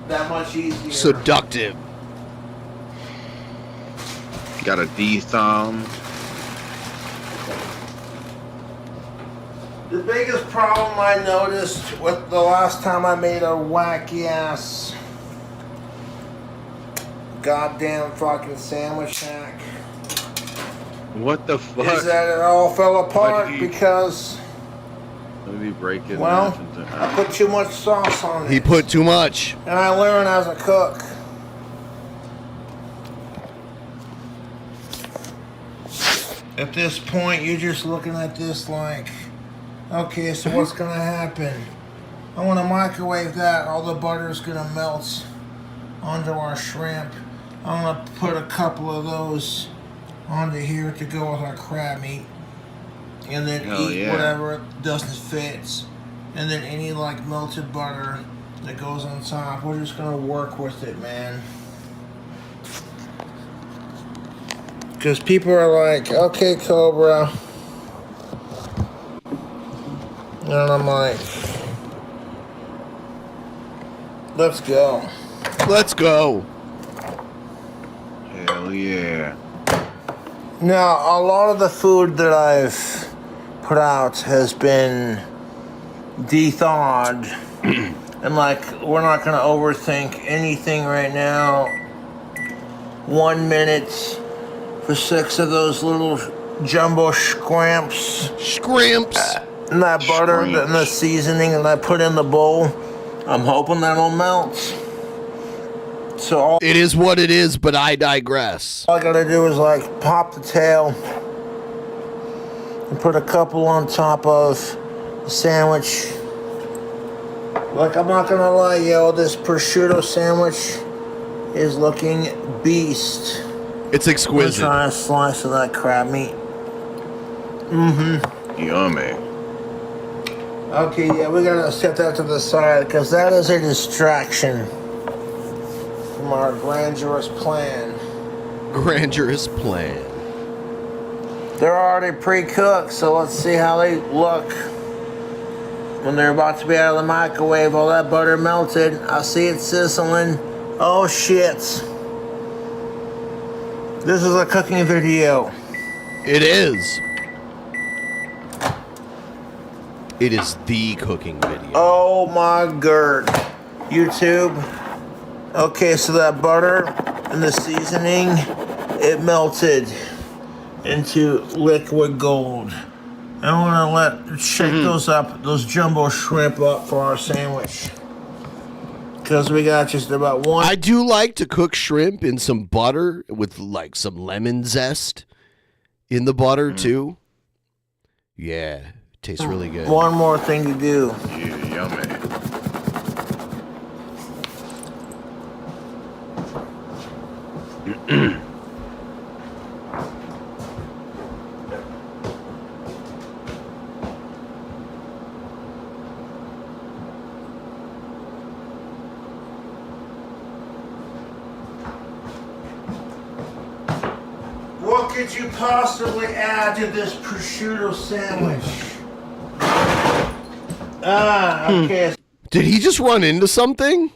that much easier. Seductive. Got a D-thumb. The biggest problem I noticed with the last time I made a wacky ass goddamn fucking sandwich hack What the fuck? is that it all fell apart because, Maybe break it. well, I put too much sauce on it. He put too much. And I learned as a cook. At this point, you're just looking at this like, okay, so what's gonna happen? I want to microwave that. All the butter's gonna melt onto our shrimp. I'm gonna put a couple of those onto here to go with our crab meat, and then eat whatever doesn't fit, and then any like melted butter that goes on top. We're just gonna work with it, man. Because people are like, okay, Cobra. And I'm like, let's go. Let's go. Hell yeah. Now, a lot of the food that I've put out has been de-thawed. And like, we're not going to overthink anything right now. 1 minute for 6 of those little jumbo scramps. And that butter and the seasoning that I put in the bowl. I'm hoping that'll melt. So it is what it is, but I digress. All I gotta do is like pop the tail and put a couple on top of the sandwich. Like, I'm not gonna lie, yo, this prosciutto sandwich is looking beast. It's exquisite. I'm trying a slice of that crab meat. Yummy. Okay, yeah, we gotta set that to the side because that is a distraction from our grandiose plan. Grandiose plan. They're already pre-cooked, so let's see how they look when they're about to be out of the microwave. All that butter melted. I see it sizzling. Oh shit. This is a cooking video. It is. It is the cooking video. Oh my god. YouTube. Okay, so that butter and the seasoning, it melted into liquid gold. I want to shake those up, those jumbo shrimp up for our sandwich. Because we got just about one. I do like to cook shrimp in some butter with like some lemon zest in the butter too. Yeah, tastes really good. One more thing to do. Yeah, yummy. What could you possibly add to this prosciutto sandwich? Okay. Did he just run into something?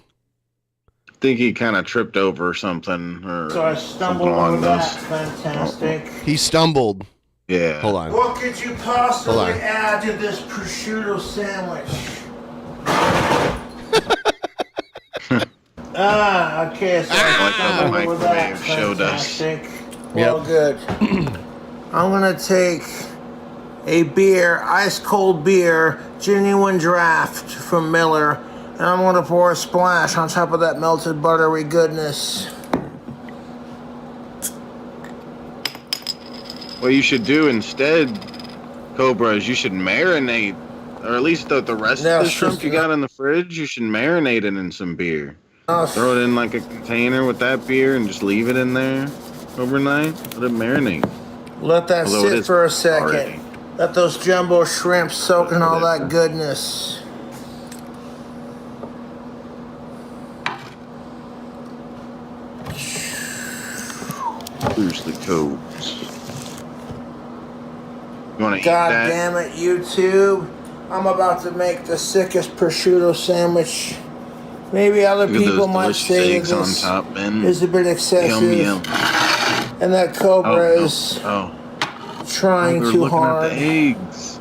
I think he kind of tripped over something or So I stumbled over that. Fantastic. He stumbled. Yeah. Hold on. What could you possibly Hold on. add to this prosciutto sandwich? Okay, so I stumbled over that. Microwave showed us. Fantastic. Well, good. I'm gonna take a beer, ice cold beer, genuine draft from Miller, and I'm gonna pour a splash on top of that melted buttery goodness. What you should do instead, Cobra, is you should marinate, or at least the rest of the shrimp you got in the fridge, you should marinate it in some beer. Throw it in like a container with that beer and just leave it in there overnight. Let it marinate. Let that Although it sit is for a second. already. Let those jumbo shrimp soak in all that goodness. toads. You want to eat God that? damn it, YouTube. I'm about to make the sickest prosciutto sandwich. Maybe other Look at people those might delicious say that eggs on this top, man. is a bit excessive. Yum, yum. And that Cobra Oh, is no. trying We're too looking hard. at the eggs.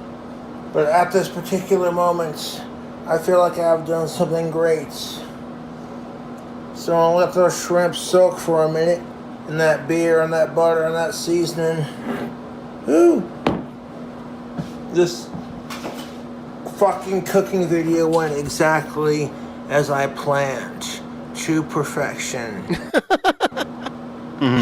But at this particular moment, I feel like I've done something great. So I'll let those shrimp soak for a minute in that beer and that butter and that seasoning. Ooh. This fucking cooking video went exactly as I planned. To perfection.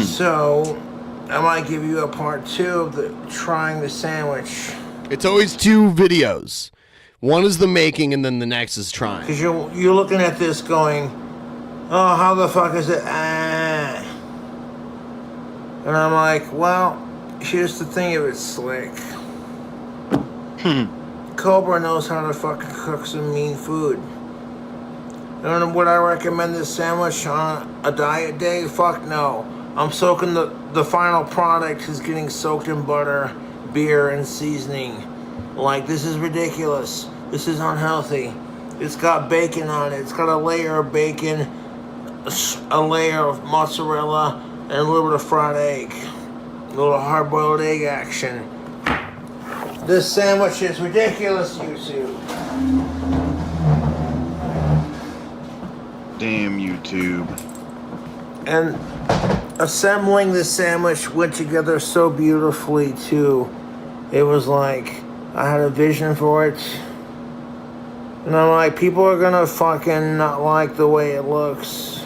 So I might give you a part 2 of trying the sandwich. It's always 2 videos. One is the making, and then the next is trying. Because you're looking at this going, oh, how the fuck is it? Ah. And I'm like, well, here's the thing if it's slick. Cobra knows how to fucking cook some mean food. And would I recommend this sandwich on a diet day? Fuck no. I'm soaking the final product is getting soaked in butter, beer, and seasoning. Like, this is ridiculous. This is unhealthy. It's got bacon on it. It's got a layer of bacon, a layer of mozzarella, and a little bit of fried egg. A little hard-boiled egg action. This sandwich is ridiculous, YouTube. Damn YouTube. And assembling the sandwich went together so beautifully, too. It was like, I had a vision for it. And I'm like, people are gonna fucking not like the way it looks.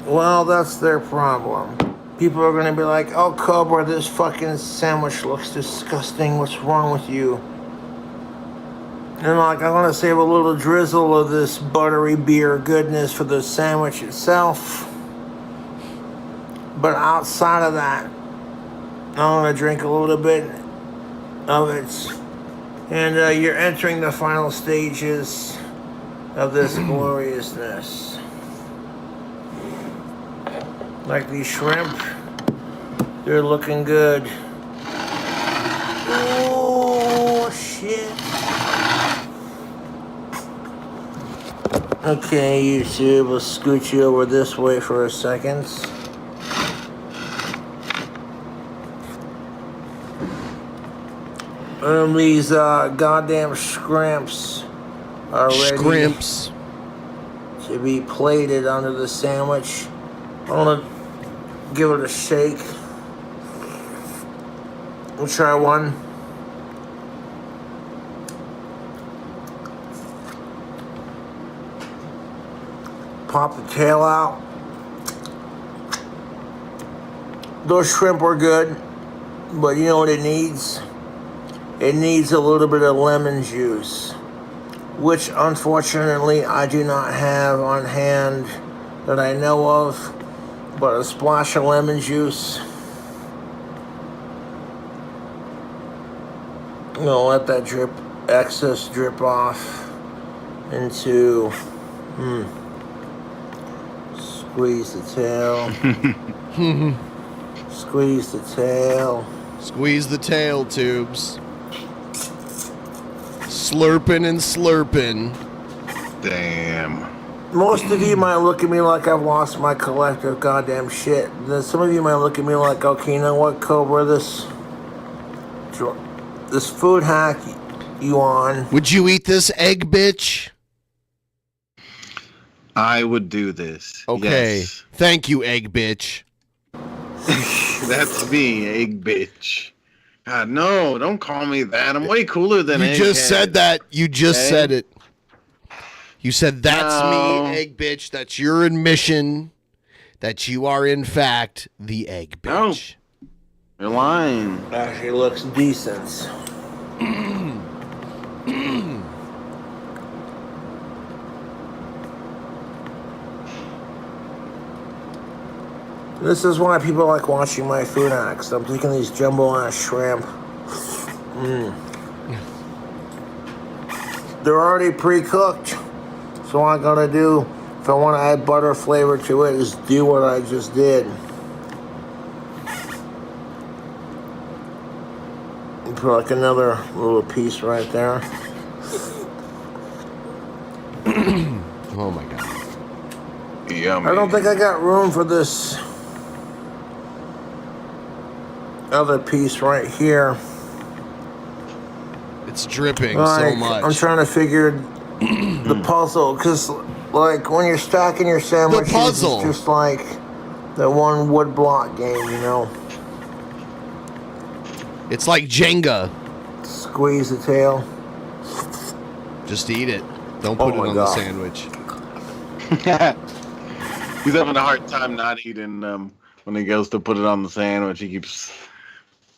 Well, that's their problem. People are gonna be like, oh, Cobra, this fucking sandwich looks disgusting. What's wrong with you? And like, I want to save a little drizzle of this buttery beer goodness for the sandwich itself. But outside of that, I'm going to drink a little bit of it. And you're entering the final stages of this gloriousness. Like these shrimp, they're looking good. Oh, shit. Okay, YouTube, let's scoot you over this way for a second. These goddamn shrimps are ready to be plated onto the sandwich. I want to give it a shake. We'll try one. Pop the tail out. Those shrimp are good, but you know what it needs? It needs a little bit of lemon juice, which unfortunately I do not have on hand that I know of, but a splash of lemon juice. I'm gonna let that excess drip off into, squeeze the tail. Squeeze the tail. Squeeze the tail, tubes. Slurping and slurping. Damn. Most of you might look at me like I've lost my collective goddamn shit. Then some of you might look at me like, okay, you know what, Cobra, this food hack you on. Would you eat this egg, bitch? I would do this. Okay. Yes. Thank you, egg bitch. That's me, egg bitch. God, no, don't call me that. I'm way cooler than You Egghead. just said that. You just Okay? said it. You said, that's No. me, egg bitch. That's your admission that you are, in fact, the egg bitch. You're lying. Actually looks decent. This is why people like watching my food hacks. I'm taking these jumbo ass shrimp. They're already pre-cooked. So all I gotta do, if I want to add butter flavor to it, is do what I just did. Put like another little piece right there. Oh my god. Yummy. I don't think I got room for this other piece right here. It's dripping like, so much. I'm trying to figure the puzzle, because like when you're stacking your sandwiches, it's just like the one wood block game, you know. It's like Jenga. Squeeze the tail. Just eat it. Don't put it on the sandwich. He's having a hard time not eating when he goes to put it on the sandwich. He keeps,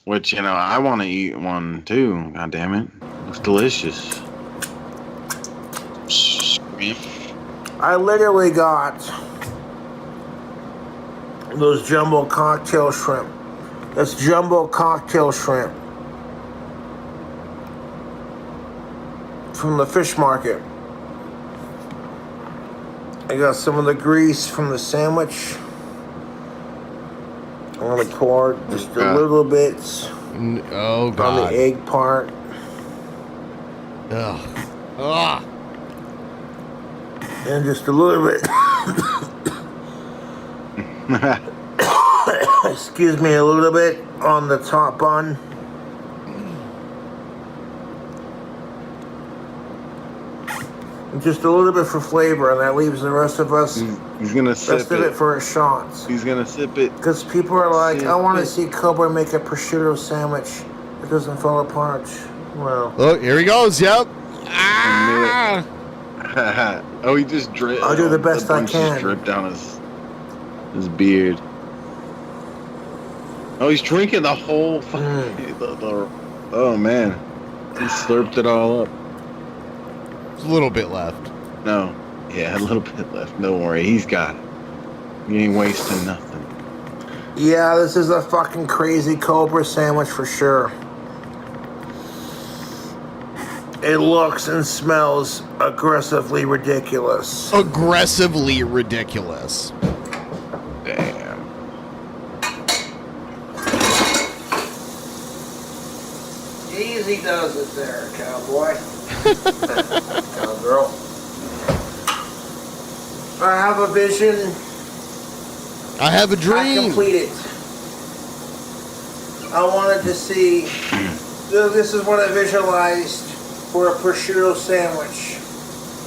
which, you know, I want to eat one too. God damn it. Looks delicious. I literally got those jumbo cocktail shrimp. That's jumbo cocktail shrimp from the fish market. I got some of the grease from the sandwich. I'm gonna pour just a little bit on the egg part. Ugh. Ugh. And just a little bit. Excuse me, a little bit on the top bun. Just a little bit for flavor, and that leaves the rest of us. He's gonna sip rest of it for a shot. He's gonna sip it. Because people are like, I want to see Cobra make a prosciutto sandwich that doesn't fall apart. Well. Oh, here he goes. Yep. Ah! Oh, he just dripped. I'll do the best I Just can. dripped down his beard. Oh, he's drinking the whole fucking. Oh man, he slurped it all up. There's a little bit left. No, yeah, a little bit left. Don't worry, he's got it. He ain't wasting nothing. Yeah, this is a fucking crazy Cobra sandwich for sure. It looks and smells aggressively ridiculous. Aggressively ridiculous. Damn. Easy does it there, cowboy. Cowgirl. I have a vision. I have a dream. I complete it. I wanted to see. This is what I visualized for a prosciutto sandwich.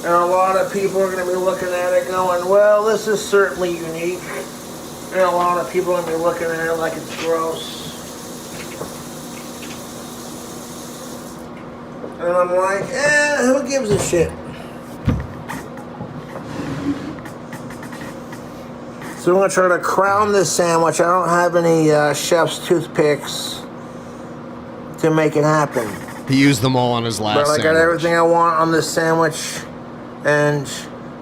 And a lot of people are going to be looking at it going, well, this is certainly unique. And a lot of people are going to be looking at it like it's gross. And I'm like, who gives a shit? So I'm going to try to crown this sandwich. I don't have any chef's toothpicks to make it happen. He used them all on his last But I got sandwich. everything I want on this sandwich, and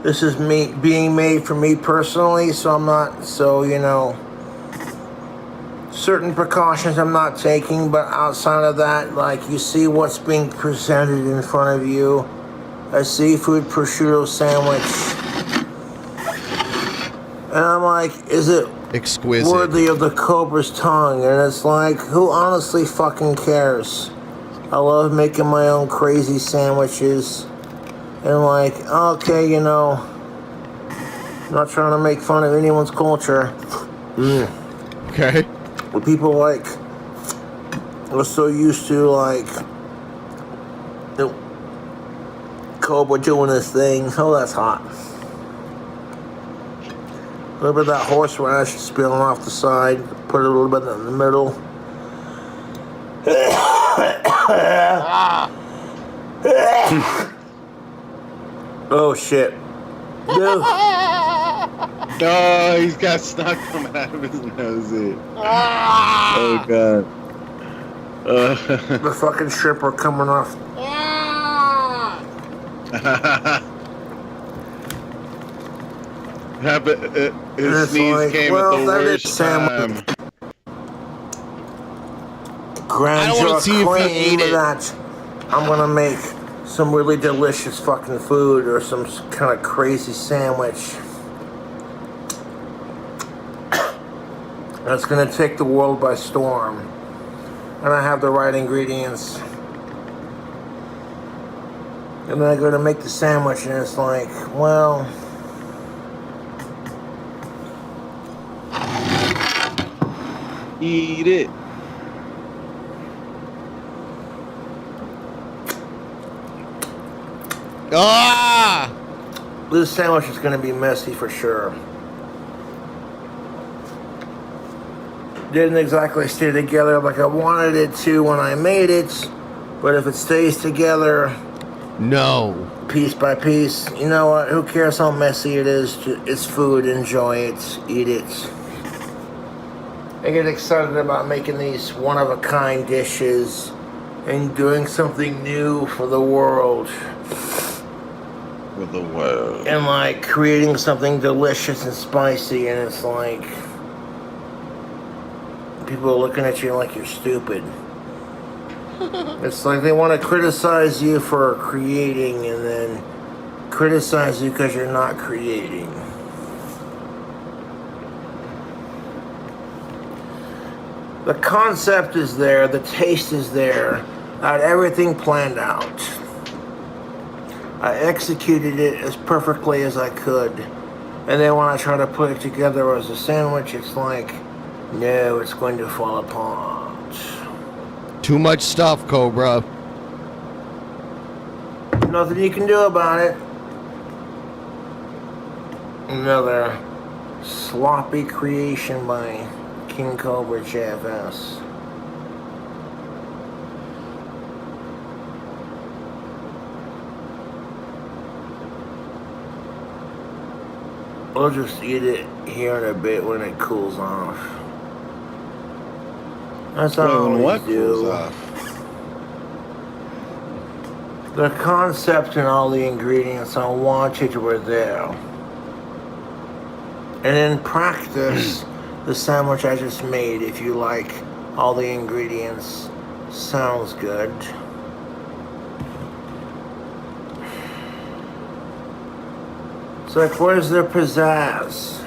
this is me being made for me personally, so I'm not, you know, certain precautions I'm not taking, but outside of that, like, you see what's being presented in front of you, a seafood prosciutto sandwich, and I'm like, is it exquisite, worthy of the Cobra's tongue? And it's like, who honestly fucking cares? I love making my own crazy sandwiches. And like, okay, you know, I'm not trying to make fun of anyone's culture. Okay. But people like are so used to like Cobra doing this thing. Oh, that's hot. A little bit of that horseradish spilling off the side. Put a little bit in the middle. Oh shit. No. Oh, he's got snot coming out of his nose here. Oh god. The fucking shrimp are coming off. His sneeze came at the worst time. Grand I don't want to see if he ate it. That. I'm gonna make some really delicious fucking food or some kind of crazy sandwich that's gonna take the world by storm. and I have the right ingredients. And then I go to make the sandwich and it's like, well, eat it. Ah! This sandwich is going to be messy for sure. Didn't exactly stay together like I wanted it to when I made it, but if it stays together, no, piece by piece, you know what? Who cares how messy it is? It's food. Enjoy it. Eat it. I get excited about making these one-of-a-kind dishes and doing something new for the world. For the world. And like creating something delicious and spicy, and it's like people are looking at you like you're stupid. It's like they want to criticize you for creating and then criticize you because you're not creating. The concept is there, the taste is there. I had everything planned out. I executed it as perfectly as I could. And then when I try to put it together as a sandwich, it's like, no, it's going to fall apart. Too much stuff, Cobra. Nothing you can do about it. Another sloppy creation by King Cobra JFS. We'll just eat it here in a bit when it cools off. That's all When we what do. cools off? The concept and all the ingredients I wanted were there. And in practice, the sandwich I just made, if you like all the ingredients, sounds good. It's like, where's their pizzazz?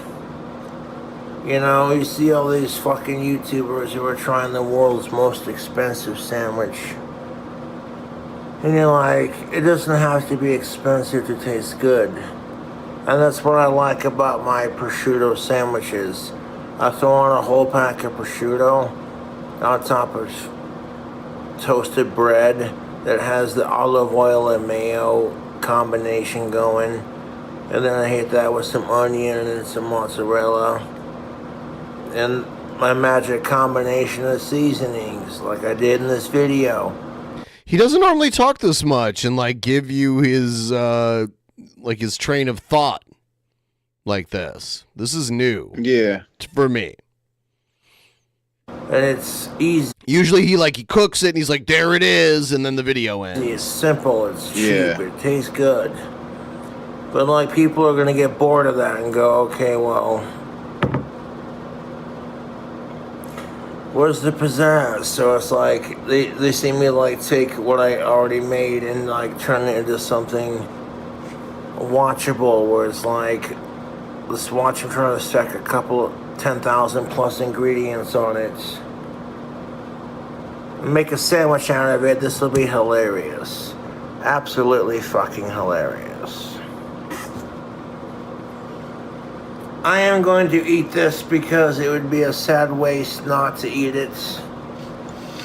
You know, you see all these fucking YouTubers who are trying the world's most expensive sandwich. And you're like, it doesn't have to be expensive to taste good. And that's what I like about my prosciutto sandwiches. I throw on a whole pack of prosciutto on top of toasted bread that has the olive oil and mayo combination going. And then I hit that with some onion and some mozzarella. And my magic combination of seasonings, like I did in this video. He doesn't normally talk this much and like give you his like his train of thought like this. This is new. Yeah. For me. And it's easy. Usually he cooks it and he's like, there it is, and then the video ends. It's simple, it's cheap, Yeah. it tastes good. But like people are gonna get bored of that and go, okay, well, where's the pizzazz? So it's like they see me like take what I already made and like turn it into something watchable, where it's like, let's watch him trying to stack a couple 10,000 plus ingredients on it. Make a sandwich out of it. This will be hilarious. Absolutely fucking hilarious. I am going to eat this because it would be a sad waste not to eat it.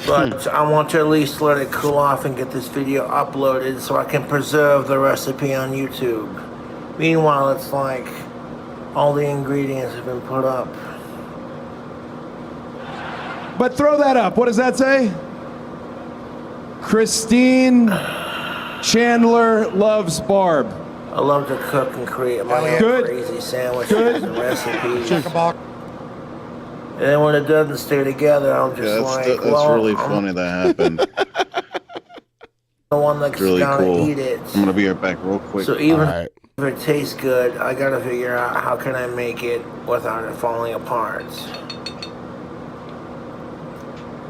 But I want to at least let it cool off and get this video uploaded so I can preserve the recipe on YouTube. Meanwhile, it's like all the ingredients have been put up. But throw that up. What does that say? Christine Chandler loves Barb. I love to cook and create my own Good. crazy sandwiches Good. and recipes. Check 'em out. And then when it doesn't stay together, I'm just That's well, really I'm funny that happened. the one that's It's really gonna cool. eat it. I'm gonna be right back real quick. So even if it tastes good, I gotta figure out how can I make it without it falling apart.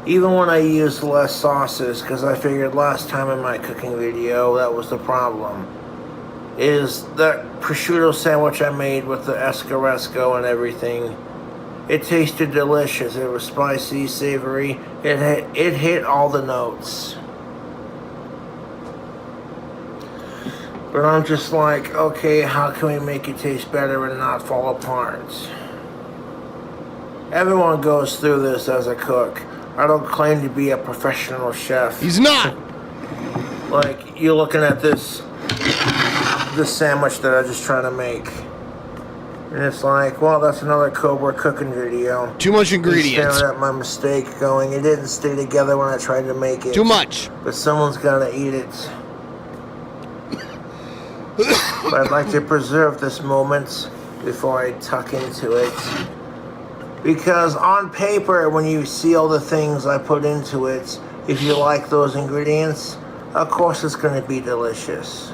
Even when I use less sauces, because I figured last time in my cooking video that was the problem, is that prosciutto sandwich I made with the escaresco and everything It tasted delicious. It was spicy, savory. It hit all the notes. But I'm just like, okay, how can we make it taste better and not fall apart? Everyone goes through this as a cook. I don't claim to be a professional chef. He's not. Like, you're looking at this sandwich that I'm just trying to make. And it's like, well, that's another Cobra cooking video. Too much ingredients. Staring at my mistake going, it didn't stay together when I tried to make it. Too much. But someone's gotta eat it. But I'd like to preserve this moment before I tuck into it. Because on paper, when you see all the things I put into it, if you like those ingredients, of course it's going to be delicious.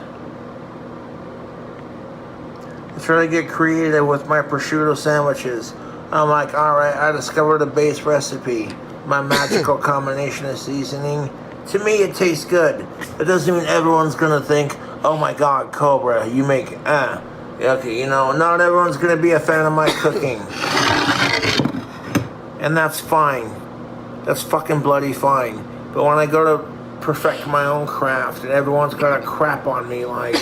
I try to get creative with my prosciutto sandwiches. I'm like, alright, I discovered a base recipe. My magical combination of seasoning. To me, it tastes good. It doesn't mean everyone's going to think, oh my god, Cobra, you make, okay, you know, not everyone's going to be a fan of my cooking. And that's fine. That's fucking bloody fine. But when I go to perfect my own craft and everyone's got a crap on me like,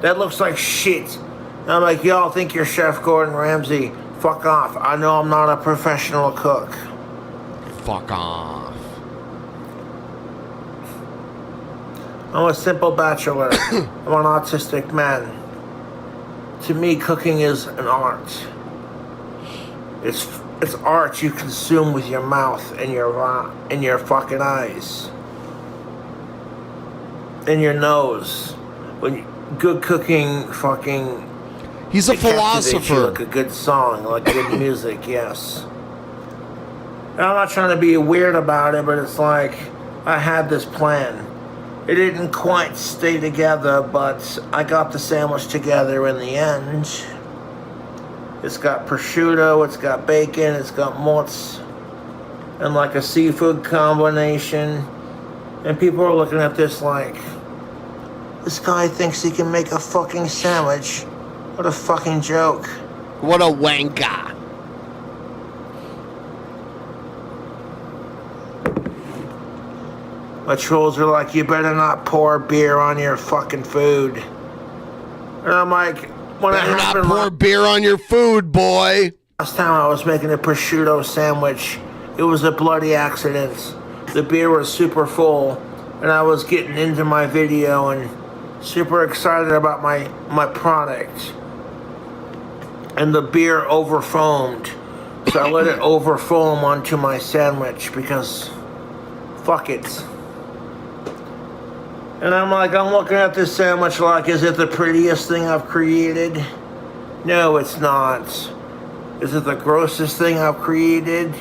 that looks like shit. And I'm like, y'all think you're Chef Gordon Ramsay. Fuck off. I know I'm not a professional cook. Fuck off. I'm a simple bachelor. I'm an autistic man. To me, cooking is an art. It's art you consume with your mouth and your fucking eyes. And your nose. When good cooking fucking... He's a philosopher. Like a good song, like good music, yes. And I'm not trying to be weird about it, but it's like, I had this plan. It didn't quite stay together, but I got the sandwich together in the end. It's got prosciutto, it's got bacon, it's got mozz, and like a seafood combination. And people are looking at this like, this guy thinks he can make a fucking sandwich. What a fucking joke. What a wanker. My trolls are like, you better not pour beer on your fucking food. And I'm like, when better it happened, not pour beer on your food, boy. Last time I was making a prosciutto sandwich, it was a bloody accident. The beer was super full, and I was getting into my video and super excited about my product. And the beer overfoamed. So I let it overfoam onto my sandwich because fuck it. And I'm like, I'm looking at this sandwich like, is it the prettiest thing I've created? No, it's not. Is it the grossest thing I've created?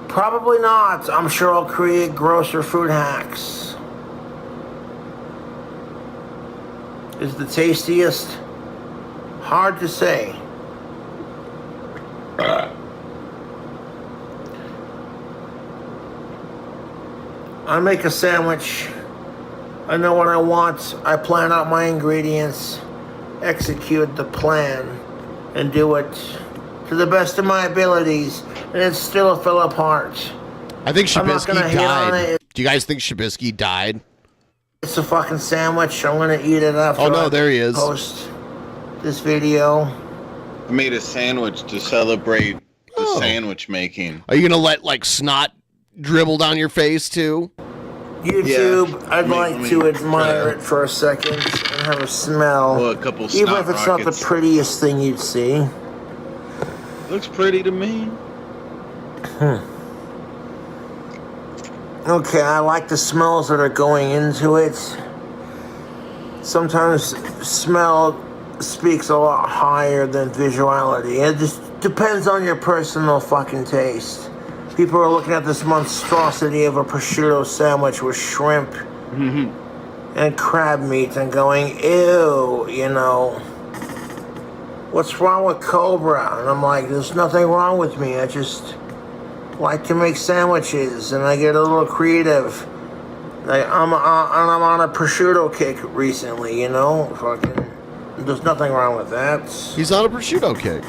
Probably not. I'm sure I'll create grosser food hacks. Is it the tastiest? Hard to say. I make a sandwich. I know what I want. I plan out my ingredients, execute the plan, and do it to the best of my abilities, and it still fell apart. I think I'm not Shabisky gonna hate on died. it. Do you guys think Shabisky died? It's a fucking sandwich. I'm gonna eat it after Oh no, I there he is. post this video. I made a sandwich to celebrate the sandwich making. Are you gonna let like snot dribble down your face too? YouTube, Yeah. I'd like to admire it for a second and have a smell. Well, a couple even snot if it's not the rockets. prettiest thing you'd see. Looks pretty to me. Okay, I like the smells that are going into it. Sometimes smell speaks a lot higher than visuality. It just depends on your personal fucking taste. People are looking at this monstrosity of a prosciutto sandwich with shrimp and crab meat and going, ew, you know. What's wrong with Cobra? And I'm like, there's nothing wrong with me. I just like to make sandwiches and I get a little creative. Like, I'm on a prosciutto kick recently, you know? Fucking, there's nothing wrong with that. He's on a prosciutto kick.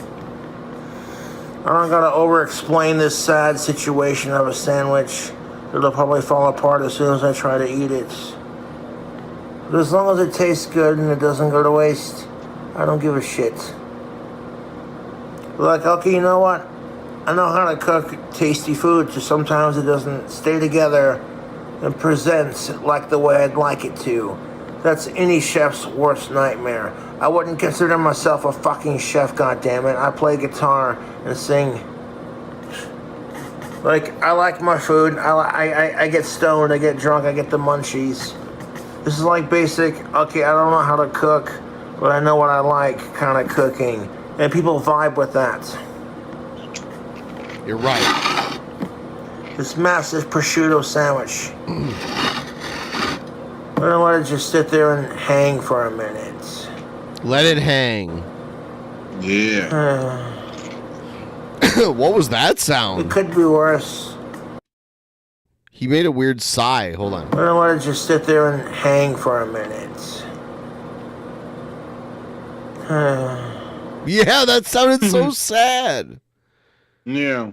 I don't gotta over-explain this sad situation of a sandwich. It'll probably fall apart as soon as I try to eat it. But as long as it tastes good and it doesn't go to waste, I don't give a shit. Like, okay, you know what? I know how to cook tasty food, just sometimes it doesn't stay together and presents like the way I'd like it to. That's any chef's worst nightmare. I wouldn't consider myself a fucking chef, goddammit. I play guitar and sing. Like, I like my food. I get stoned, I get drunk, I get the munchies. This is like basic, okay, I don't know how to cook, but I know what I like kind of cooking. And people vibe with that. You're right. This massive prosciutto sandwich. I'm gonna let it just sit there and hang for a minute. Let it hang. Yeah. What was that sound? It could be worse. He made a weird sigh. Hold on. I'm gonna let it just sit there and hang for a minute. Yeah, that sounded so sad. Yeah.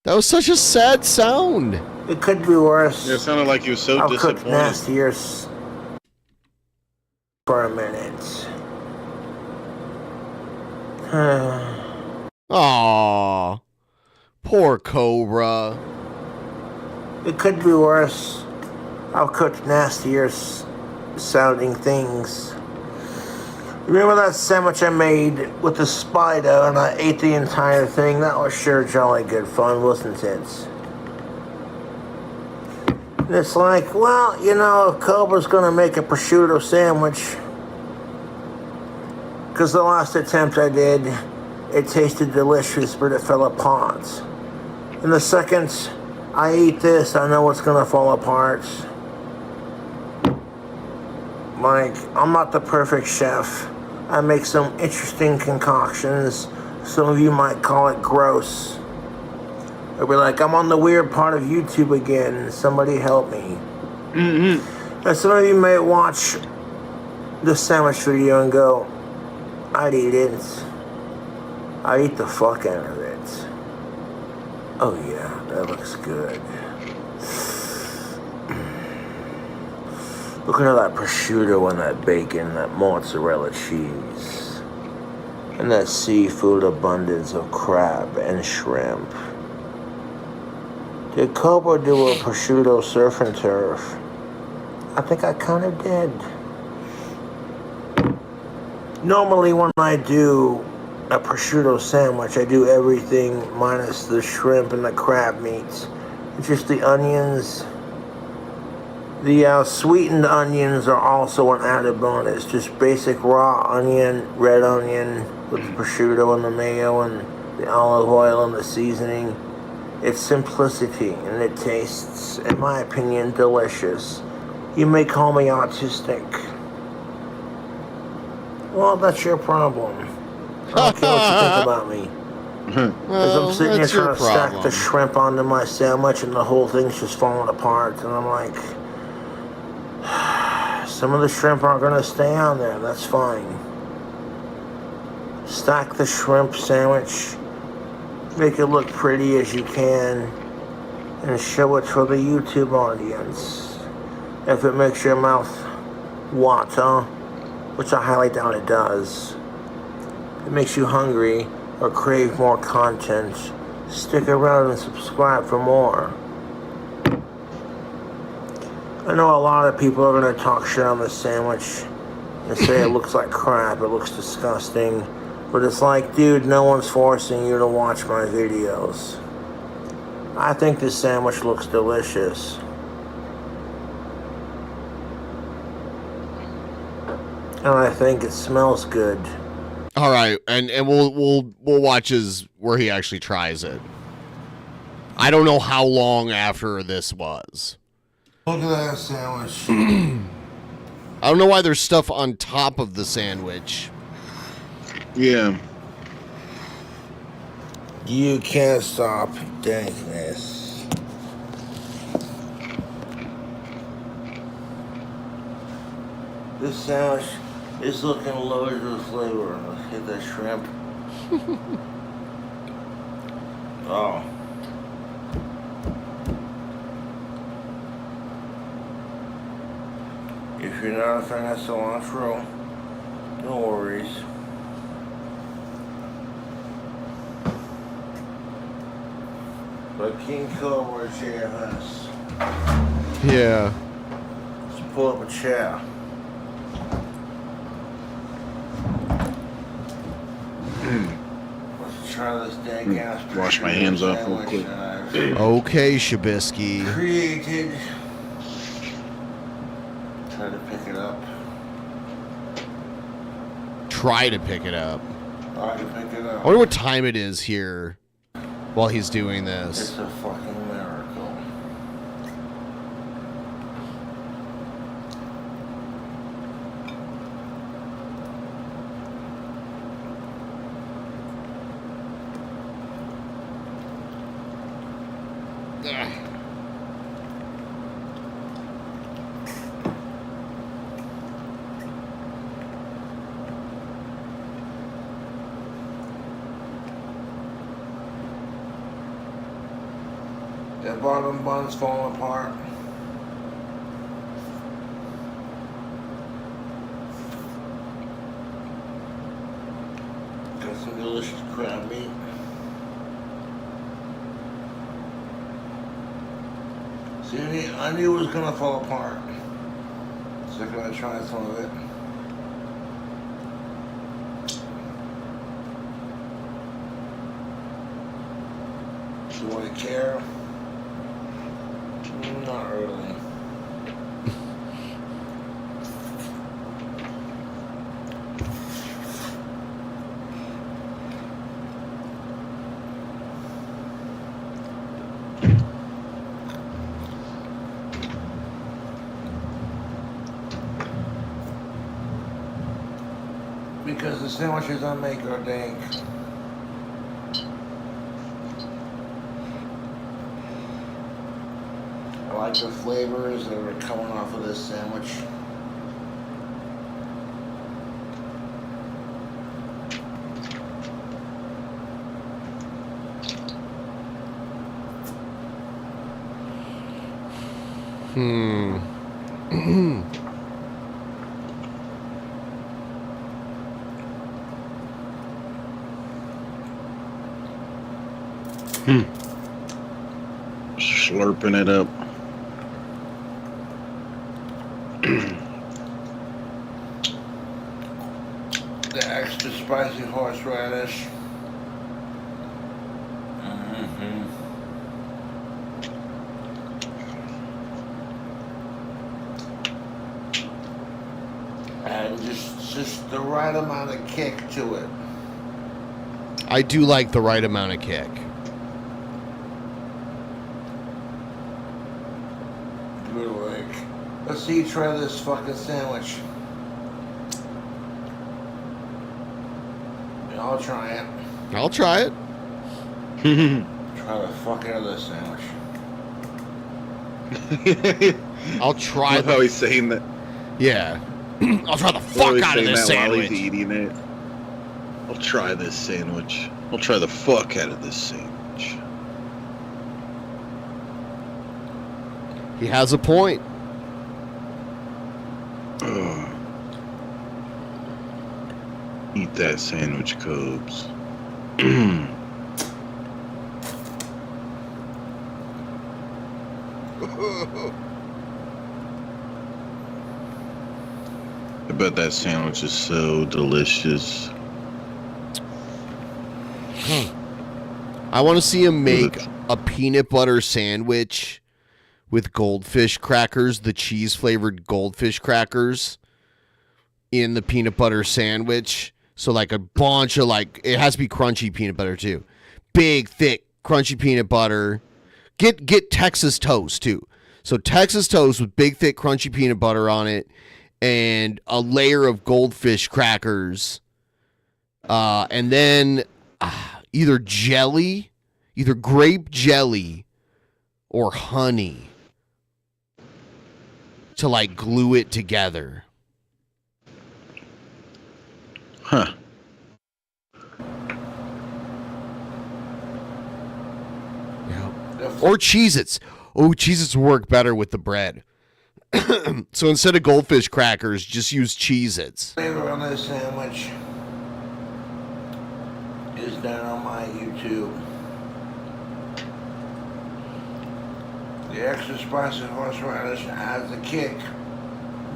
That was such a sad sound. It could be worse. Yeah, it sounded like you were so I'll disappointed. cook nastier for a minute. Aww. Poor Cobra. It could be worse. I'll cook nastier sounding things. Remember that sandwich I made with the spider and I ate the entire thing? That was sure jolly good fun, wasn't it? And it's like, well, you know, if Cobra's gonna make a prosciutto sandwich, because the last attempt I did, it tasted delicious, but it fell apart. And the second I eat this, I know it's gonna fall apart. Like, I'm not the perfect chef. I make some interesting concoctions. Some of you might call it gross. Or be like, I'm on the weird part of YouTube again. Somebody help me. Mm-hmm. And some of you may watch this sandwich video and go, I'd eat it. I'd eat the fuck out of it. Oh yeah, that looks good. Look at all that prosciutto and that bacon, that mozzarella cheese, and that seafood abundance of crab and shrimp. Did Cobra do a prosciutto surf and turf? I think I kind of did. Normally when I do a prosciutto sandwich, I do everything minus the shrimp and the crab meats. Just the onions. The sweetened onions are also an added bonus. Just basic raw onion, red onion with the prosciutto and the mayo and the olive oil and the seasoning. It's simplicity and it tastes, in my opinion, delicious. You may call me autistic. Well, that's your problem. I don't care what you think about me. As I'm sitting here trying to stack the shrimp onto my sandwich and the whole thing's just falling apart. And I'm like, some of the shrimp aren't going to stay on there. That's fine. Stack the shrimp sandwich. Make it look pretty as you can. And show it for the YouTube audience. If it makes your mouth water, which I highly doubt it does. It makes you hungry or crave more content. Stick around and subscribe for more. I know a lot of people are going to talk shit on this sandwich and say it looks like crap, it looks disgusting. But it's like, dude, no one's forcing you to watch my videos. I think this sandwich looks delicious. And I think it smells good. All right, and we'll watch where he actually tries it. I don't know how long after this was. Look at that sandwich. I don't know why there's stuff on top of the sandwich. Yeah. You can't stop dankness. This sandwich is looking loaded with flavor. Let's hit that shrimp. Oh. If you're not a fan of cilantro, no worries. But King Cobra JFS. Yeah. Let's pull up a chair. Let's try this dang ass. Wash my hands off real quick. Okay, Shabisky. Created. Try to pick it up. Try to pick it up. Try to pick it I up. wonder what time it is here while he's doing this. It's a fucking miracle. The bottom bun's falling apart. Got some delicious crab meat. See, I knew it was gonna fall apart. So I'm gonna try some of it. Do I care? Not really. Because the sandwiches I make are dank. I like the flavors that are coming off of this sandwich. Slurping it up. The extra spicy horseradish. And just the right amount of kick to it. I do like the right amount of kick. Good like. Let's see you try this fucking sandwich. Yeah, I'll try it. I'll try it. Try the fuck out of this sandwich. I'll try. I love how he's saying that. Yeah. I'll try the fuck out of this sandwich. While he's eating it. I'll try this sandwich. I'll try the fuck out of this sandwich. He has a point. Eat that sandwich, Cubs. I bet that sandwich is so delicious. I want to see him make a peanut butter sandwich with goldfish crackers, the cheese flavored goldfish crackers in the peanut butter sandwich. So like a bunch of it has to be crunchy peanut butter too. Big, thick, crunchy peanut butter. Get Texas toast too. So Texas toast with big, thick, crunchy peanut butter on it and a layer of goldfish crackers. And then either jelly, either grape jelly or honey to glue it together. Huh. Or Cheez-Its. Oh, Cheez-Its work better with the bread. So instead of goldfish crackers, just use Cheez-Its. Flavor on this sandwich is down on my YouTube. The extra spicy horseradish adds a kick,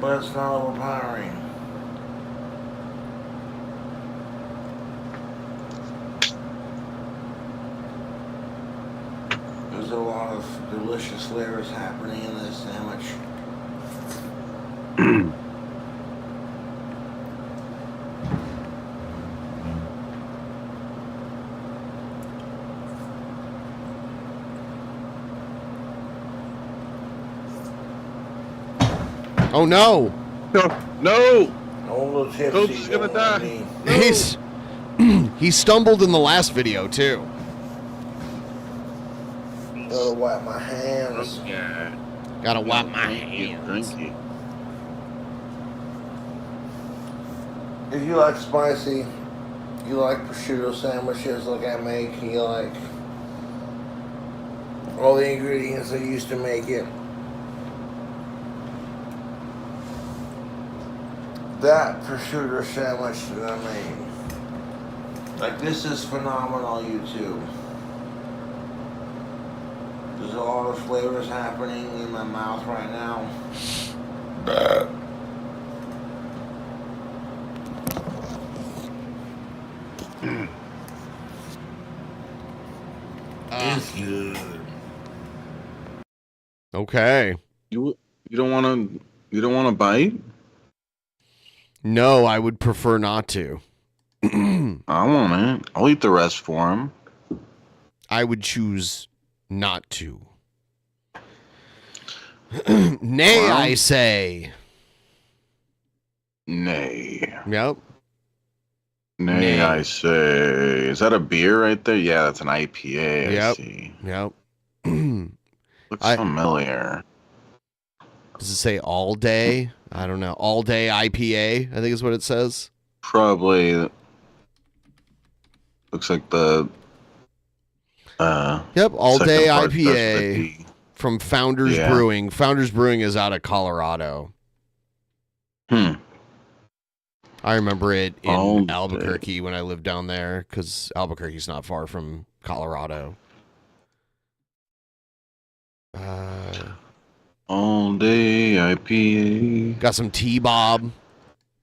but it's not overpowering. There's a lot of delicious flavors happening in this sandwich. Oh no! No! Coach's gonna die. He's he stumbled in the last video too. Gotta wipe my hands. Yeah. Gotta wipe my hands. If you like spicy, you like prosciutto sandwiches like I make, you like all the ingredients I used to make it. That prosciutto sandwich that I made. Like, this is phenomenal, YouTube. There's a lot of flavors happening in my mouth right now. It's good. Okay. You don't want to bite? No, I would prefer not to. I want it. I'll eat the rest for him. I would choose not to. Nay, Well, I say. Nay. Yep. Nay, I say. Is that a beer right there? Yeah, that's an IPA. I Yep. see. Yep. Looks familiar. Does it say all day? I don't know. All day IPA, I think is what it says. Probably. Looks like the. Yep, all second day part starts with a IPA D. from Founders Yeah. Brewing. Founders Brewing is out of Colorado. Hmm. I remember it in All day. Albuquerque when I lived down there because Albuquerque's not far from Colorado. All day IPA. Got some T-Bob.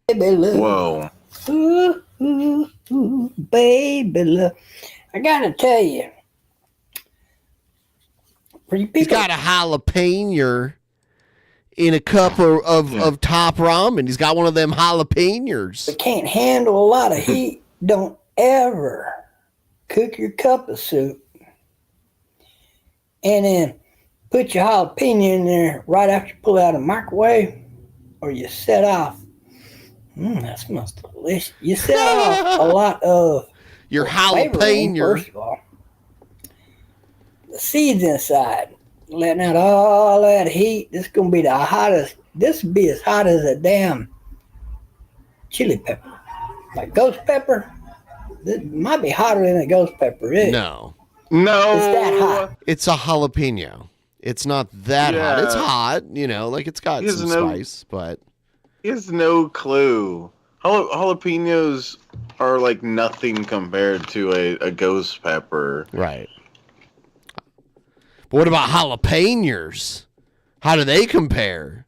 Baby love. Whoa. Ooh, ooh, ooh, baby love. I gotta tell you. For you people, He's got a jalapeno in a cup of top ramen. He's got one of them jalapenos. that can't handle a lot of heat, don't ever cook your cup of soup and then put your jalapeno in there right after you pull it out of the microwave, or you set off. That smells delicious. You set off a lot of your flavoring, jalapeno. First of all, the seeds inside, letting out all that heat. This is gonna be the hottest. This will be as hot as a damn chili pepper, like ghost pepper. This might be hotter than a ghost pepper is. No. No. It's that hot. It's a jalapeno. It's not that hot. It's Yeah. hot, like it's got He has some no- spice, but He has no clue. Jalapenos are like nothing compared to a ghost pepper. right. But what about jalapenos? How do they compare?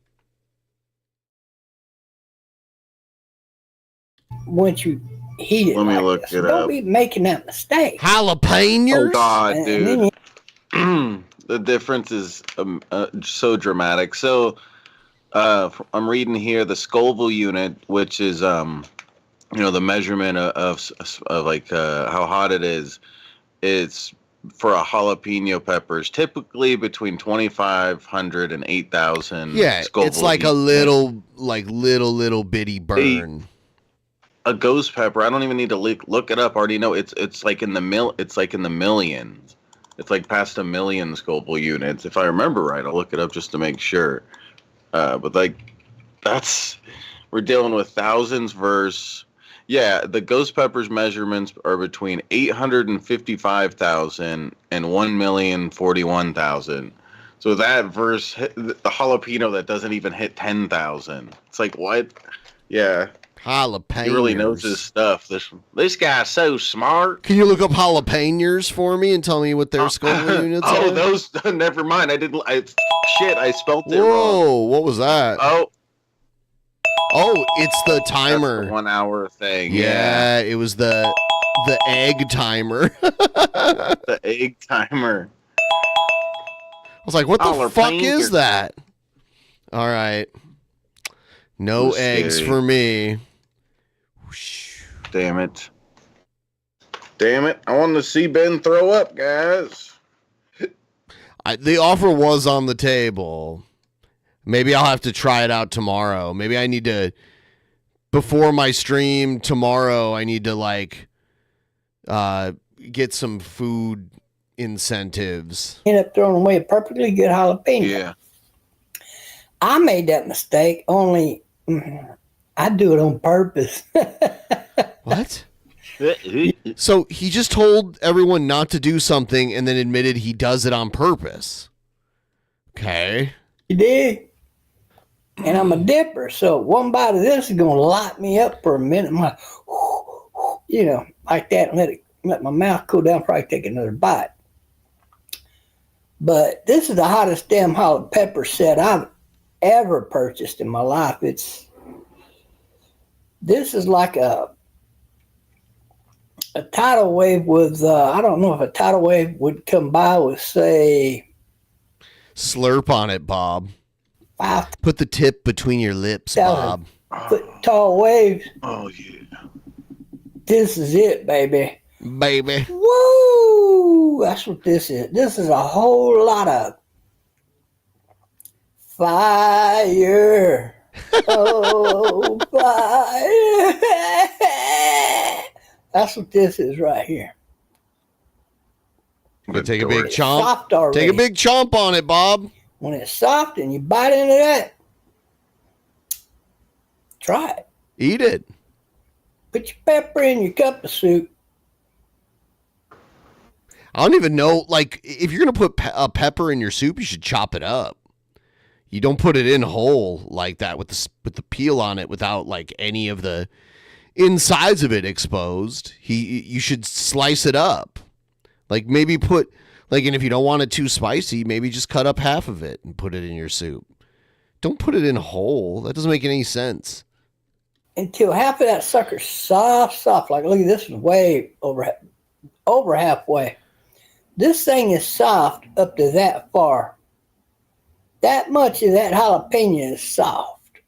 Once you heat it, Let me like look this. it Don't up. be making that mistake. Jalapenos? Oh God, And then dude. The difference is so dramatic. So I'm reading here the Scoville unit, which is the measurement of like how hot it is. It's for a jalapeno peppers typically between 2,500 and 8,000. Yeah, Scoville it's like a units. little bitty burn. A ghost pepper. I don't even need to look it up. I already know it's like in the It's like in the millions. It's like past 1 million Scoville units. If I remember right, I'll look it up just to make sure. But like, we're dealing with thousands versus. Yeah, the ghost pepper's measurements are between 855,000 and 1,041,000. So that versus the jalapeno that doesn't even hit 10,000. It's like, what? Yeah. Jalapenos. He really knows his stuff. This guy's so smart. Can you look up jalapenos for me and tell me what their Scoville units are? Oh, those. Never mind. I spelt it wrong. Whoa, what was that? Oh, it's the timer. That's the 1 hour thing. Yeah, it was the egg timer. The egg timer. I was like, what the fuck is that? All right. No eggs for me. Damn it. Damn it. I want to see Ben throw up, guys. The offer was on the table. Maybe I'll have to try it out tomorrow. Maybe I need to, before my stream tomorrow, I need to get some food incentives. End up throwing away a perfectly good jalapeno. Yeah. I made that mistake, only I do it on purpose. What? So he just told everyone not to do something and then admitted he does it on purpose. Okay. You did. And I'm a dipper, so one bite of this is going to lock me up for a minute. I'm like, like that, and let my mouth cool down before I take another bite. But this is the hottest damn jalapeno pepper set I've ever purchased in my life. This is like a tidal wave with, I don't know if a tidal wave would come by with, say... Slurp on it, Bob. Put the tip between your lips, Bob. Foot tall waves. Oh, yeah. This is it, baby. Baby. Woo! That's what this is. This is a whole lot of fire. Oh, fire. That's what this is right here. Take a big chomp. Soft already. Take a big chomp on it, Bob. When it's soft and you bite into that, try it. Eat it. Put your pepper in your cup of soup. I don't even know, if you're going to put a pepper in your soup, you should chop it up. You don't put it in whole like that with the peel on it without, any of the insides of it exposed. You should slice it up. Maybe put... and if you don't want it too spicy, maybe just cut up half of it and put it in your soup. Don't put it in whole. That doesn't make any sense. Until half of that sucker's soft. Look at this is way over halfway. This thing is soft up to that far. That much of that jalapeno is soft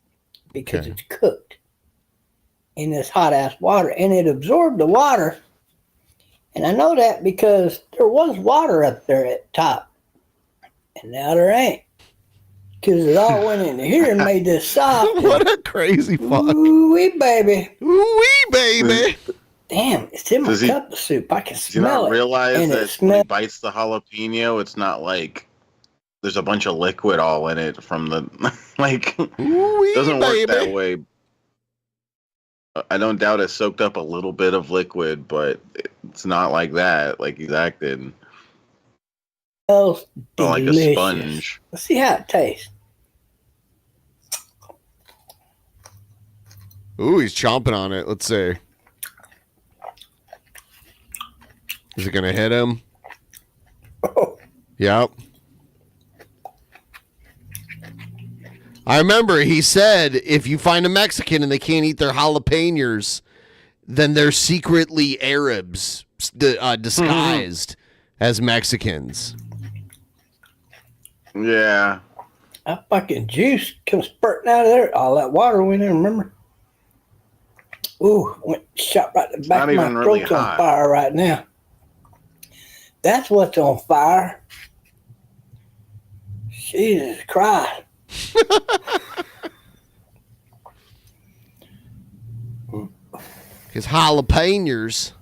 because it's cooked in this hot-ass water. And it absorbed the water. And I know that because there was water up there at the top. And now there ain't. Because it all went into here and made this soft. What a crazy fuck. Ooh-wee, baby. Ooh-wee, baby. Damn, it's in my cup of soup. I can smell it. Does he not realize and that when he bites the jalapeno, it's not like there's a bunch of liquid all in it from the... it doesn't work that way. I don't doubt it soaked up a little bit of liquid, but it's not like that, like he's acted. Smells like a sponge. Let's see how it tastes. Ooh, he's chomping on it. Let's see. Is it going to hit him? Yep. I remember he said if you find a Mexican and they can't eat their jalapenos, then they're secretly Arabs disguised as Mexicans. Yeah. That fucking juice comes spurting out of there. All that water went in, remember? Ooh, shot right in the back of my throat's really on fire right now. That's what's on fire. Jesus Christ. His jalapenos.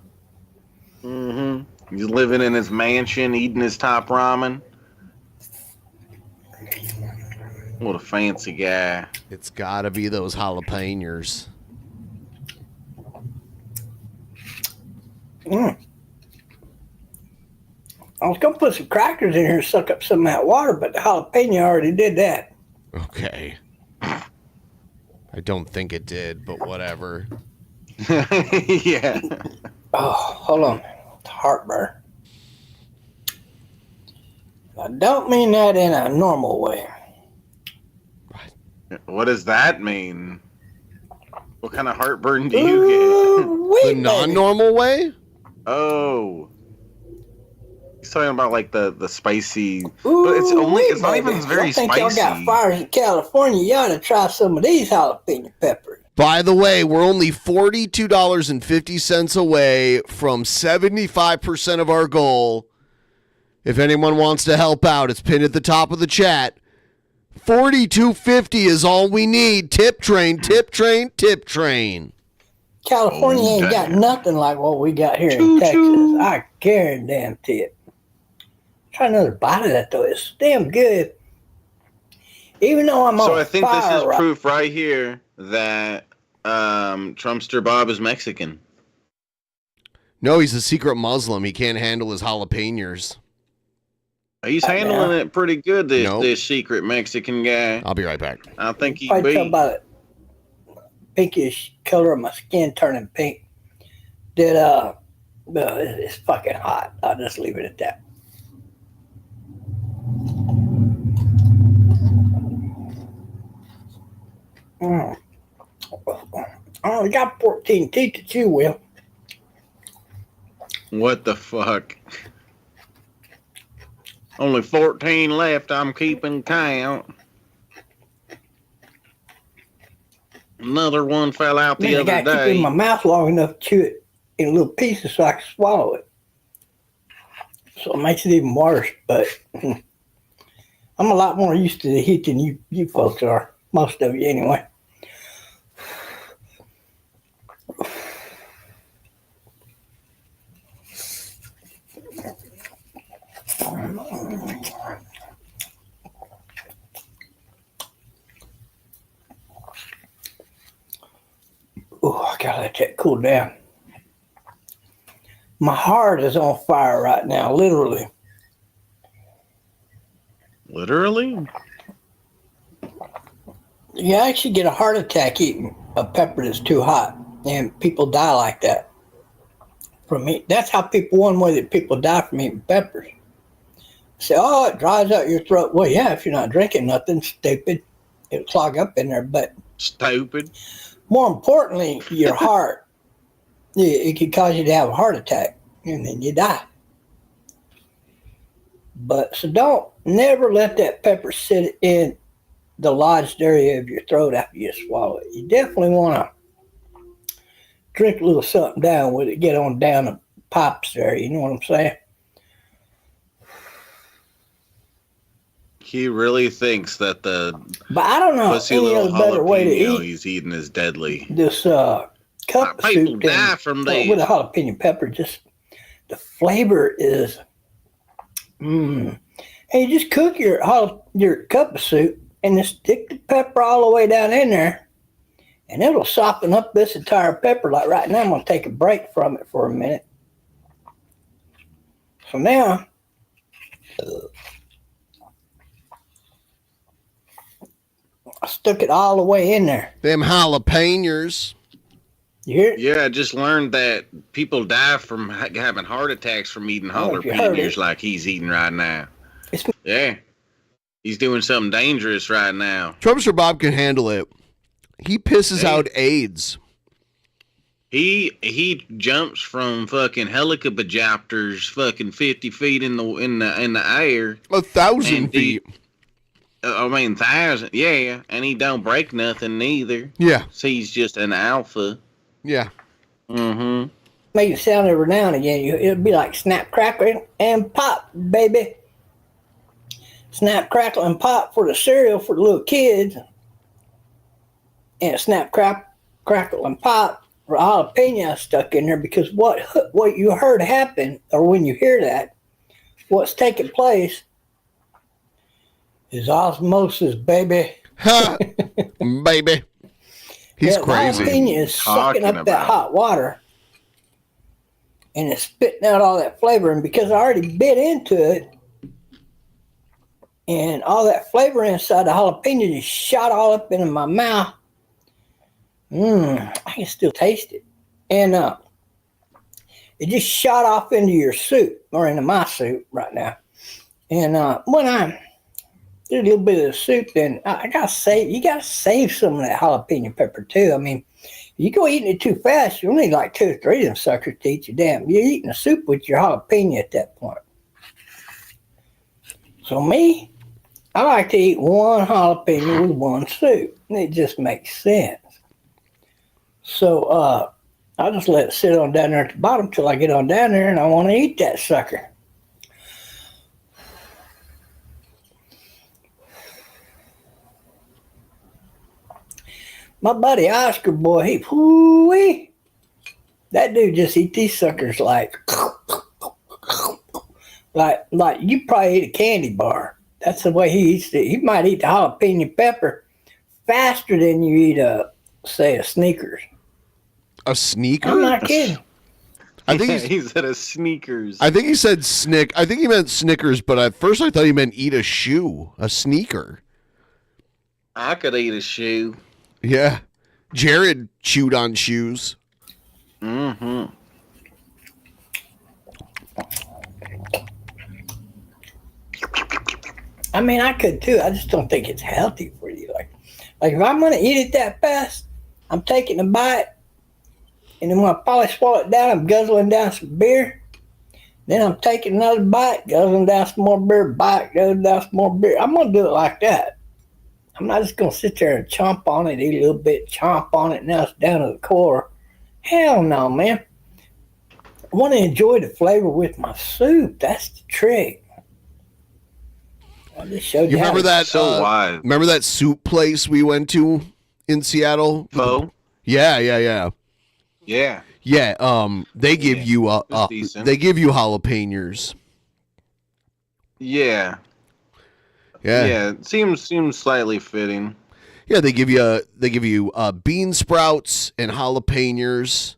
Mm-hmm. He's living in his mansion, eating his top ramen. What a fancy guy. It's gotta be those jalapenos. Mm. I was gonna put some crackers in here and suck up some of that water, but the jalapeno already did that. Okay. I don't think it did, but whatever. Yeah. Oh, hold on. It's heartburn. I don't mean that in a normal way. What does that mean? What kind of heartburn do you get? The non-normal way? Oh. He's talking about like the spicy, but it's not even very I think spicy. y'all got fires in California. You ought to try some of these jalapeno peppers. By the way, we're only $42.50 away from 75% of our goal. If anyone wants to help out, it's pinned at the top of the chat. $42.50 is all we need. Tip train, tip train, tip train. California ain't got nothing like what we got here in Texas. I guarantee it. Try another bite of that though. It's damn good. Even though I'm on So I think this fire is proof right here that Trumpster Bob is Mexican. No, he's a secret Muslim. He can't handle his jalapenos. He's handling it pretty good, Nope. this secret Mexican guy. I'll be right back. I think he I talk beat. about it. Pinkish color of my skin turning pink. That it's fucking hot. I'll just leave it at that. Mm. I only got 14 teeth to chew with. What the fuck? Only 14 left. I'm keeping count. Another one fell out the Man, I other gotta keep it day. in my mouth long enough to chew it in little pieces so I can swallow it. So it makes it even worse, but I'm a lot more used to the heat than you folks are. Most of you anyway. Oh, I gotta let that cool down. My heart is on fire right now, literally. Literally? You actually get a heart attack eating a pepper that's too hot, and people die like that. From me, that's how one way that people die from eating peppers. Say, oh, it dries out your throat. Well, yeah, if you're not drinking nothing, stupid, it'll clog up in there. But stupid. More importantly, your heart, it could cause you to have a heart attack, and then you die. But so never let that pepper sit in the lodged area of your throat after you swallow it. You definitely want to drink a little something down with it, get on down the pipes there. You know what I'm saying? He really thinks that the But I don't know pussy any little other better way to jalapeno eat he's eating is deadly. this cup of People soup die from with these. a jalapeno pepper. Just the flavor is, And you just cook your cup of soup and just stick the pepper all the way down in there, and it'll soften up this entire pepper. Like right now, I'm gonna take a break from it for a minute. So now, I stuck it all the way in there. Them jalapenos. You hear it? Yeah, I just learned that people die from having heart attacks from eating Oh, if you heard jalapenos it. like he's eating right now. Yeah. He's doing something dangerous right now. Trumpster Bob can handle it. He pisses out AIDS. He jumps from fucking helicopters fucking 50 feet in the air. 1,000 feet. 1,000. Yeah, and he don't break nothing neither. Yeah. So he's just an alpha. Yeah. Mm-hmm. Make it sound every now and again. It'll be like snap, crackle, and pop, baby. Snap, crackle, and pop for the cereal for the little kids. And snap, crackle, and pop for jalapeno stuck in there, because what you heard happen, or when you hear that, what's taking place is osmosis, baby. Baby. He's crazy. Jalapeno is sucking up that hot water and it's spitting out all that flavor. And because I already bit into it, and all that flavor inside the jalapeno just shot all up into my mouth. I can still taste it. And it just shot off into your soup, or into my soup right now. And when I did a little bit of the soup, then you gotta save some of that jalapeno pepper too. I mean, if you go eating it too fast, you'll need like 2 or 3 of them suckers to eat you damn. You're eating a soup with your jalapeno at that point. So me, I like to eat one jalapeno with one soup. And it just makes sense. So I'll just let it sit on down there at the bottom till I get on down there and I want to eat that sucker. My buddy Oscar, boy, whoo-wee. That dude just eat these suckers like you probably eat a candy bar. That's the way he eats it. He might eat the jalapeno pepper faster than you eat say a Snickers. A sneaker? I'm not kidding. I think he said a sneakers. I think he said I think he meant Snickers, but at first I thought he meant eat a shoe, a sneaker. I could eat a shoe. Yeah. Jared chewed on shoes. Mm-hmm. I mean, I could too. I just don't think it's healthy for you. Like if I'm going to eat it that fast, I'm taking a bite, and then when I finally swallow it down, I'm guzzling down some beer. Then I'm taking another bite, guzzling down some more beer, guzzling down some more beer. I'm going to do it like that. I'm not just going to sit there and chomp on it, eat a little bit, chomp on it, now it's down to the core. Hell no, man. I want to enjoy the flavor with my soup. That's the trick. I just showed you. You remember that? So wise. Remember that soup place we went to in Seattle? Pho? Yeah. Yeah. Yeah. They give you they give you jalapenos. Yeah. Yeah. It seems slightly fitting. Yeah, they give you bean sprouts and jalapenos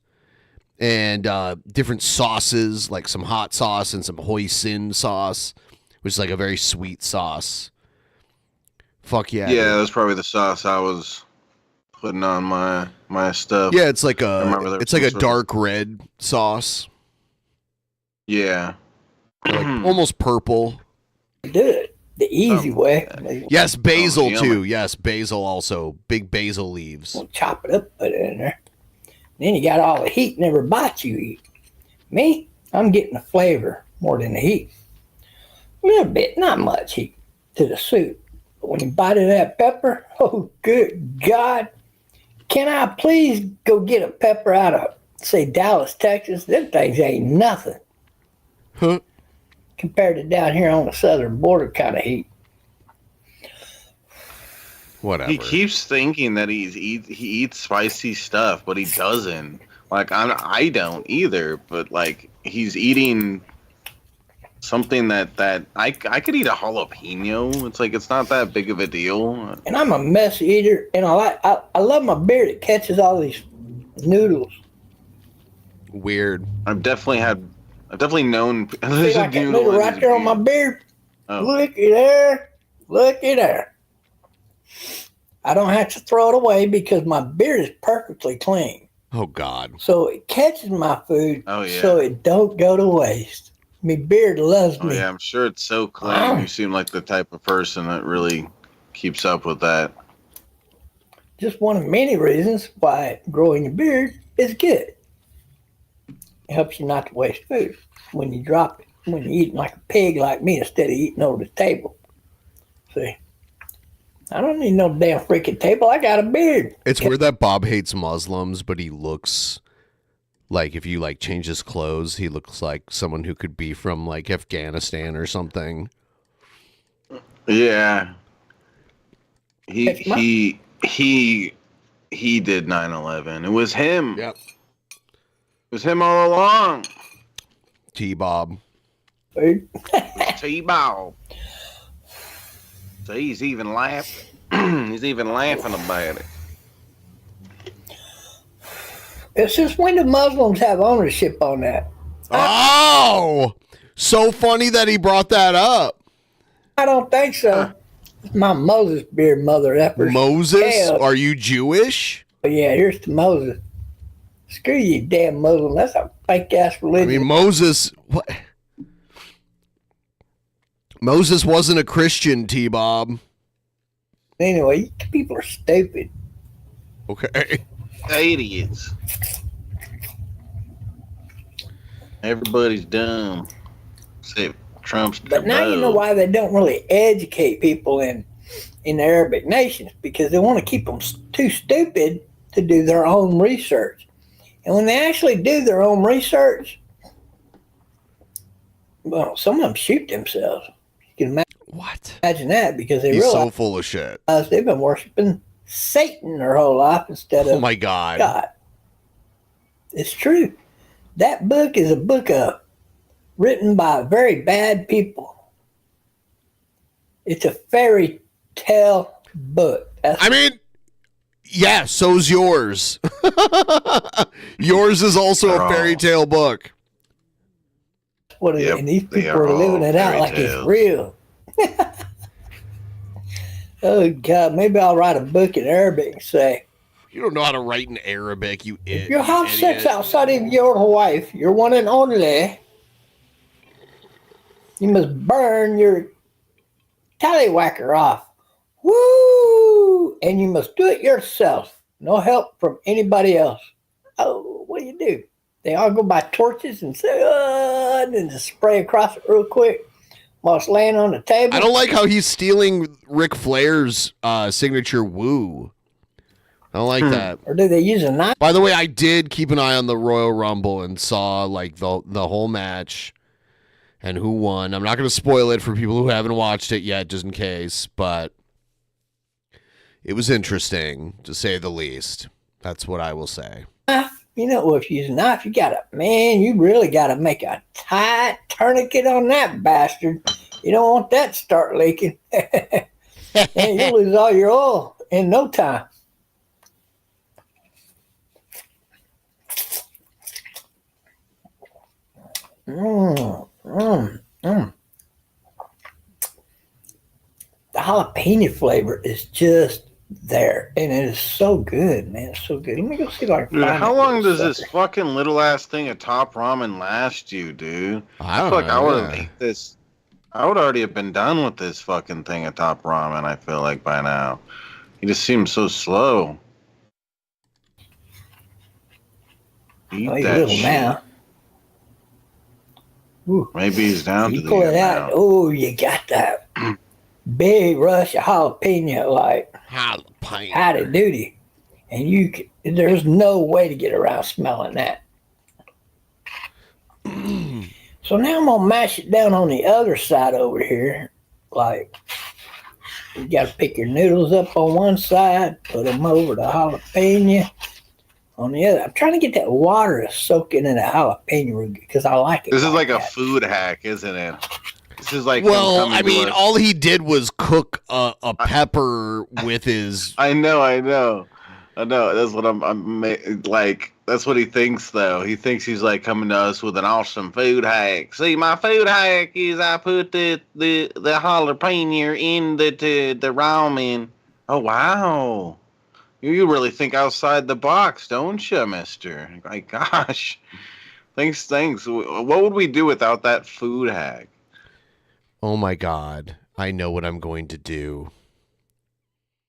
and different sauces, like some hot sauce and some hoisin sauce, which is like a very sweet sauce. Fuck yeah. Yeah, that's probably the sauce I was putting on my stuff. Yeah, it's like a dark red sauce. Yeah. Like almost purple. Do it the easy way. Yes, basil too. Yes, basil also. Big basil leaves. We'll chop it up, put it in there. Then you got all the heat in every bite you eat. Me, I'm getting the flavor more than the heat. A little bit, not much heat to the soup. But when you bite into that pepper, oh, good God. Can I please go get a pepper out of, say, Dallas, Texas? Them things ain't nothing. Huh? Compared to down here on the southern border kind of heat. Whatever. He keeps thinking that he eats spicy stuff, but he doesn't. Like I don't either. But like he's eating something that I could eat a jalapeno. It's like it's not that big of a deal. And I'm a mess eater, and I love my beer that catches all these noodles. Weird. I've definitely known. See, like that noodle right there on my beard. Oh. Looky there. I don't have to throw it away because my beard is perfectly clean. Oh God. So it catches my food. Oh yeah. So it don't go to waste. My beard loves me. Oh yeah, I'm sure it's so clean. You seem like the type of person that really keeps up with that. Just one of many reasons why growing a beard is good. It helps you not to waste food when you drop it. When you're eating like a pig like me instead of eating over the table. See? I don't need no damn freaking table. I got a beard. It's weird that Bob hates Muslims, but he looks like if you like change his clothes, he looks like someone who could be from like Afghanistan or something. Yeah. He did 9/11. It was him. Yep. It was him all along. T-Bob. T-Bob. So he's even laughing. He's even laughing about it. It's just when do Muslims have ownership on that? Oh, so funny that he brought that up. I don't think so. It's my Moses beard mother effort. Moses? Are you Jewish? Yeah, here's to Moses. Screw you, damn Muslim. That's a fake ass religion. I mean, Moses. What? Moses wasn't a Christian, T-Bob. Anyway, people are stupid. Okay. Idiots. Everybody's dumb. Except Trump's. But now you know why they don't really educate people in the Arabic nations, because they want to keep them too stupid to do their own research. And when they actually do their own research, well, some of them shoot themselves. You can imagine that, because they He's realize so full of shit. they've been worshiping Satan their whole life instead of Oh my God. God. It's true. That book is a book written by very bad people. It's a fairy tale book. Yeah, so's yours. Yours is also a fairy tale book. What is it? And these people are living it out like it's real. Oh God, maybe I'll write a book in Arabic and say, You don't know how to write in Arabic, you idiot. if you have sex outside of your wife, your one and only, you must burn your tallywhacker off. Woo! And you must do it yourself. No help from anybody else. Oh, what do? They all go by torches and say, and then just spray across it real quick while it's laying on the table. I don't like how he's stealing Ric Flair's signature woo. I don't like that. Or do they use a knife? By the way, I did keep an eye on the Royal Rumble and saw like the whole match and who won. I'm not going to spoil it for people who haven't watched it yet, just in case, but it was interesting, to say the least. That's what I will say. You know, if you use a knife, you really got to make a tight tourniquet on that bastard. You don't want that to start leaking. And you'll lose all your oil in no time. The jalapeno flavor is just there, and it is so good, man. It's so good. Let me go see if I can Dude, find how it. long does this fucking little ass thing of top ramen last you, dude? I feel don't like know, I would have yeah. made this. I would already have been done with this fucking thing of top ramen. I feel like by now, he just seems so slow. Eat Oh, he's that little shit. now. Ooh. Maybe he's down You to pull the it out. Oh, you got that big rush of jalapeno, like jalapeno. howdy doody, and there's no way to get around smelling that. So now I'm gonna mash it down on the other side over here. Like, you gotta pick your noodles up on one side, put them over the jalapeno on the other. I'm trying to get that water to soak into the jalapeno root because I like it. This is like a food hack, isn't it? This is like Well, I mean, all he did was cook a pepper with his. I know. That's what I'm like. That's what he thinks, though. He thinks he's like coming to us with an awesome food hack. See, my food hack is I put the jalapeno in the ramen. Oh wow, you really think outside the box, don't you, Mister? My gosh, thanks. What would we do without that food hack? Oh my God, I know what I'm going to do.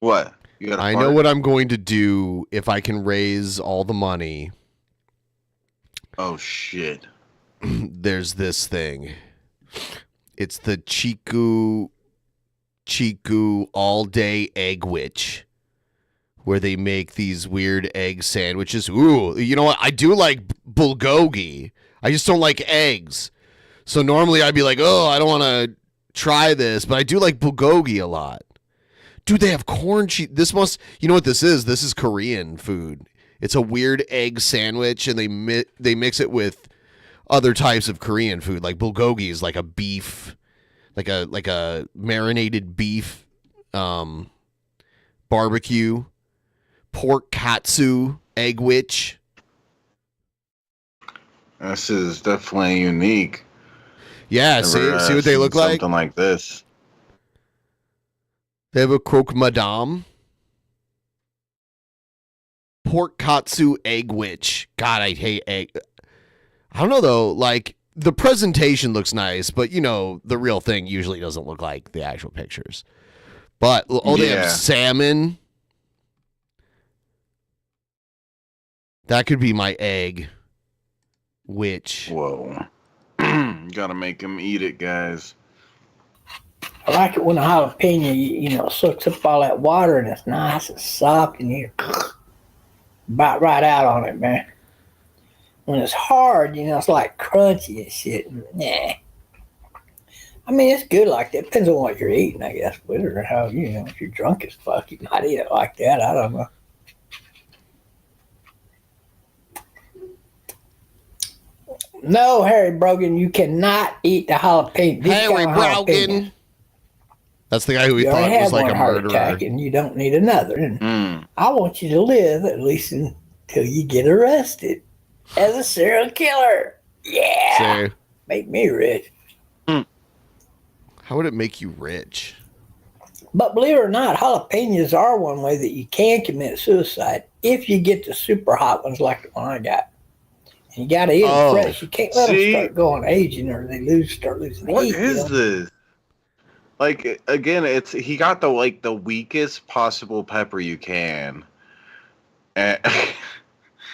What? I know what I'm going to do if I can raise all the money. Oh shit. There's this thing. It's the Chiku all day egg witch, where they make these weird egg sandwiches. Ooh, you know what? I do like bulgogi. I just don't like eggs. So normally I'd be like, oh, I don't want to try this, but I do like bulgogi a lot. Dude, they have corn cheese. You know what this is? This is Korean food. It's a weird egg sandwich, and they mix it with other types of Korean food. Like bulgogi is like a beef, like a marinated beef, barbecue, pork katsu, egg witch. This is definitely unique. Yeah, see what they look like? Something like this. They have a croque madame. Pork katsu egg witch. God, I hate egg. I don't know, though. Like, the presentation looks nice, but, you know, the real thing usually doesn't look like the actual pictures. But, they have salmon. That could be my egg witch. Whoa. Gotta make him eat it, guys. I like it when a jalapeno, you know, soaks up all that water and it's nice and soft and you bite right out on it, man. When it's hard, you know, it's like crunchy and shit. Nah. I mean, it's good like that. Depends on what you're eating, I guess. Whether how, you know, if you're drunk as fuck, you might eat it like that. I don't know. No, Harry Brogan, you cannot eat the jalapeno. Harry Brogan. That's the guy who we thought was like a murderer. Attack and you don't need another. And I want you to live at least until you get arrested as a serial killer. Yeah. Make me rich. How would it make you rich? But believe it or not, jalapenos are one way that you can commit suicide if you get the super hot ones like the one I got. And you got to eat them fresh. You can't let them start going aging or they start losing What heat. is this? Like, again, he got the weakest possible pepper you can. And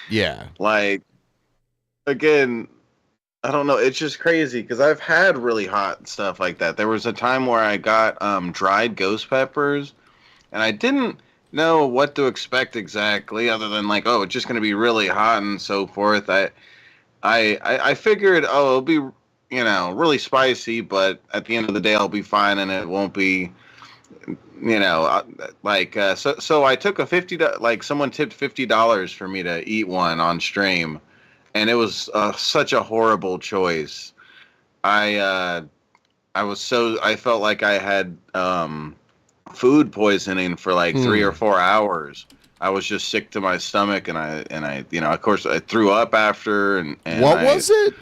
yeah. Like, again, I don't know. It's just crazy because I've had really hot stuff like that. There was a time where I got dried ghost peppers, and I didn't know what to expect exactly, other than like, oh, it's just going to be really hot and so forth. I figured, oh, it'll be, you know, really spicy, but at the end of the day, I'll be fine, and it won't be, you know, like so I took someone tipped $50 for me to eat one on stream. And it was such a horrible choice. I felt like I had food poisoning for like 3 or 4 hours. I was just sick to my stomach, and I you know, of course, I threw up after. And what was it?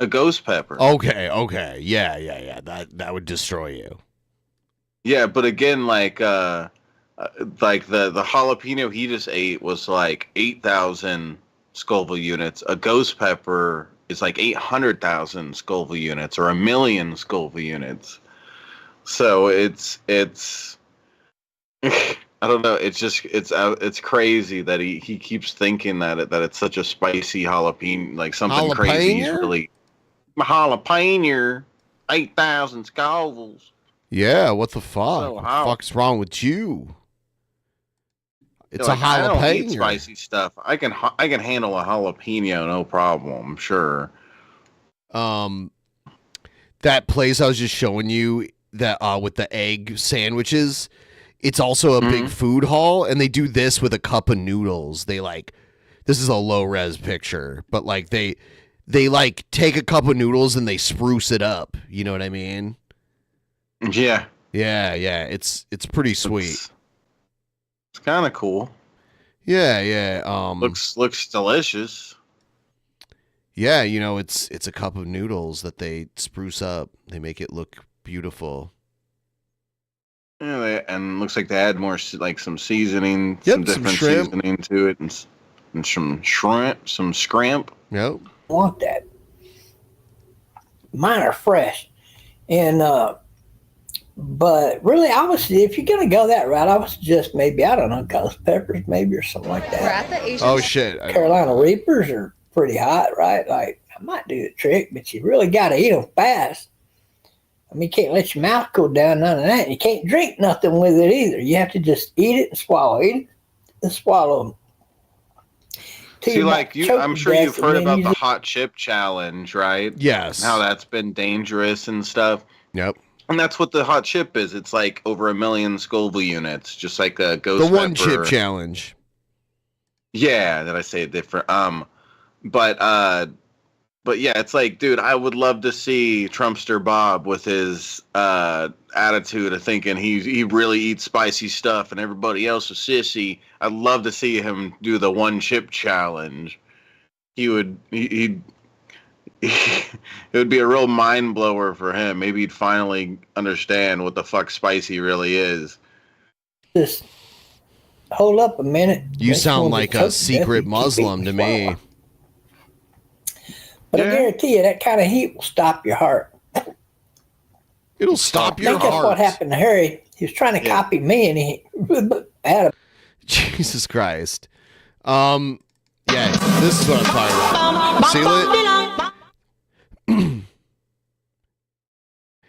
A ghost pepper. Okay, yeah. That would destroy you. Yeah, but again, like the jalapeno he just ate was like 8,000 Scoville units. A ghost pepper is like 800,000 Scoville units or 1 million Scoville units. So it's I don't know. It's just it's crazy that he keeps thinking that it's such a spicy jalapeno, like something crazy. He's really jalapeno 8,000 Scovilles. Yeah, what the fuck? So what the fuck's wrong with you? It's a jalapeno. I don't eat spicy stuff. I can handle a jalapeno, no problem. Sure. That place I was just showing you that with the egg sandwiches, it's also a big food hall, and they do this with a cup of noodles. They this is a low res picture, but like they like take a cup of noodles and they spruce it up. You know what I mean? Yeah. Yeah. It's pretty sweet. It's kind of cool. Yeah. Looks delicious. Yeah, you know, it's a cup of noodles that they spruce up. They make it look beautiful. Yeah, and looks like they add more like some seasoning, Yep, some different seasoning to it, and some shrimp, some scrimp. Yep. Want that? Mine are fresh, and but really, obviously, if you're gonna go that route, I would suggest maybe, I don't know, ghost peppers, maybe, or something like that. Oh shit! Carolina Reapers are pretty hot, right? Like, I might do the trick, but you really got to eat them fast. I mean, you can't let your mouth cool down, none of that. And you can't drink nothing with it either. You have to just eat it and swallow. Eat it and swallow them. See, like I'm sure you've heard about the hot chip challenge, right? Yes. And how that's been dangerous and stuff. Yep. And that's what the hot chip is. It's like over 1 million Scoville units, just like a ghost The one pepper. chip challenge. Yeah, did I say it different? But yeah, it's like, dude, I would love to see Trumpster Bob with his attitude of thinking he really eats spicy stuff and everybody else is sissy. I'd love to see him do the one chip challenge. he'd it would be a real mind blower for him. Maybe he'd finally understand what the fuck spicy really is. Just hold up a minute. You sound like a secret Muslim to me. But I guarantee you, that kind of heat will stop your heart. It'll stop your I think heart. that's what happened to Harry. He was trying to copy me, and he had a. Jesus Christ. Yeah, this is what I'm talking about. See it?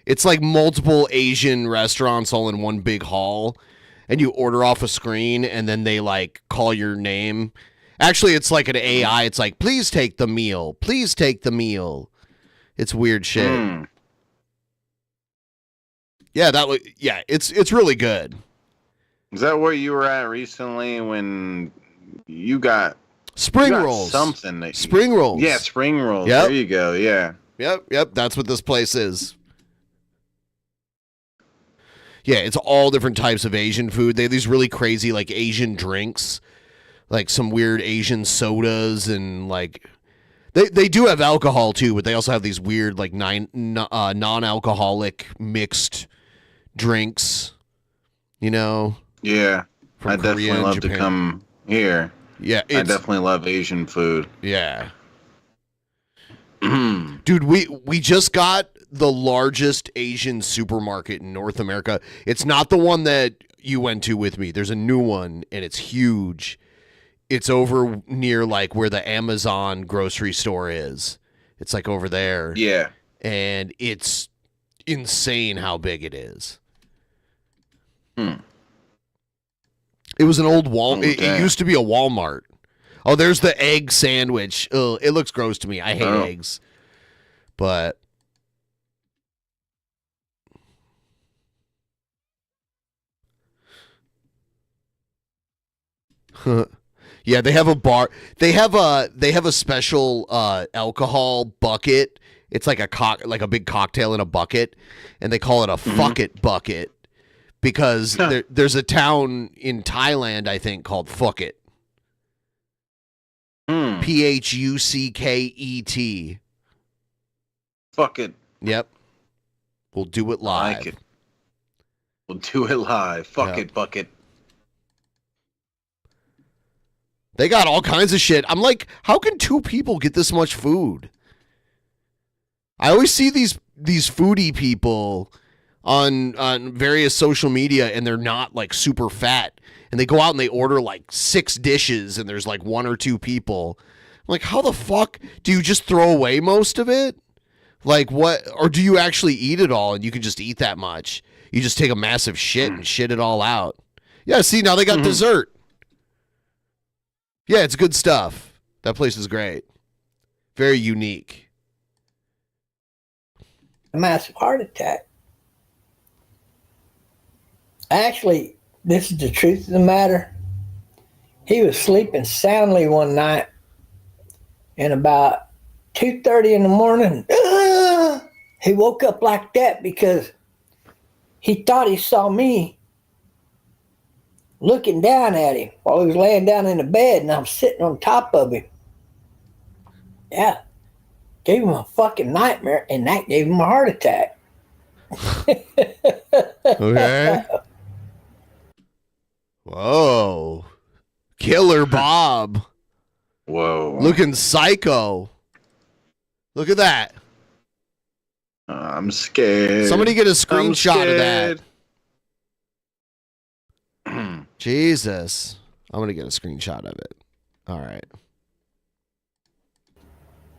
It's like multiple Asian restaurants all in one big hall, and you order off a screen, and then they like call your name. Actually, it's like an AI. It's like, please take the meal. Please take the meal. It's weird shit. Yeah, it's really good. Is that where you were at recently when you got spring rolls? Something spring rolls. Yeah, spring rolls. Yep. There you go. Yeah. Yep. That's what this place is. Yeah, it's all different types of Asian food. They have these really crazy like Asian drinks, like some weird Asian sodas, and like they do have alcohol too, but they also have these weird like non-alcoholic mixed drinks. You know. Yeah, From I definitely Korea and love Japan. to come here. Yeah, I definitely love Asian food. Yeah. Dude, we just got the largest Asian supermarket in North America. It's not the one that you went to with me. There's a new one, and it's huge. It's over near like where the Amazon grocery store is. It's like over there. Yeah. And it's insane how big it is. It was an old Walmart. It used to be a Walmart. Oh, there's the egg sandwich. Ugh, it looks gross to me. I hate eggs. But yeah, they have a bar. They have a special alcohol bucket. It's like a big cocktail in a bucket, and they call it a fuck it bucket because there's a town in Thailand, I think, called Phuket. Phucket. Fuck it. Yep. We'll do it live. I like it. We'll do it live. Fuck it, bucket. They got all kinds of shit. I'm like, how can two people get this much food? I always see these foodie people on various social media, and they're not like super fat, and they go out and they order like 6 dishes, and there's like 1 or 2 people. I'm like, how the fuck do you just throw away most of it? Like what? Or do you actually eat it all, and you can just eat that much? You just take a massive shit and shit it all out. Yeah, see, now they got dessert. Yeah, it's good stuff. That place is great. Very unique. A massive heart attack. Actually, this is the truth of the matter. He was sleeping soundly one night, and about 2:30 in the morning, he woke up like that because he thought he saw me looking down at him while he was laying down in the bed, and I'm sitting on top of him. Yeah. Gave him a fucking nightmare, and that gave him a heart attack. Okay. Whoa. Killer Bob. Whoa. Looking psycho. Look at that. I'm scared. Somebody get a screenshot of that. Jesus. I'm going to get a screenshot of it. All right.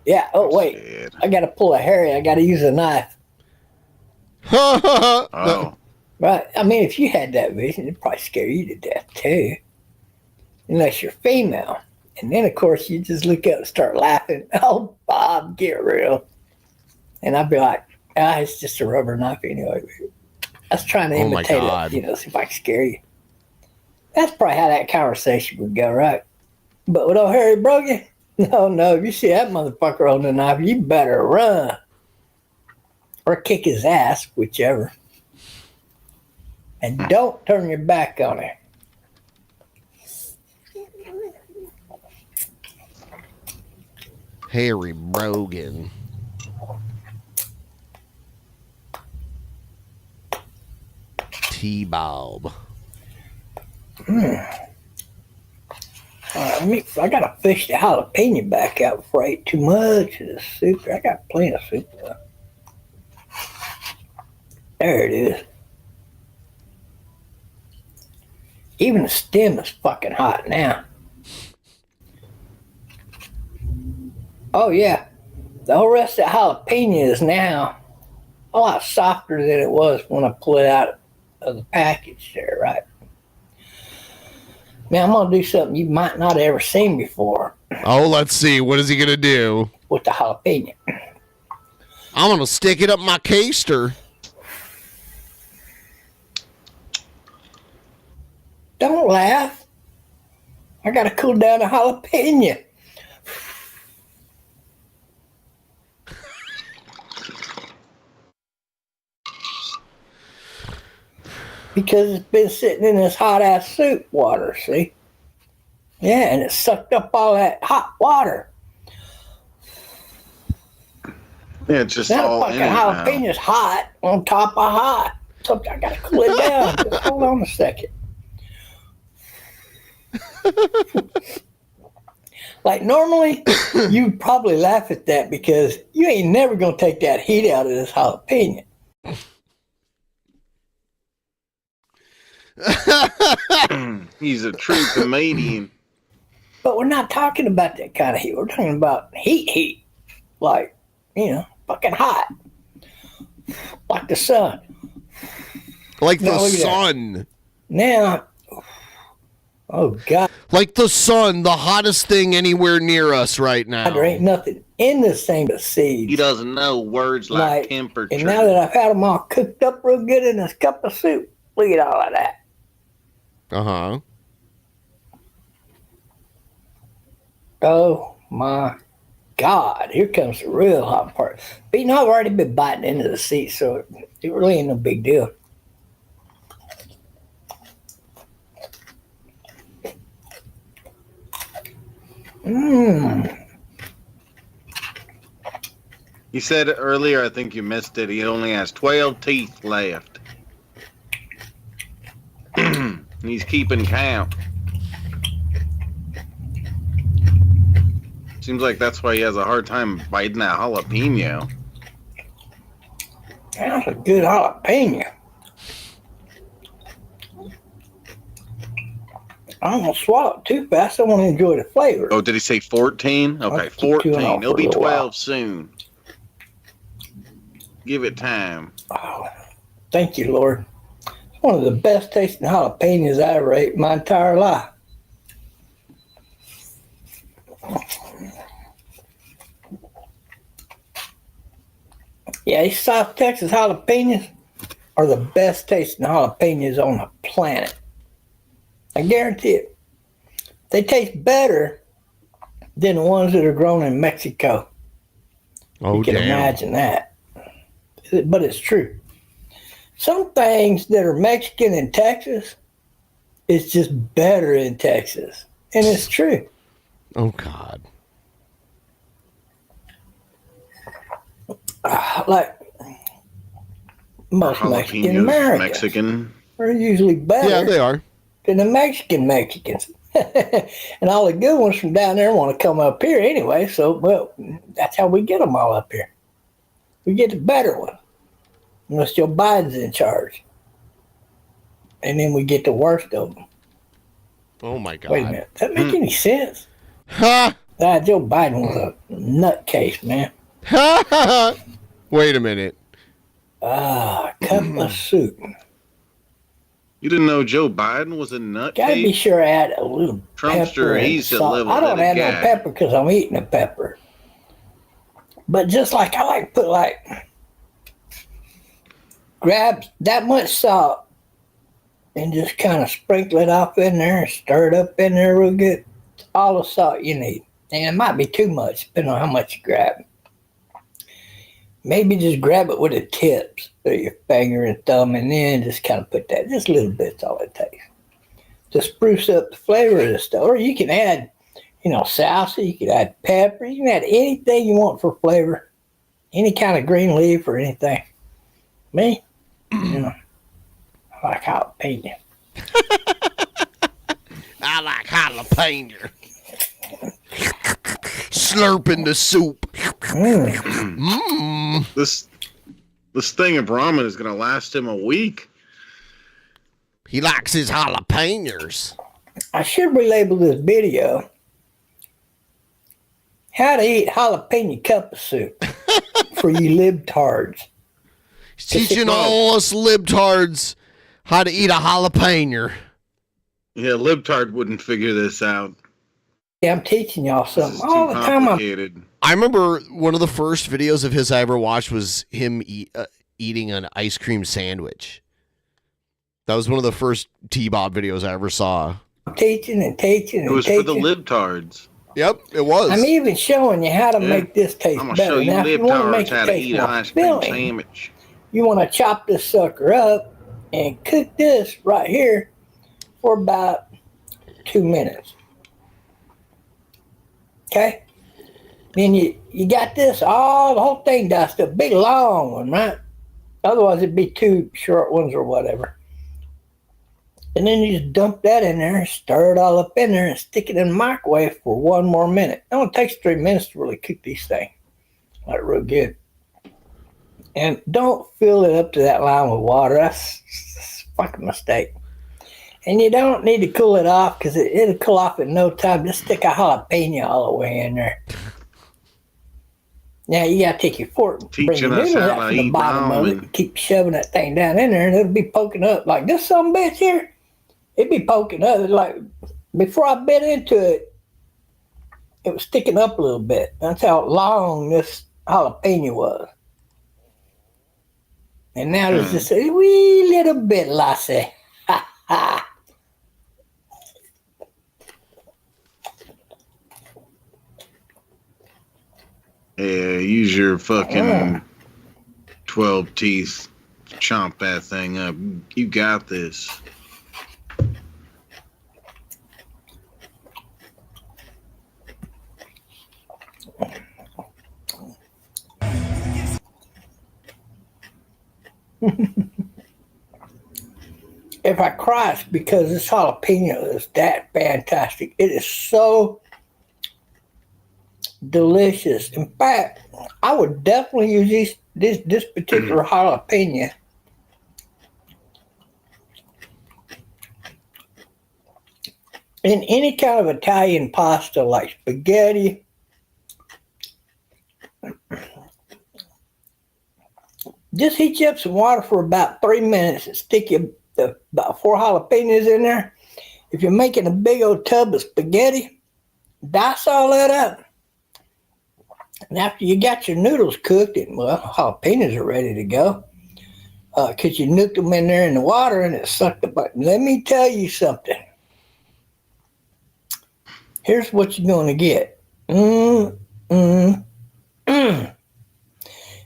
Yeah. Oh, wait. I got to pull a Harry. I got to use a knife. Oh. Right. I mean, if you had that vision, it'd probably scare you to death, too. Unless you're female. And then, of course, you just look up and start laughing. Oh, Bob, get real. And I'd be like, it's just a rubber knife anyway. I was trying to imitate it, see if I can scare you. That's probably how that conversation would go, right? But with old Harry Brogan, no, if you see that motherfucker holding a knife, you better run. Or kick his ass, whichever. And don't turn your back on him. Harry Brogan. T-Bob. I gotta fish the jalapeno back out before I eat too much of the soup. I got plenty of soup left. There it is. Even the stem is fucking hot now. Oh yeah, the whole rest of the jalapeno is now a lot softer than it was when I pulled it out of the package there, right? Now I'm gonna do something you might not have ever seen before. Oh, let's see. What is he gonna do? With the jalapeno. I'm gonna stick it up my keister. Don't laugh. I gotta cool down the jalapeno. Because it's been sitting in this hot ass soup water, see? Yeah, and it sucked up all that hot water. Yeah, it's just Now all the in fucking it now. jalapeno's hot on top of hot. So I gotta cool it down. Just hold on a second. Like normally, you'd probably laugh at that because you ain't never gonna take that heat out of this jalapeno. He's a true comedian. But we're not talking about that kind of heat. We're talking about heat. Like, fucking hot. Like the sun. Like the Now, look at that. sun. Now, oh God. Like the sun, the hottest thing anywhere near us right now. There ain't nothing in this thing but seeds. He doesn't know words like temperature. And now that I've had them all cooked up real good in this cup of soup, look at all of that. Uh-huh. Oh my God, here comes the real hot part. But I've already been biting into the seat, so it really ain't no big deal. You said earlier, I think you missed it, he only has 12 teeth left. He's keeping count. Seems like that's why he has a hard time biting that jalapeno. That's a good jalapeno. I don't want to swallow it too fast. I want to enjoy the flavor. Oh, did he say 14? Okay, 14. It'll be 12 soon. Give it time. Oh, thank you, Lord. It's one of the best tasting jalapenos I ever ate in my entire life. Yeah, these South Texas jalapenos are the best tasting jalapenos on the planet. I guarantee it. They taste better than the ones that are grown in Mexico. Oh, you can imagine that. But it's true. Some things that are Mexican in Texas, it's just better in Texas. And it's true. Oh, God. Like most Mexican Americans Mexican. are usually better. Yeah, they are. Than the Mexicans. And all the good ones from down there want to come up here anyway. So, well, that's how we get them all up here. We get the better ones. Unless Joe Biden's in charge. And then we get the worst of them. Oh, my God. Wait a minute. Does that make any sense? Ha! Joe Biden was a nutcase, man. Wait a minute. A cup of soup. You didn't know Joe Biden was a nutcase? Gotta be sure I add a little Trumpster, pepper and he's a salt. level I don't headed add guy. no pepper because I'm eating the pepper. But just like I like to put grab that much salt and just kind of sprinkle it off in there and stir it up in there real good. It's all the salt you need. And it might be too much, depending on how much you grab. Maybe just grab it with the tips of your finger and thumb, and then just kind of put that, just a little bit's all it takes. To spruce up the flavor of the stuff. Or you can add, salsa. You could add pepper. You can add anything you want for flavor. Any kind of green leaf or anything. Me, I like jalapeno. I like jalapeno. Slurping the soup. This thing of ramen is gonna last him a week. He likes his jalapenos. I should relabel this video how to eat jalapeno cup of soup for you libtards. He's teaching all us libtards how to eat a jalapeno. Yeah, libtard wouldn't figure this out. Yeah, I'm teaching y'all something all the time. I remember one of the first videos of his I ever watched was him eating an ice cream sandwich. That was one of the first T-Bob videos I ever saw. I'm teaching and teaching and It was teaching. for the libtards. Yep, it was. I'm even showing you how to make this taste I'm gonna better. show you Now, if you want to make libtards how it to taste eat an more ice cream filling, sandwich. you want to chop this sucker up and cook this right here for about 2 minutes. Okay? Then you got this, the whole thing diced up, big long one, right? Otherwise it'd be 2 short ones or whatever. And then you just dump that in there, stir it all up in there, and stick it in the microwave for 1 more minute. It only takes 3 minutes to really cook these things. Like real good. And don't fill it up to that line with water. That's a fucking mistake. And you don't need to cool it off because it'll cool off in no time. Just stick a jalapeno all the way in there. Now you gotta take your fork and bring your Teaching us noodles how out to from the eat bottom of it ramen. and keep shoving that thing down in there and it'll be poking up. Like this some bitch here, it'd be poking up. It's like before I bit into it, it was sticking up a little bit. That's how long this jalapeno was. And now there's just a wee little bit, Lassie. Ha ha. Yeah, use your fucking 12 teeth. Chomp that thing up. You got this. If I cry, it's because this jalapeno is that fantastic. It is so delicious. In fact, I would definitely use this particular jalapeno in any kind of Italian pasta like spaghetti. Just heat you up some water for about 3 minutes and stick about 4 jalapenos in there. If you're making a big old tub of spaghetti, dice all that up. And after you got your noodles cooked, and jalapenos are ready to go, because you nuked them in there in the water and it sucked up. Let me tell you something. Here's what you're going to get.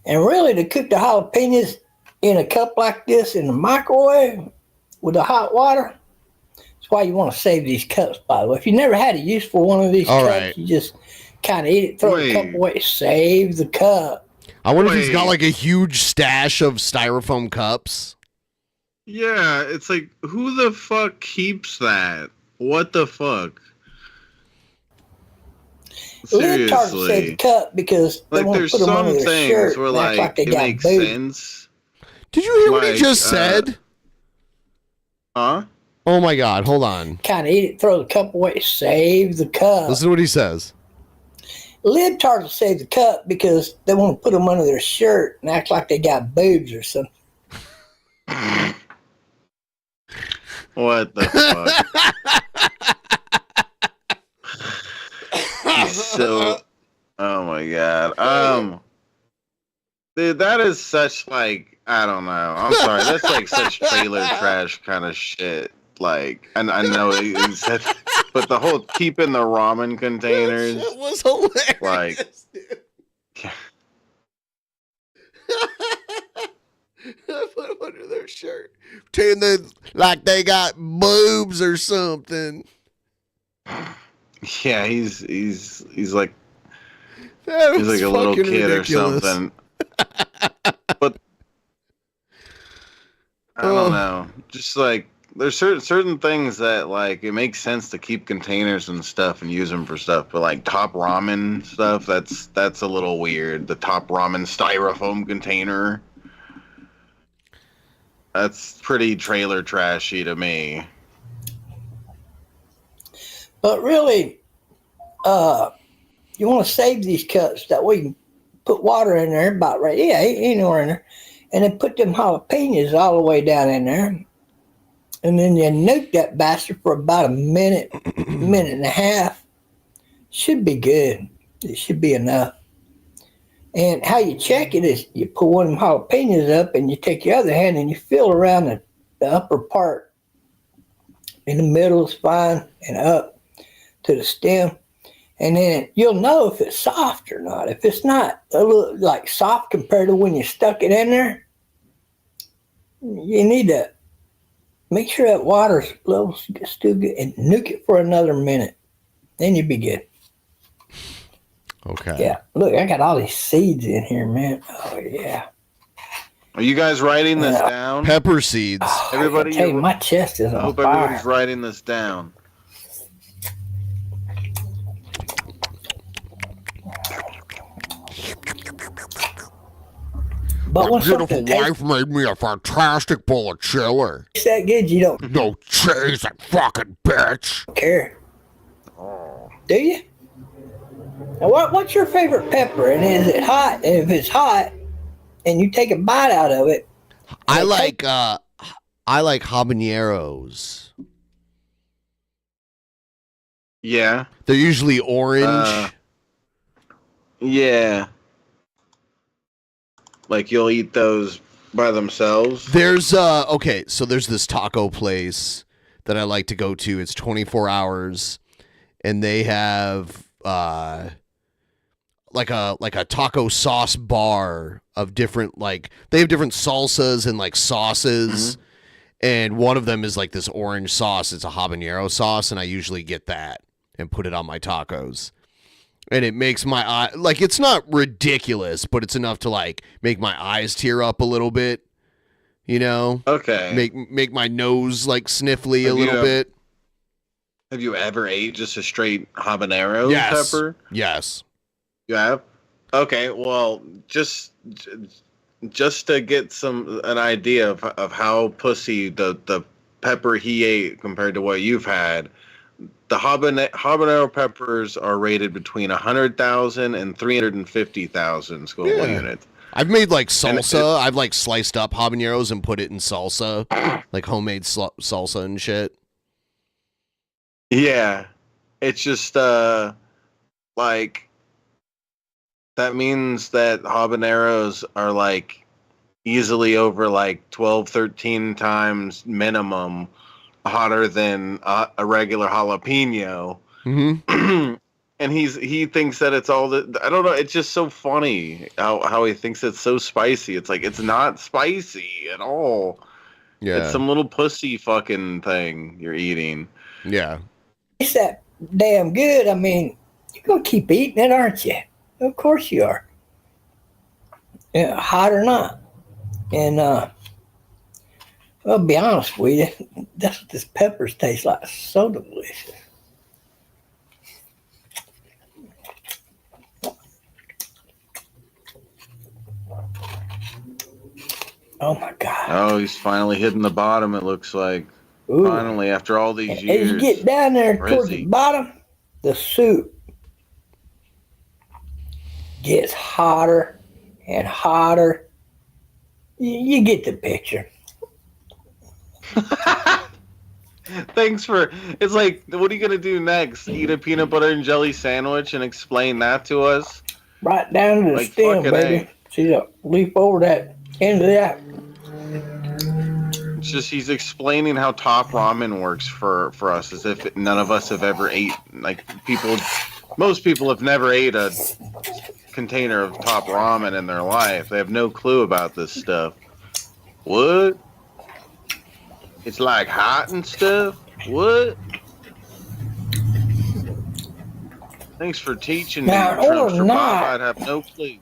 And really, to cook the jalapenos in a cup like this in the microwave with the hot water, that's why you want to save these cups, by the way. If you never had a use for one of these cups, you just kind of eat it, throw the cup away, save the cup. I wonder if he's got like a huge stash of styrofoam cups. Yeah, it's like, who the fuck keeps that? What the fuck? Libtards save the cup because they Like, want to there's put them some under their things shirt where, and act like, they it got makes booty. sense. Did you hear what he just said? Huh? Oh my God, hold on. Kind of eat it, throw the cup away, save the cup. Listen to what he says. Libtards will save the cup because they want to put them under their shirt and act like they got boobs or something. What the fuck? So, oh my God. Dude, that is such, like, I don't know. I'm sorry. That's like such trailer trash kind of shit. Like, and I know he said, but the whole keeping the ramen containers. It was hilarious. Like, Put them under their shirt. Pretend like they got boobs or something. Yeah, he's like That he's was like a little fucking kid ridiculous. or something. But I don't know. Just like there's certain things that like it makes sense to keep containers and stuff and use them for stuff, but like Top Ramen stuff, that's a little weird. The Top Ramen styrofoam container. That's pretty trailer trashy to me. But really, you want to save these cups that way you can put water in there about right. Yeah, anywhere in there. And then put them jalapenos all the way down in there. And then you nuke that bastard for about a minute, minute and a half. Should be good. It should be enough. And how you check it is you pull one of them jalapenos up and you take your other hand and you feel around the upper part. In the middle is fine and up to the stem. And then you'll know if it's soft or not. If it's not a little like soft compared to when you stuck it in there, you need to make sure that water's level is still good and nuke it for another minute. Then you'll be good. Okay. Yeah. Look, I got all these seeds in here, man. Oh, yeah. Are you guys writing this down? Pepper seeds. Everybody, I tell you, my chest is I on hope fire. everybody's writing this down. But My when beautiful something wife made me a fantastic bowl of chili. tastes that good, you don't No cheese, that fucking bitch. care. Do you? Now, what's your favorite pepper? And is it hot? And if it's hot, and you take a bite out of it, I like habaneros. Yeah. They're usually orange. Yeah. Like you'll eat those by themselves. There's okay, so there's this taco place that I like to go to. It's 24 hours, and they have like a taco sauce bar of different they have different salsas and like sauces, and one of them is like this orange sauce. It's a habanero sauce, and I usually get that and put it on my tacos. And it makes my eye it's not ridiculous, but it's enough to like make my eyes tear up a little bit, you know? Okay. Make my nose like sniffly a little bit. Have you ever ate just a straight habanero pepper? Yes. You have? Okay, well, just to get an idea of how pussy the pepper he ate compared to what you've had. The habanero peppers are rated between 100,000 and 350,000 Scoville units. I've made like salsa. I've like sliced up habaneros and put it in salsa, like homemade salsa and shit. Yeah, it's just like that means that habaneros are like easily over like 12, 13 times minimum hotter than a regular jalapeno. Mm-hmm. And he thinks that it's all the I don't know, it's just so funny how he thinks it's so spicy. It's like it's not spicy at all. Yeah. It's some little pussy fucking thing you're eating. Yeah. It's that damn good. I mean, you're gonna keep eating it, aren't you? Of course you are. Yeah, hot or not. And I'll be honest with you, that's what this peppers taste like. So delicious. Oh my God. Oh, he's finally hitting the bottom, it looks like. Ooh. Finally, after all these As years. you get down there Where towards is he? the bottom, the soup gets hotter and hotter. You get the picture. Thanks for. It's like, what are you gonna do next? Eat a peanut butter and jelly sandwich and explain that to us? Right down to the Like stem, fucking baby. A. See the leaf over that end of that. It's just he's explaining how Top Ramen works for us, as if none of us have ever ate. Like most people have never ate a container of Top Ramen in their life. They have no clue about this stuff. What? It's like hot and stuff? What? Thanks for teaching me, Now, in order Trumpster Bob. not I'd have no clue.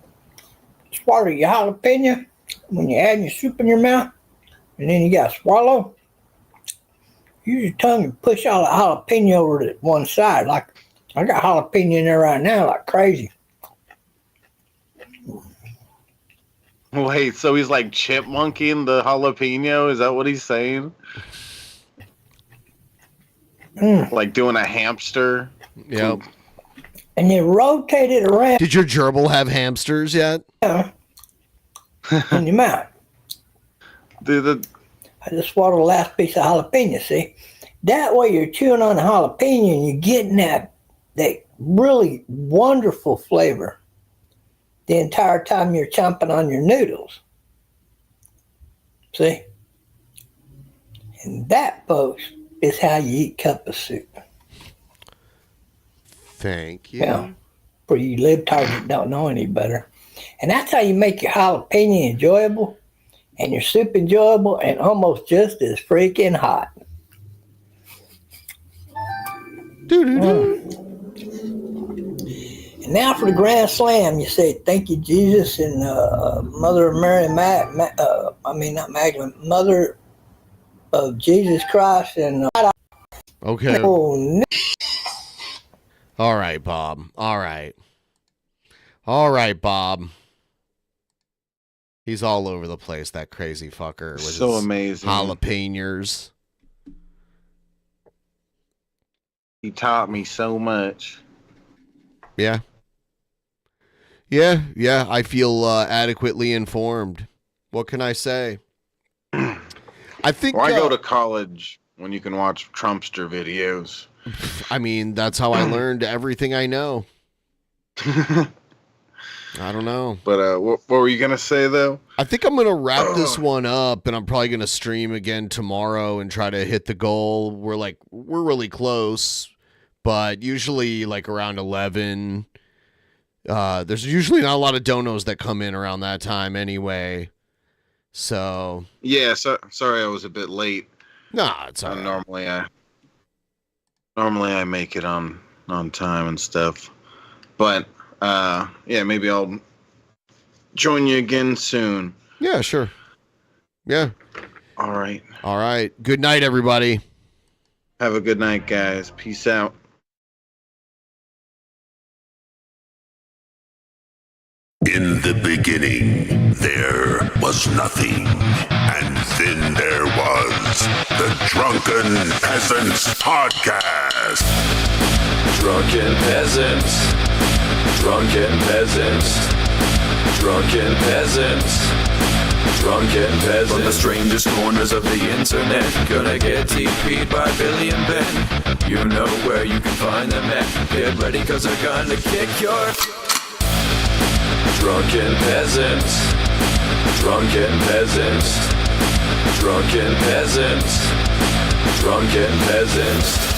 swallow your jalapeno when you're adding your soup in your mouth, and then you got to swallow. Use your tongue and push all the jalapeno over to one side. Like I got jalapeno in there right now, like crazy. Wait, so he's like chipmunking the jalapeno? Is that what he's saying? Like doing a hamster? Yep. And you rotate it around. Did your gerbil have hamsters yet? In your mouth. Dude, I just swallowed the last piece of jalapeno, see? That way you're chewing on the jalapeno and you're getting that really wonderful flavor the entire time you're chomping on your noodles. See? And that, folks, is how you eat cup of soup. Thank you. Yeah. For you libtards that don't know any better. And that's how you make your jalapeno enjoyable and your soup enjoyable and almost just as freaking hot. And now for the Grand Slam, you say, thank you, Jesus, and Mother of Mary, not Magdalene, Mother of Jesus Christ, and Okay. Oh, no. All right, Bob. All right. All right, Bob. He's all over the place, that crazy fucker. With So his amazing. Jalapenos. He taught me so much. Yeah. Yeah. I feel adequately informed. What can I say? I think. Why go to college when you can watch Trumpster videos? I mean, that's how I learned everything I know. I don't know. But what were you gonna say though? I think I'm gonna wrap this one up, and I'm probably gonna stream again tomorrow and try to hit the goal. We're really close, but usually like around 11. There's usually not a lot of donos that come in around that time anyway. So Yeah, sorry I was a bit late. Nah, it's all right. Normally I make it on time and stuff. But yeah, maybe I'll join you again soon. Yeah, sure. Yeah. All right. All right. Good night, everybody. Have a good night, guys. Peace out. In the beginning, there was nothing. And then there was the Drunken Peasants Podcast. Drunken Peasants. Drunken Peasants. Drunken Peasants. Drunken Peasants. From the strangest corners of the internet, gonna get TP'd by Billy and Ben. You know where you can find them at. Get ready, cause they're gonna kick your... Drunken Peasants. Drunken Peasants. Drunken Peasants. Drunken Peasants.